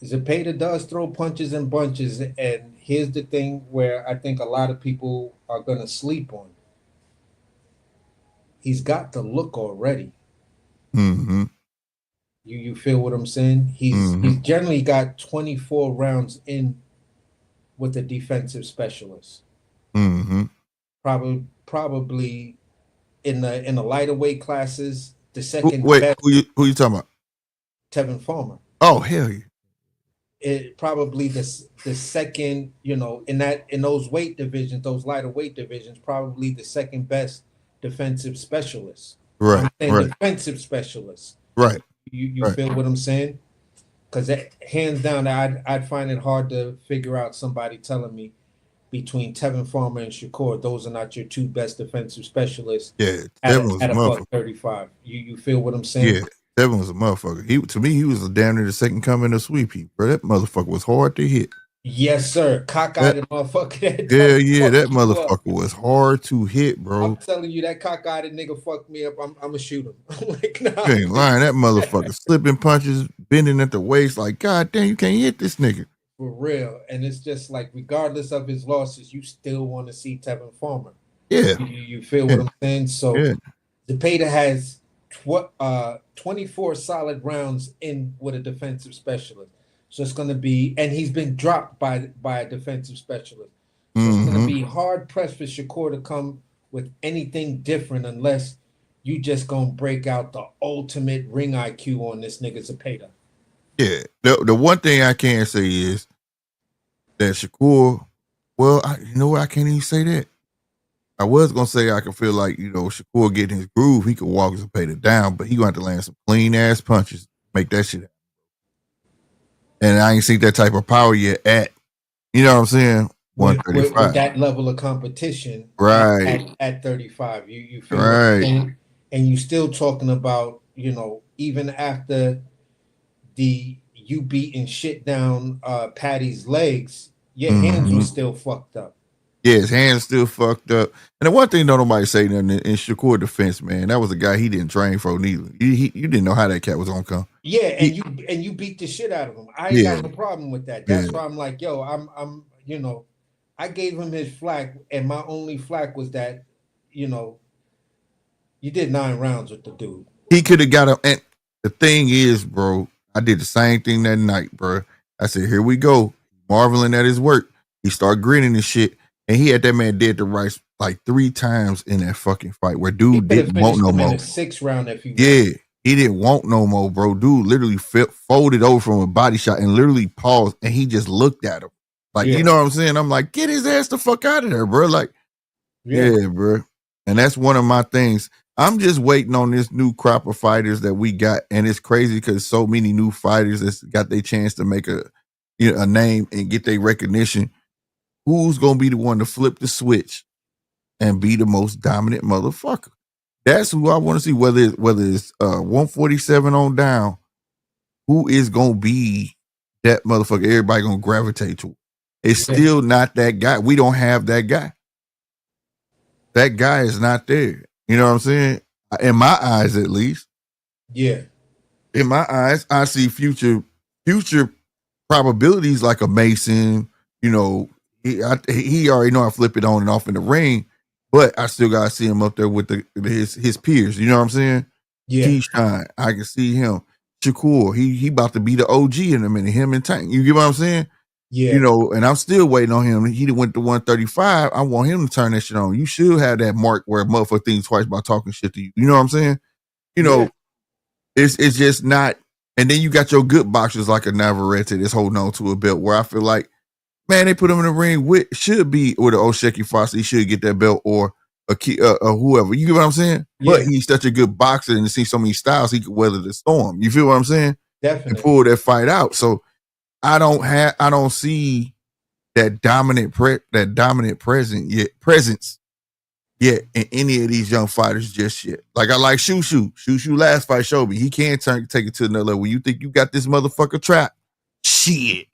Zapata does throw punches and bunches, and here's the thing where I think a lot of people are going to sleep on. He's got the look already. Mm-hmm. You feel what I'm saying? He's generally got 24 rounds in with a defensive specialist. Mm-hmm. Probably in the lighter weight classes, the second Wait, best who you talking about? Tevin Farmer. Oh hell yeah. It probably the second, in those weight divisions, those lighter weight divisions, probably the second best defensive specialist. Right, I'm saying right, defensive specialist. right, You right. feel what I'm saying? Because hands down, I'd find it hard to figure out somebody telling me between Tevin Farmer and Shakur, those are not your two best defensive specialists Yeah, at Devin a, was a at a buck motherfucker. 35. You feel what I'm saying? Yeah, Devin was a motherfucker. To me, he was a damn near the second coming of Sweep Heap, bro. That motherfucker was hard to hit. Yes, sir. Cockeyed That motherfucker that yeah, type yeah, fuck that you up. motherfucker was hard to hit, I'm bro. telling you, that cockeyed nigga fucked me up. I'm gonna shoot him. I'm like, nah, You ain't lying. That motherfucker slipping punches, bending at the waist, like God damn, you can't hit this nigga. for real. And it's just like, regardless of his losses, you still want to see Tevin Farmer. Yeah, You feel yeah, what I'm saying? So yeah. Zepeda has 24 solid rounds in with a defensive specialist. So it's going to be, and he's been dropped by a defensive specialist. So it's going to Mm-hmm. be hard pressed for Shakur to come with anything different unless you just going to break out the ultimate ring IQ on this nigga Zepeda. Yeah. The one thing I can say is that Shakur, well, you know what? I can't even say that. I was gonna say I can feel like Shakur getting his groove, he could walk Zapata down, but he gonna have to land some clean ass punches, make that shit happen. And I ain't seen that type of power yet at what I'm saying, With 135. that level of competition Right, at 35. You feel what I'm right. saying? And you still talking about, even after you beating shit down Patty's legs, your hands Mm-hmm. were still fucked up. Yeah, his hands still fucked up. And the one thing don't nobody say nothing in Shakur defense, man, that was a guy he didn't train for neither. You didn't know how that cat was gonna come. Yeah, He, and you beat the shit out of him. I ain't yeah, got no problem with that. yeah. That's why I'm like, yo, I gave him his flack, and my only flack was that, you know, you did 9 rounds with the dude. He could have got him. And the thing is, bro, I did the same thing that night, bro. I said, here we go. Marveling at his work. He started grinning and shit. And he had that man dead to rights like 3 times in that fucking fight where He dude could have didn't want finished no him in more. the 6th round if he Yeah, wanted. he didn't want no more, bro. Dude literally folded over from a body shot and literally paused and he just looked at him. Like, you Yeah, know what I'm saying? I'm like, get his ass the fuck out of there, bro. Like, yeah. yeah, bro. And that's one of my things. I'm just waiting on this new crop of fighters that we got, and it's crazy because so many new fighters that's got their chance to make a name and get their recognition. Who's gonna be the one to flip the switch and be the most dominant motherfucker? That's who I want to see. Whether it's 147 on down, who is gonna be that motherfucker? Everybody gonna gravitate to. It's Yeah. still not that guy. We don't have that guy. that guy is not there. You know what I'm saying? In my eyes, at least. Yeah. In my eyes, I see future probabilities like a Mason. You know, he already know I flip it on and off in the ring, but I still gotta see him up there with his peers. You know what I'm saying? Yeah. Keyshawn, I can see him. Shakur, he about to be the OG in a minute. Him and Tank. You get what I'm saying? Yeah. You know, and I'm still waiting on him. He went to 135. I want him to turn that shit on. You should have that mark where a motherfucker thinks twice about talking shit to you. You know what I'm saying? You know, it's just not. And then you got your good boxers like a Navarrete that's holding on to a belt where I feel like, man, they put him in the ring with should be with an Osheki Foster. He should get that belt or a key whoever. You get what I'm saying? Yeah. But he's such a good boxer and to see so many styles, he could weather the storm. You feel what I'm saying? Definitely. And pull that fight out. So I don't see that dominant presence yet in any of these young fighters just yet. Like I like Shushu. Shushu last fight showed me he can take it to another level. When you think you got this motherfucker trapped, shit.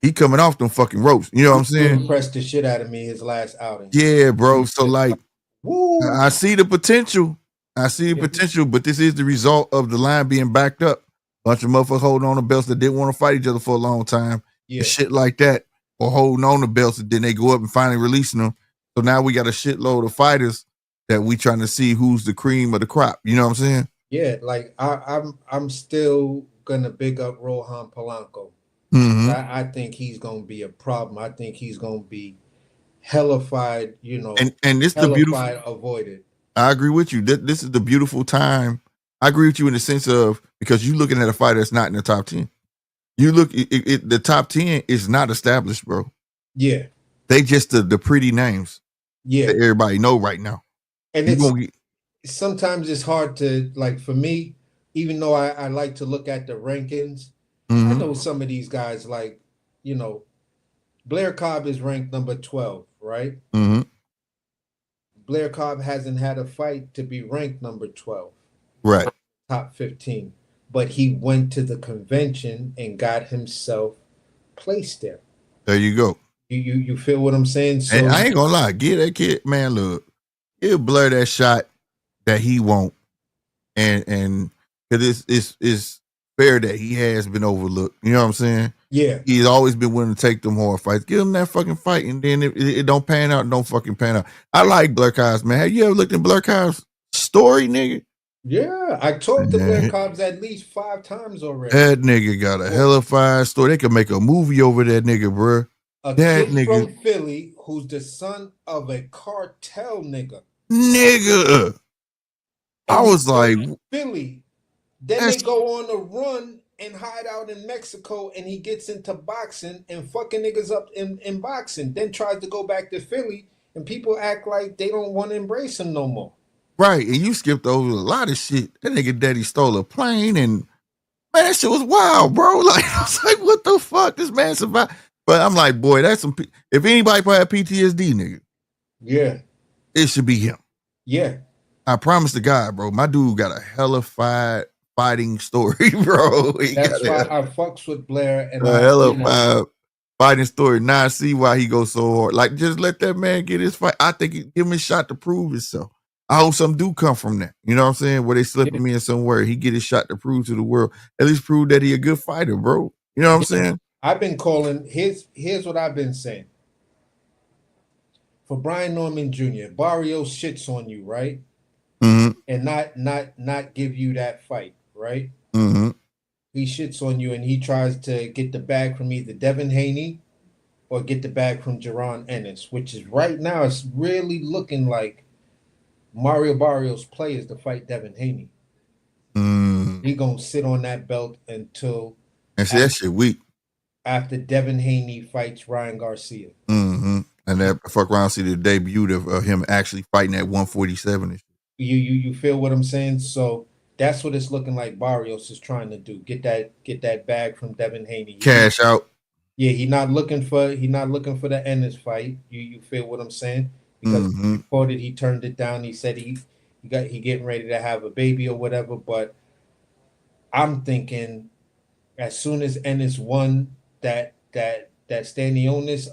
He coming off them fucking ropes. You know what I'm saying? Impressed the shit out of me his last outing. Yeah, bro. So like, woo. I see the potential. But this is the result of the line being backed up. Bunch of motherfuckers holding on to belts that didn't want to fight each other for a long time. Yeah. And shit like that. Or holding on to belts and then they go up and finally releasing them. So now we got a shitload of fighters that we trying to see who's the cream of the crop. You know what I'm saying? Yeah, like I'm still gonna big up Rohan Polanco. Mm-hmm. I think he's gonna be a problem. I think he's gonna be hellified, you know, and this the beautiful avoided. I agree with you. This is the beautiful time. I agree with you in the sense of because you're looking at a fighter that's not in the top 10. You look the top 10 is not established, bro. Yeah. They just the pretty names. Yeah. That everybody know right now. And sometimes it's hard to, like, for me, even though I like to look at the rankings, I know some of these guys, like, you know, Blair Cobb is ranked number 12, right? Mm-hmm. Blair Cobb hasn't had a fight to be ranked number 12. Right. Top 15. But he went to the convention and got himself placed there. There you go. You feel what I'm saying? So and I ain't gonna lie, give that kid, man, look, he'll blur that shot that he won't. And because it's fair that he has been overlooked. You know what I'm saying? Yeah. He's always been willing to take them hard fights. Give him that fucking fight, and then it don't pan out, don't fucking pan out. I like Blair Cobb's, man. Have you ever looked at Blair Cobb's story, nigga? Yeah, I talked to Blair Cobb's at least 5 times already. That nigga got a hellified story. They could make a movie over that nigga, bro. A that kid nigga from Philly who's the son of a cartel nigga. Nigga. I was like, Philly. Then they go on a run and hide out in Mexico, and he gets into boxing and fucking niggas up in boxing. Then tries to go back to Philly, and people act like they don't want to embrace him no more. Right, and you skipped over a lot of shit. That nigga daddy stole a plane, and man, that shit was wild, bro. Like, I was like, what the fuck? This man survived. But I'm like, boy, that's some. If anybody probably have PTSD, nigga, yeah, it should be him. Yeah, I promise to God, bro. My dude got a hellified fighting story, bro. That's why I fucks with Blair and a hellified fighting story. Now I see why he goes so hard. Like, just let that man get his fight. I think give him a shot to prove himself. I hope some do come from that. You know what I'm saying? Where they slipping me in somewhere. He get his shot to prove to the world. At least prove that he a good fighter, bro. You know what I'm saying? I've been calling. Here's what I've been saying. For Brian Norman Jr., Barrios shits on you, right? Mm-hmm. And not give you that fight, right? Mm-hmm. He shits on you and he tries to get the bag from either Devin Haney or get the bag from Jaron Ennis, which is right now it's really looking like Mario Barrios' play is to fight Devin Haney. He gonna sit on that belt until and see that shit weak. After Devin Haney fights Ryan Garcia. Mm-hmm. And that fuck around see the debut of him actually fighting at 147. You feel what I'm saying? So that's what it's looking like Barrios is trying to do. Get that bag from Devin Haney. Cash out. Yeah, he's not looking for the Ennis fight. You feel what I'm saying? Because he reported he turned it down. He said he getting ready to have a baby or whatever. But I'm thinking as soon as Ennis won that Stanionis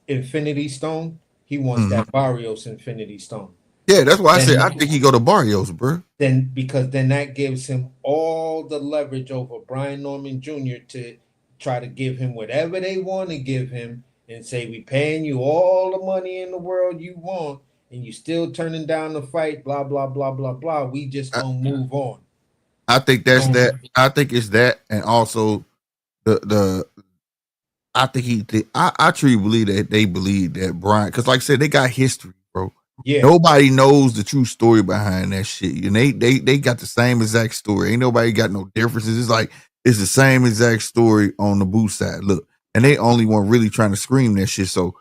Infinity Stone, he wants that Barrios Infinity Stone. Yeah, that's why I Then said I think he go to Barrios, bro. then because then that gives him all the leverage over Brian Norman Jr. to try to give him whatever they want to give him and say we paying you all the money in the world you want and you still turning down the fight, blah blah blah blah blah. We just gonna move on. I think that's that. I think it's that, and also the. I think I truly believe that they believe that Brian, because like I said, they got history, bro. Yeah, Nobody knows the true story behind that shit, and they got the same exact story. Ain't nobody got no differences. It's like it's the same exact story on the Boo side. Look, and they only one really trying to scream that shit. So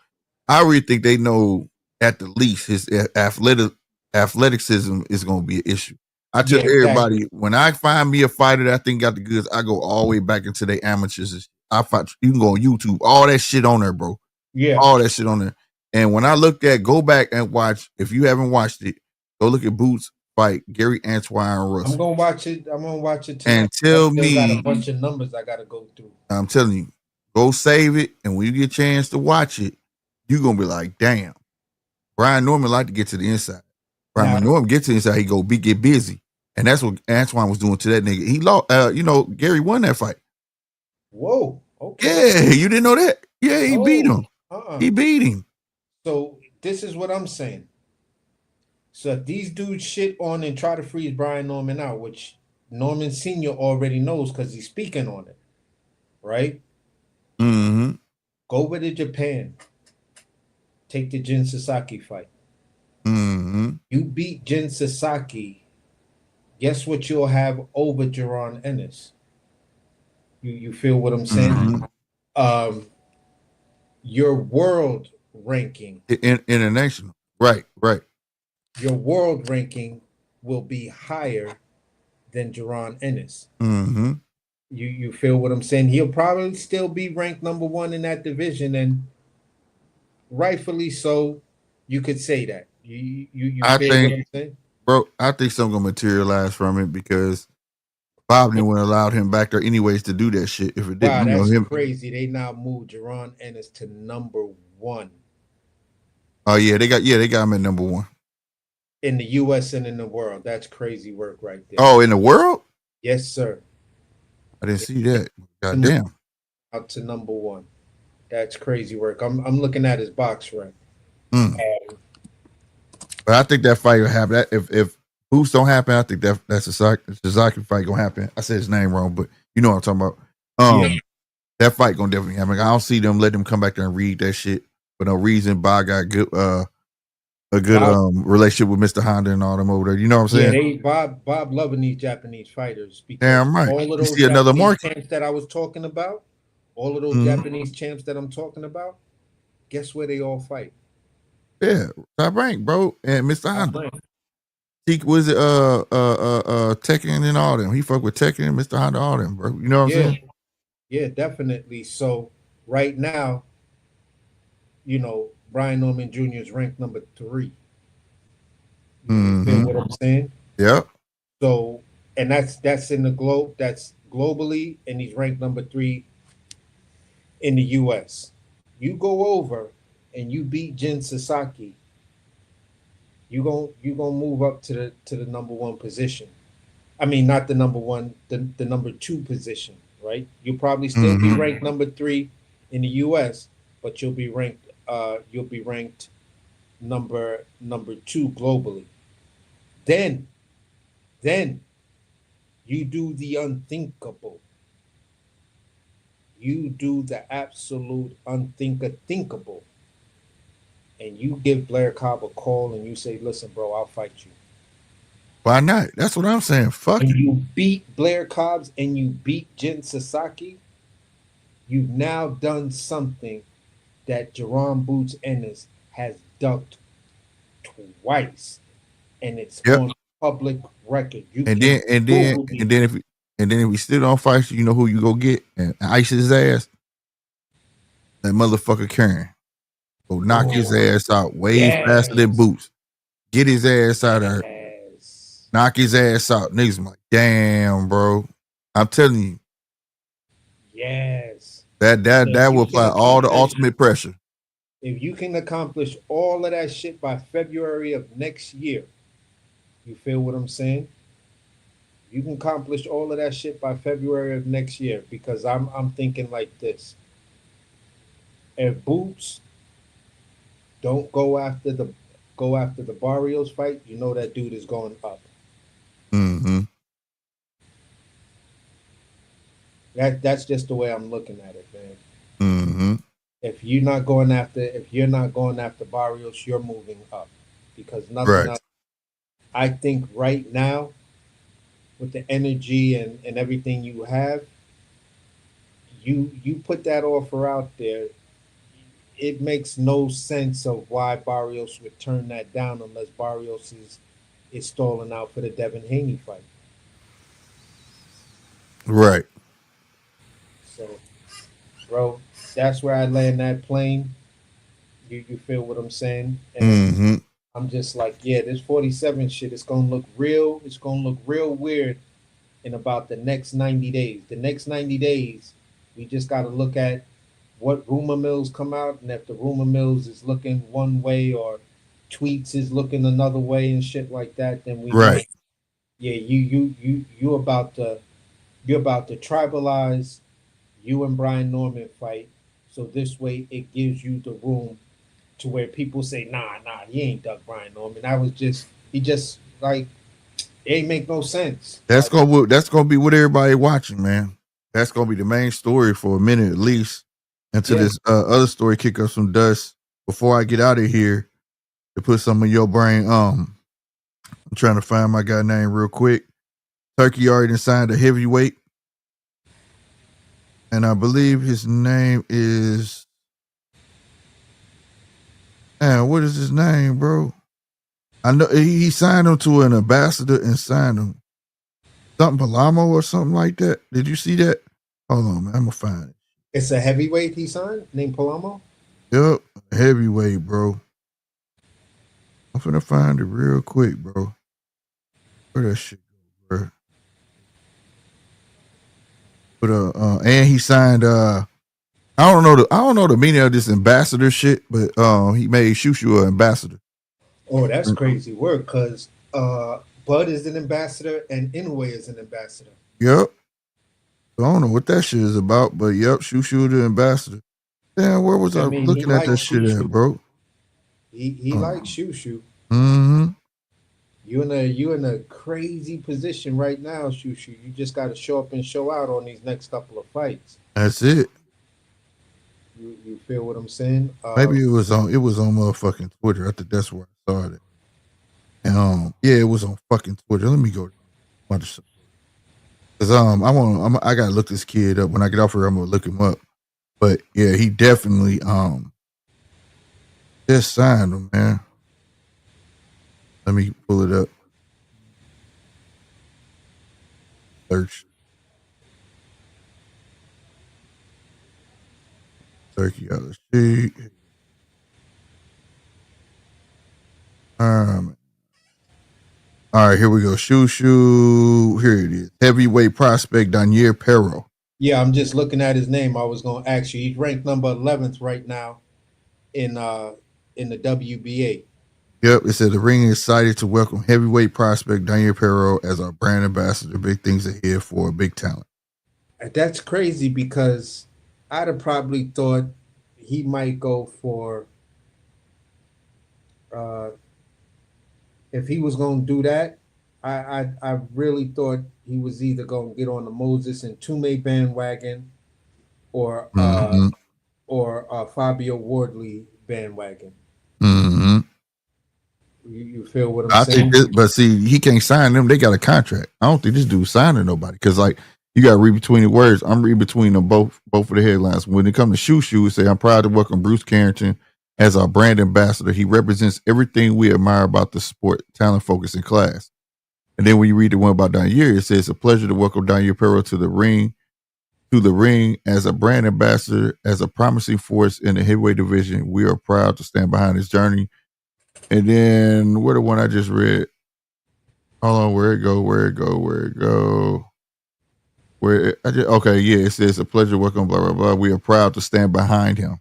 I really think they know at the least his athleticism is going to be an issue. I tell everybody when I find me a fighter that I think got the goods, I go all the way back into the amateurs. I fight. You can go on YouTube, all that shit on there, bro. yeah, all that shit on there. And when I looked at, go back and watch. If you haven't watched it, go look at Boots fight Gary Antoine Russell. I'm gonna watch it. I'm gonna watch it tonight. And tell me, got a bunch of numbers I gotta go through. I'm telling you, go save it, and when you get a chance to watch it, you're gonna be like, damn. Brian Norman like to get to the inside. Brian Norman get to the inside, he get busy. And that's what Antoine was doing to that nigga. He lost, Gary won that fight. Whoa. Okay. Yeah, you didn't know that? Yeah, he beat him. He beat him. So this is what I'm saying. So if these dudes shit on and try to freeze Brian Norman out, which Norman Sr. already knows because he's speaking on it, right? Mm-hmm. Go over to Japan. Take the Jin Sasaki fight. Mm-hmm. You beat Jin Sasaki. Guess what you'll have over Jaron Ennis? You feel what I'm saying? Mm-hmm. Your world ranking. International. Right. Your world ranking will be higher than Jaron Ennis. Mm-hmm. You feel what I'm saying? He'll probably still be ranked number 1 in that division, and rightfully so. You could say that. You I feel think, what I'm saying? bro, I think something gonna materialize from it because Bob didn't want to allow him back there anyways to do that shit. If it didn't, Wow, that's him crazy. They now moved Jaron Ennis to number 1. Oh yeah, they got him at number 1 in the U.S. and in the world. That's crazy work right there. Oh, in the world? Yes, sir. I didn't see that. Goddamn. Out to number 1. That's crazy work. I'm looking at his box rank. But I think that fight will happen. That if boosts don't happen, I think that's a Sasaki fight gonna happen. I said his name wrong, but you know what I'm talking about. That fight gonna definitely happen. I don't see them let them come back there and read that shit for no reason. Bob got good a good relationship with Mr. Honda and all them over there. You know what I'm saying? Yeah, Bob loving these Japanese fighters because damn right. all of those see another Japanese champs that I was talking about, all of those Japanese champs that I'm talking about, guess where they all fight? Yeah, top rank, bro, and Mr. Honda. He was Tekken and all them. He fuck with Tekken and Mr. Honda, all them, bro. You know what I'm saying? Yeah, definitely. So right now, Brian Norman Jr. is ranked number 3. You feel what I'm saying? Yeah. So, and that's in the globe. That's globally, and he's ranked number 3 in the U.S. You go over and you beat Jin Sasaki. You gonna move up to the number 1 position. I mean, not the number 1, the number 2 position, right? You'll probably still be ranked number 3 in the U.S., but you'll be ranked number 2 globally. Then you do the unthinkable. You do the absolute unthinkable. And you give Blair Cobb a call and you say, listen, bro, I'll fight you. Why not? That's what I'm saying. Fuck and it. You beat Blair Cobbs and you beat Jin Sasaki. You've now done something that Jerome Boots Ennis has ducked twice. And it's on public record. And then if we still don't fight you, know who you go get and ice his ass? That motherfucker Karen. Go knock his ass out way faster than Boots. Get his ass out of there. Knock his ass out. Niggas like, damn, bro. I'm telling you. Yes. That will apply all the ultimate pressure. If you can accomplish all of that shit by February of next year, you feel what I'm saying? You can accomplish all of that shit by February of next year because I'm thinking like this. If Boots don't go after the Barrios fight, you know that dude is going up. Mm-hmm. That's just the way I'm looking at it, man. Mm-hmm. If you're not going after Barrios, you're moving up because nothing Right. else. I think right now, with the energy and everything you have, you put that offer out there. It makes no sense of why Barrios would turn that down unless Barrios is stalling out for the Devin Haney fight. Right. So, bro, that's where I land that plane. You feel what I'm saying? And Mm-hmm. I'm just like, yeah, this 47 shit is gonna look real. It's gonna look real weird in about the next 90 days. The next 90 days, we just got to look at what rumor mills come out, and if the rumor mills is looking one way or tweets is looking another way and shit like that, then we know, Right. yeah, you're about to tribalize you and Brian Norman fight. So this way, it gives you the room to where people say, nah, he ain't Doug Brian Norman. That was just he just like it ain't make no sense. Like That's gonna be what everybody watching, man. That's gonna be the main story for a minute at least until yeah, this other story kick up some dust. Before I get out of here to put some in your brain, I'm trying to find my guy name real quick. Turkey already signed a heavyweight, and I believe his name is. Man, what is his name, bro? I know he signed him to an ambassador and signed him something Palamo or something like that. Did you see that? Hold on, man. I'm gonna find it. it's a heavyweight he signed named Palamo. Yep, heavyweight, bro. I'm finna find it real quick, bro. Where that shit go, bro? But and he signed I don't know the meaning of this ambassador shit, but he made Shushu an ambassador. Oh, that's crazy work because Bud is an ambassador and Inoue is an ambassador. Yep. So I don't know what that shit is about, but yep, Shushu the ambassador. Damn, where was I I mean, he looking at that likes shit at, Shushu. bro? He likes Shushu. Mm-hmm. You in a crazy position right now, Shushu. You just got to show up and show out on these next couple of fights. That's it. You feel what I'm saying? Maybe it was on motherfucking Twitter. I think that's where I saw it. And yeah, it was on fucking Twitter. Let me go because I gotta look this kid up. When I get off here, I'm gonna look him up. But yeah, he definitely just signed him, man. Let me pull it up. Search Turkey out of sheet. All right, here we go. Shoo. Here it is. Heavyweight prospect Danier Perro. Yeah, I'm just looking at his name. I was going to ask you. He's ranked number 11th right now in the WBA. Yep, it said the ring is excited to welcome heavyweight prospect Daniel Perro as our brand ambassador. Big things ahead for a big talent. That's crazy because I'd have probably thought he might go for uh, if he was going to do that. I really thought he was either going to get on the Moses and Tume bandwagon or Mm-hmm. Fabio Wardley bandwagon. Mm-hmm. You feel what I'm I think saying? this, but see, he can't sign them. They got a contract. I don't think this dude's signing nobody because, like, you got to read between the words. I'm reading between them both of the headlines. When it comes to Shushu, say, I'm proud to welcome Bruce Carrington as our brand ambassador. He represents everything we admire about the sport, talent, focus, and class. And then when you read the one about Daniel, it says, it's a pleasure to welcome Daniel Perro to the ring as a brand ambassador, as a promising force in the heavyweight division. We are proud to stand behind his journey. And then what the one I just read? Hold on, where it go? Okay, yeah, it says a pleasure, welcome, blah blah blah. We are proud to stand behind him.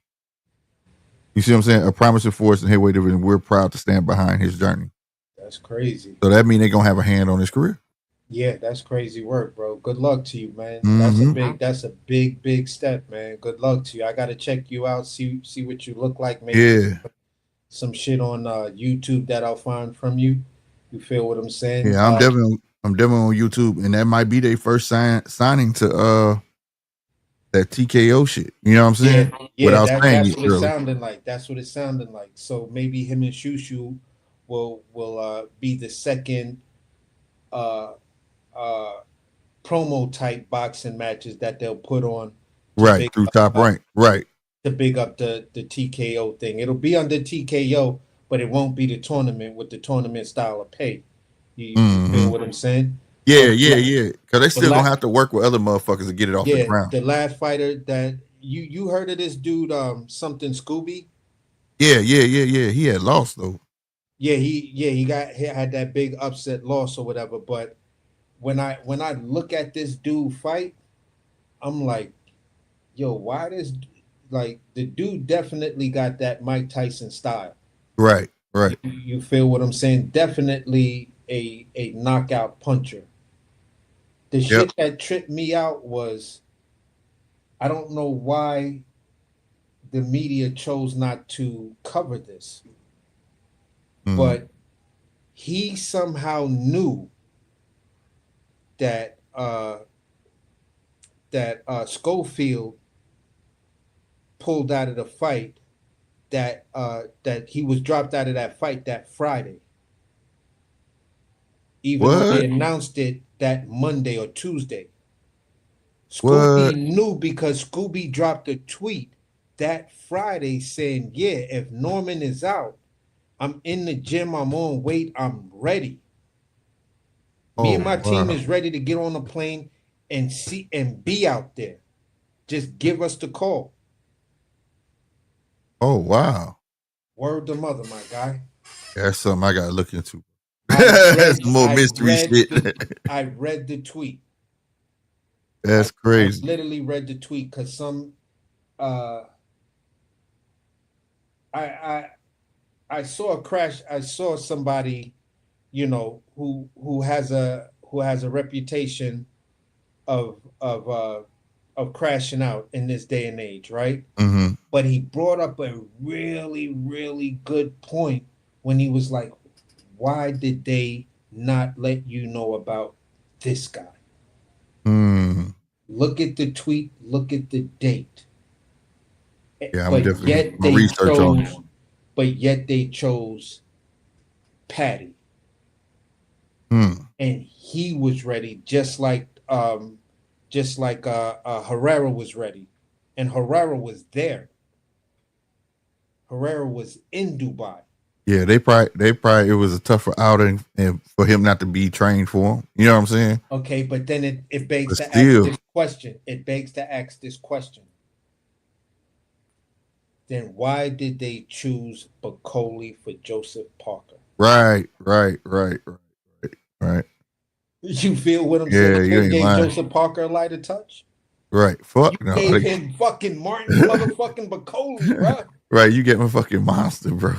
You see what I'm saying? A promising force in heavyweight division. We're proud to stand behind his journey. That's crazy. So that means they're gonna have a hand on his career. Yeah, that's crazy work, bro. Good luck to you, man. Mm-hmm. That's a big step, man. Good luck to you. I gotta check you out, see what you look like. Maybe Yeah. some shit on YouTube that I'll find from you. You feel what I'm saying? Yeah, I'm definitely on YouTube, and that might be their first signing to that TKO shit. You know what I'm saying? Yeah, Without saying that's it what it early. sounded like. That's what it sounded like. So maybe him and Shushu will be the second uh uh promo type boxing matches that they'll put on to Right, big through Top Rank. Right. to big up the TKO thing. It'll be under TKO, but it won't be the tournament with the tournament style of pay. You feel what I'm saying? Yeah, So yeah. Because they the still gonna have to work with other motherfuckers to get it off the ground. the last fighter that you heard of this dude something Scooby? Yeah. He had lost though. Yeah, he had that big upset loss or whatever. But when I look at this dude fight, I'm like, yo, why this? Like the dude definitely got that Mike Tyson style. Right. You feel what I'm saying? Definitely a knockout puncher. The shit that tripped me out was I don't know why the media chose not to cover this, but he somehow knew that Schofield pulled out of the fight, that he was dropped out of that fight that Friday, even though they announced it that Monday or Tuesday. Scooby knew because Scooby dropped a tweet that Friday saying, yeah, if Norman is out, I'm in the gym, I'm on weight, I'm ready. Me and my team is ready to get on a plane and see and be out there. Just give us the call. Oh, wow. Word to mother, my guy. That's something I gotta look into. That's more mystery shit. I read the tweet. That's crazy. I literally read the tweet because some I saw a crash. I saw somebody, you know, who has a reputation of crashing out in this day and age, right? Mm-hmm. But he brought up a really good point when he was like, why did they not let you know about this guy? Look at the tweet, look at the date. Yeah, I'm definitely research on it. But yet they chose Patty. And he was ready, just like Herrera was ready. And Herrera was there. Herrera was in Dubai. Yeah, they probably it was a tougher outing and for him not to be trained for him. You know what I'm saying? Okay, but then it begs to ask this question. It begs to ask this question. Then why did they choose Bacoli for Joseph Parker? Right. You feel what I'm saying? You ain't gave lying. Joseph Parker a lighter touch? Right. Fuck you no. Gave him fucking Martin motherfucking Bacoli, bro. Right, you get my fucking monster, bro.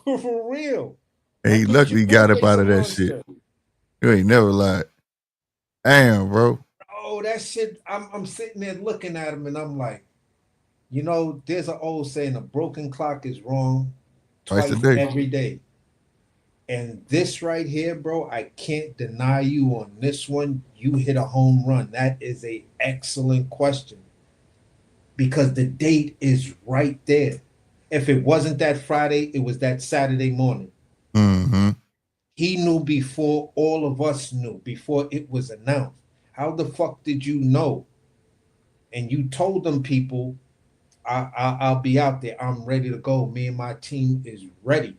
For real. And he luckily got up out of that shit. You ain't never lied. Damn, bro. Oh, that shit. I'm sitting there looking at him and I'm like, you know, there's an old saying, a broken clock is wrong twice every day. And this right here, bro, I can't deny you on this one. You hit a home run. That is an excellent question. Because the date is right there. If it wasn't that Friday, it was that Saturday morning. Mm-hmm. He knew before all of us knew, before it was announced. How the fuck did you know? And you told them people, I'll be out there. I'm ready to go. Me and my team is ready.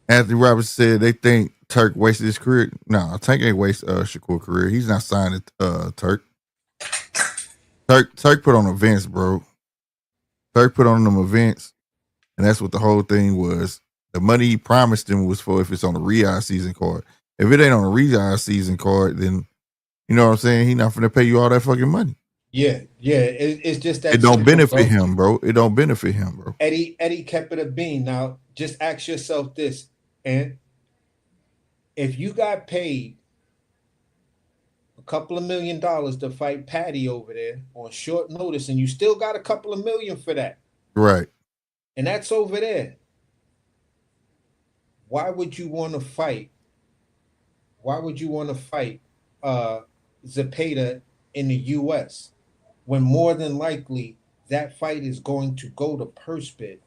Anthony Roberts said they think Turk wasted his career. No, Tank ain't wasted Shakur's career. He's not signed Turk. Turk put on events, bro. Turk put on them events, and that's what the whole thing was. The money he promised him was for if it's on the Riyadh season card. If it ain't on the Riyadh season card, then you know what I'm saying? He not finna pay you all that fucking money. Yeah, yeah. It's just It that don't simple, benefit bro. him, bro. It don't benefit him, bro. Eddie kept it a bean. Now, just ask yourself this, and if you got paid a couple of $1 million to fight Patty over there on short notice, and you still got a couple of million for that, Right. and that's over there, why would you want to fight? Why would you want to fight uh, Zepeda in the U.S. when more than likely that fight is going to go to purse bid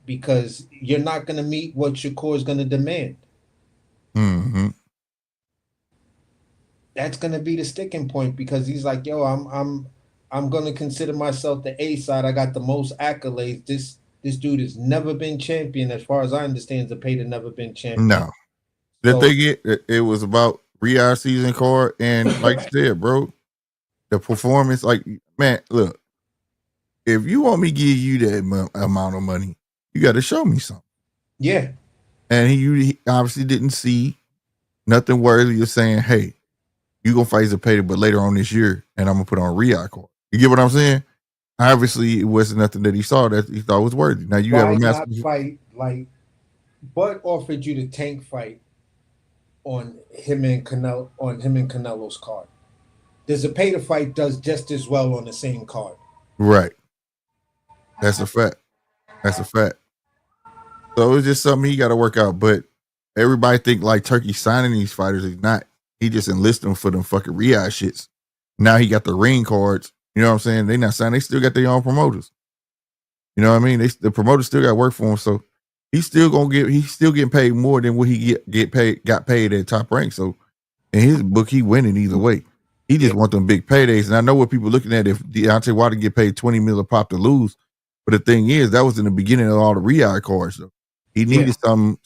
because you're not going to meet what Shakur is going to demand? Mm-hmm. That's going to be the sticking point because he's like, yo, I'm going to consider myself the A side. I got the most accolades. This dude has never been champion, as far as I understand. Zepeda never been champion. No. The So thing it was about Riyadh season card, and like you said, bro, the performance. Like, man, look, if you want me to give you that amount of money, you got to show me something. yeah, And he obviously didn't see nothing worthy of saying, "Hey, you gonna fight Zepeda, but later on this year, and I'm gonna put on a Riyadh card." You get what I'm saying? Obviously, it wasn't nothing that he saw that he thought was worthy. Now you have a why master. not fight like Bud offered you the tank fight on him and Canelo's card. The Zepeda fight does just as well on the same card. Right. That's a fact. That's a fact. So it's just something he got to work out. But everybody think like Turkey signing these fighters. He's not. He just enlisted them for them fucking Riyadh shits. Now he got the ring cards. You know what I'm saying? They not signing. They still got their own promoters. You know what I mean? The promoters still got work for him. So he's still gonna get. He's still getting paid more than what he got paid at Top Rank. So in his book, he winning either way. He just want them big paydays. And I know what people looking at if Deontay Wilder get paid $20 million a pop to lose. But the thing is, that was in the beginning of all the Riyadh cards. Though. He needed some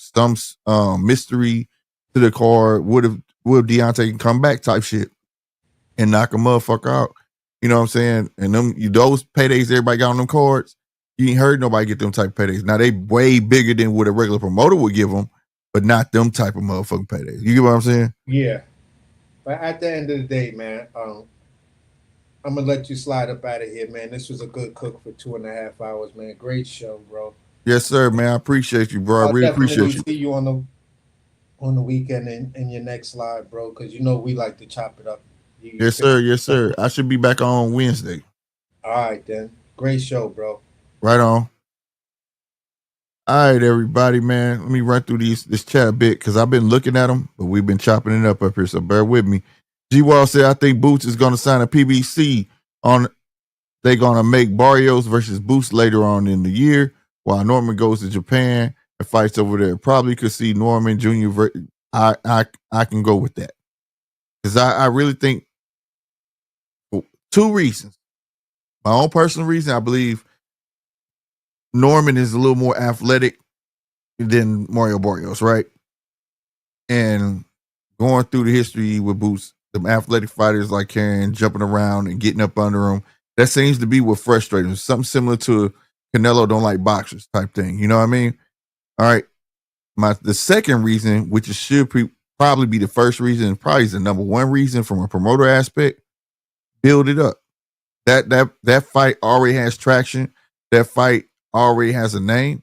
mystery to the card. Would Deontay can come back type shit and knock a motherfucker out? You know what I'm saying? And those paydays everybody got on them cards, you ain't heard nobody get them type of paydays. Now they way bigger than what a regular promoter would give them, but not them type of motherfucking paydays. You get what I'm saying? Yeah. But at the end of the day, man, I'm gonna let you slide up out of here, man. This was a good cook for 2.5 hours, man. Great show, bro. Yes, sir, man. I appreciate you, bro. I I'll really definitely appreciate you. see you on the weekend in your next live, bro, because you know we like to chop it up. Yes, sir. Yes, sir. I should be back on Wednesday. All right, then. Great show, bro. Right on. All right, everybody, man. Let me run through this chat a bit because I've been looking at them, but we've been chopping it up here, so bear with me. G Wall said, I think Boots is going to sign a PBC on. They're going to make Barrios versus Boots later on in the year while Norman goes to Japan and fights over there. Probably could see Norman Jr. I can go with that because I really think two reasons. My own personal reason, I believe Norman is a little more athletic than Mario Barrios, right? And going through the history with Boots, the athletic fighters like carrying, jumping around and getting up under him, that seems to be what frustrates him. Something similar to Canelo don't like boxers type thing. You know what I mean? All right. The second reason, which should probably be the first reason, probably is the number one reason from a promoter aspect, build it up. That fight already has traction. That fight already has a name.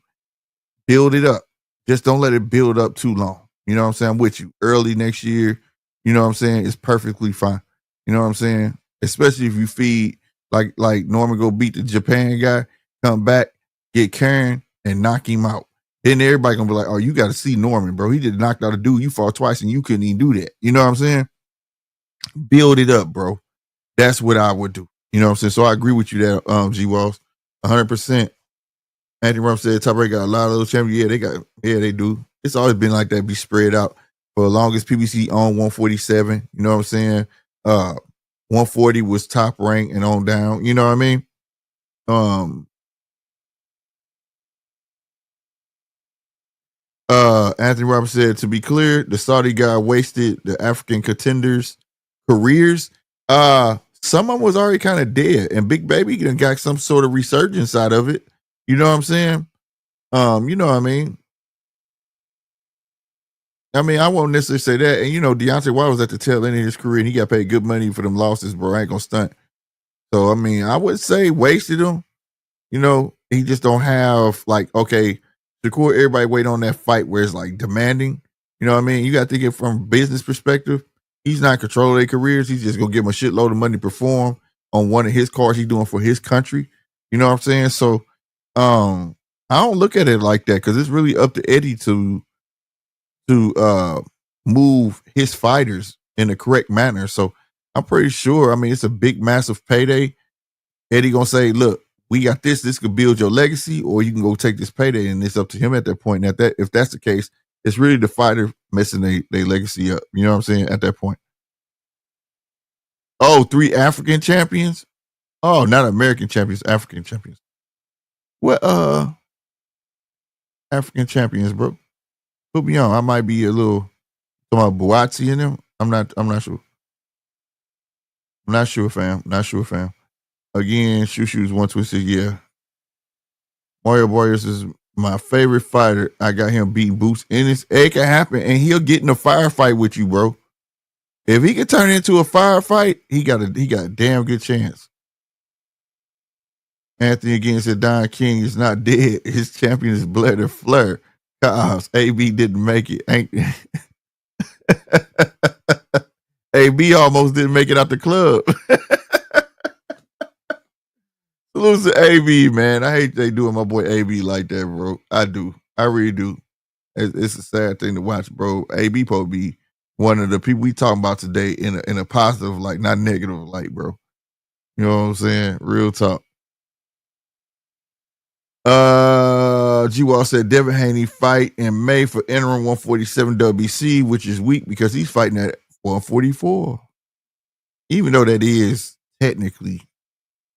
Build it up. Just don't let it build up too long. You know what I'm saying? I'm with you. Early next year, you know what I'm saying? It's perfectly fine. You know what I'm saying? Especially if you feed like Norman go beat the Japan guy, come back, get Karen, and knock him out. Then everybody gonna be like, oh, you got to see Norman, bro. He just knocked out a dude you fought twice and you couldn't even do that. You know what I'm saying? Build it up, bro. That's what I would do. You know what I'm saying? So I agree with you there, G Walls, 100%. Anthony Rump said Top Rank got a lot of those champions. Yeah, they do. It's always been like that, be spread out. For the longest, PBC on 147. You know what I'm saying? 140 was Top Rank and on down. You know what I mean? Anthony Roberts said, to be clear, the Saudi guy wasted the African contenders' careers. Some of them was already kind of dead, and Big Baby got some sort of resurgence out of it. You know what I'm saying? You know what I mean? I won't necessarily say that. And, Deontay Wilder was at the tail end of his career, and he got paid good money for them losses, bro. I ain't going to stunt. So I mean, I would say wasted him. You know, he just don't have like, okay, Shakur, everybody wait on that fight where it's like demanding. You know what I mean? You got to think it from a business perspective. He's not in control of their careers. He's just gonna give them a shitload of money to perform on one of his cards he's doing for his country. You know what I'm saying? So I don't look at it like that because it's really up to Eddie to move his fighters in the correct manner. So I'm pretty sure. I mean, it's a big, massive payday. Eddie gonna say, "Look, we got this. This could build your legacy, or you can go take this payday." And it's up to him at that point. And if that's the case, it's really the fighter messing their legacy up. You know what I'm saying? At that point. Oh, 3 African champions. Oh, not American champions, African champions. What African champions, bro? Put me on. I might be a little talking about Buatsi in them. I'm not sure. I'm not sure, fam. Not sure, fam. Again, Shushu's 126. Yeah. Mario Boyers is my favorite fighter. I got him beating Boots Ennis. It can happen, and he'll get in a firefight with you, bro. If he can turn it into a firefight, he got a damn good chance. Anthony again said Don King is not dead. His champion is Blair Flair. Cause AB didn't make it. Ain't AB almost didn't make it out the club. Salute to AB, man. I hate they doing my boy AB like that, bro. I do. I really do. It's a sad thing to watch, bro. AB probably be one of the people we talking about today in a positive, like not negative light, bro. You know what I'm saying? Real talk. G-Wall said Devin Haney fight in May for interim 147 WBC, which is weak because he's fighting at 144. Even though that is technically,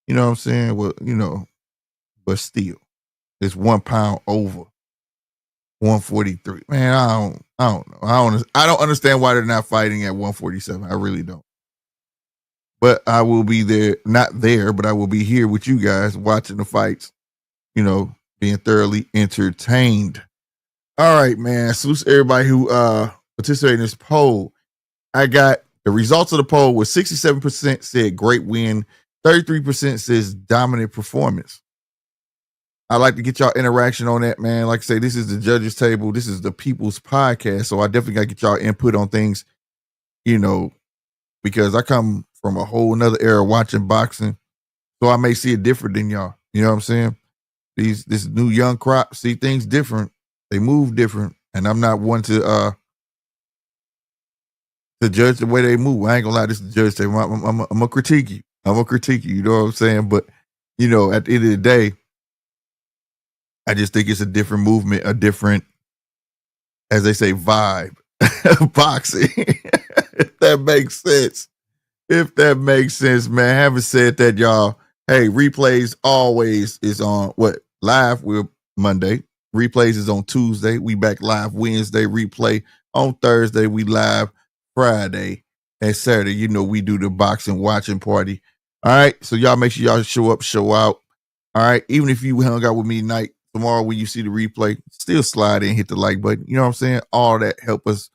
you know what I'm saying? Well, you know, but still, it's 1 pound over 143. Man, I don't know. I don't understand why they're not fighting at 147. I really don't. But I will be there, not there, but I will be here with you guys watching the fights, you know, being thoroughly entertained. All right, man. Salute to everybody who participated in this poll. I got the results of the poll was 67% said great win, 33% says dominant performance. I'd like to get y'all interaction on that, man. Like I say, this is the judges table. This is the people's podcast. So I definitely got to get y'all input on things, you know, because I come from a whole nother era watching boxing. So I may see it different than y'all. You know what I'm saying? This new young crop see things different. They move different. And I'm not one to judge the way they move. I ain't gonna lie, this is the judge table. I'm gonna critique you. I'm gonna critique you, you know what I'm saying? But you know, at the end of the day, I just think it's a different movement, a different, as they say, vibe. Boxing. If that makes sense. If that makes sense, man. Having said that, y'all, hey, replays always is on what? Live, we're Monday. Replays is on Tuesday. We back live Wednesday. Replay on Thursday. We live Friday and Saturday. You know, we do the boxing watching party. All right. So y'all make sure y'all show up, show out. All right. Even if you hung out with me tonight, tomorrow when you see the replay, still slide in, hit the like button. You know what I'm saying? All that help us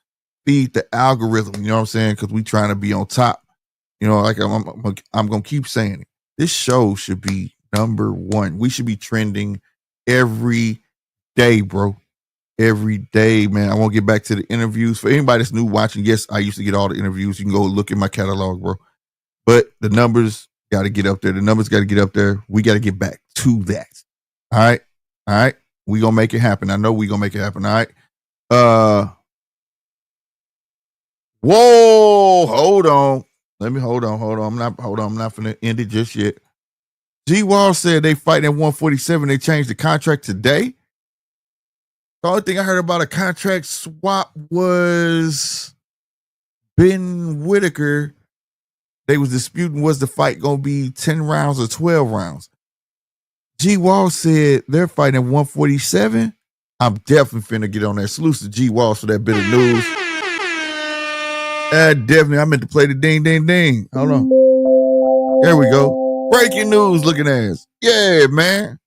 feed the algorithm. You know what I'm saying? Because we trying to be on top. You know, like I'm going to keep saying it. This show should be number one. We should be trending every day, bro. Every day, man. I want to get back to the interviews. For anybody that's new watching, yes, I used to get all the interviews. You can go look at my catalog, bro. But the numbers got to get up there. The numbers got to get up there. We got to get back to that. All right. All right. We going to make it happen. I know we going to make it happen. All right. Whoa. Hold on. Let me hold on. I'm not finna end it just yet. G-Wall said they fighting at 147. They changed the contract today. The only thing I heard about a contract swap was Ben Whitaker. They was disputing was the fight going to be 10 rounds or 12 rounds. G-Wall said they're fighting at 147. I'm definitely finna get on that. Salute to G-Wall for that bit of news. Definitely, I meant to play the ding, ding, ding. Hold on. There we go. Breaking news looking ass. Yeah, man.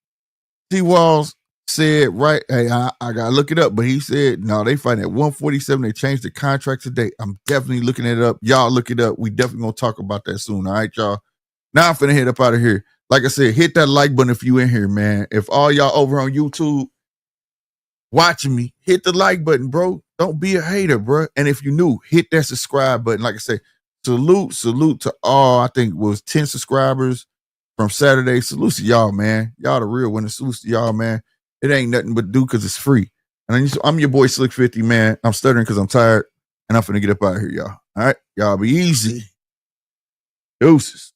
G-Walls said, right, hey, I got to look it up, but he said, no, they fighting at 147. They changed the contract today. I'm definitely looking it up. Y'all look it up. We definitely going to talk about that soon. All right, y'all. Now I'm finna head up out of here. Like I said, hit that like button if you in here, man. If all y'all over on YouTube watching me, hit the like button, bro. Don't be a hater, bro. And if you new, hit that subscribe button. Like I say, salute to all. I think it was 10 subscribers from Saturday. Salute to y'all, man. Y'all the real winners. Salute to y'all, man. It ain't nothing but do because it's free. And I'm your boy Slick 50, man. I'm stuttering because I'm tired, and I'm finna get up out of here, y'all. All right, y'all be easy. Deuces.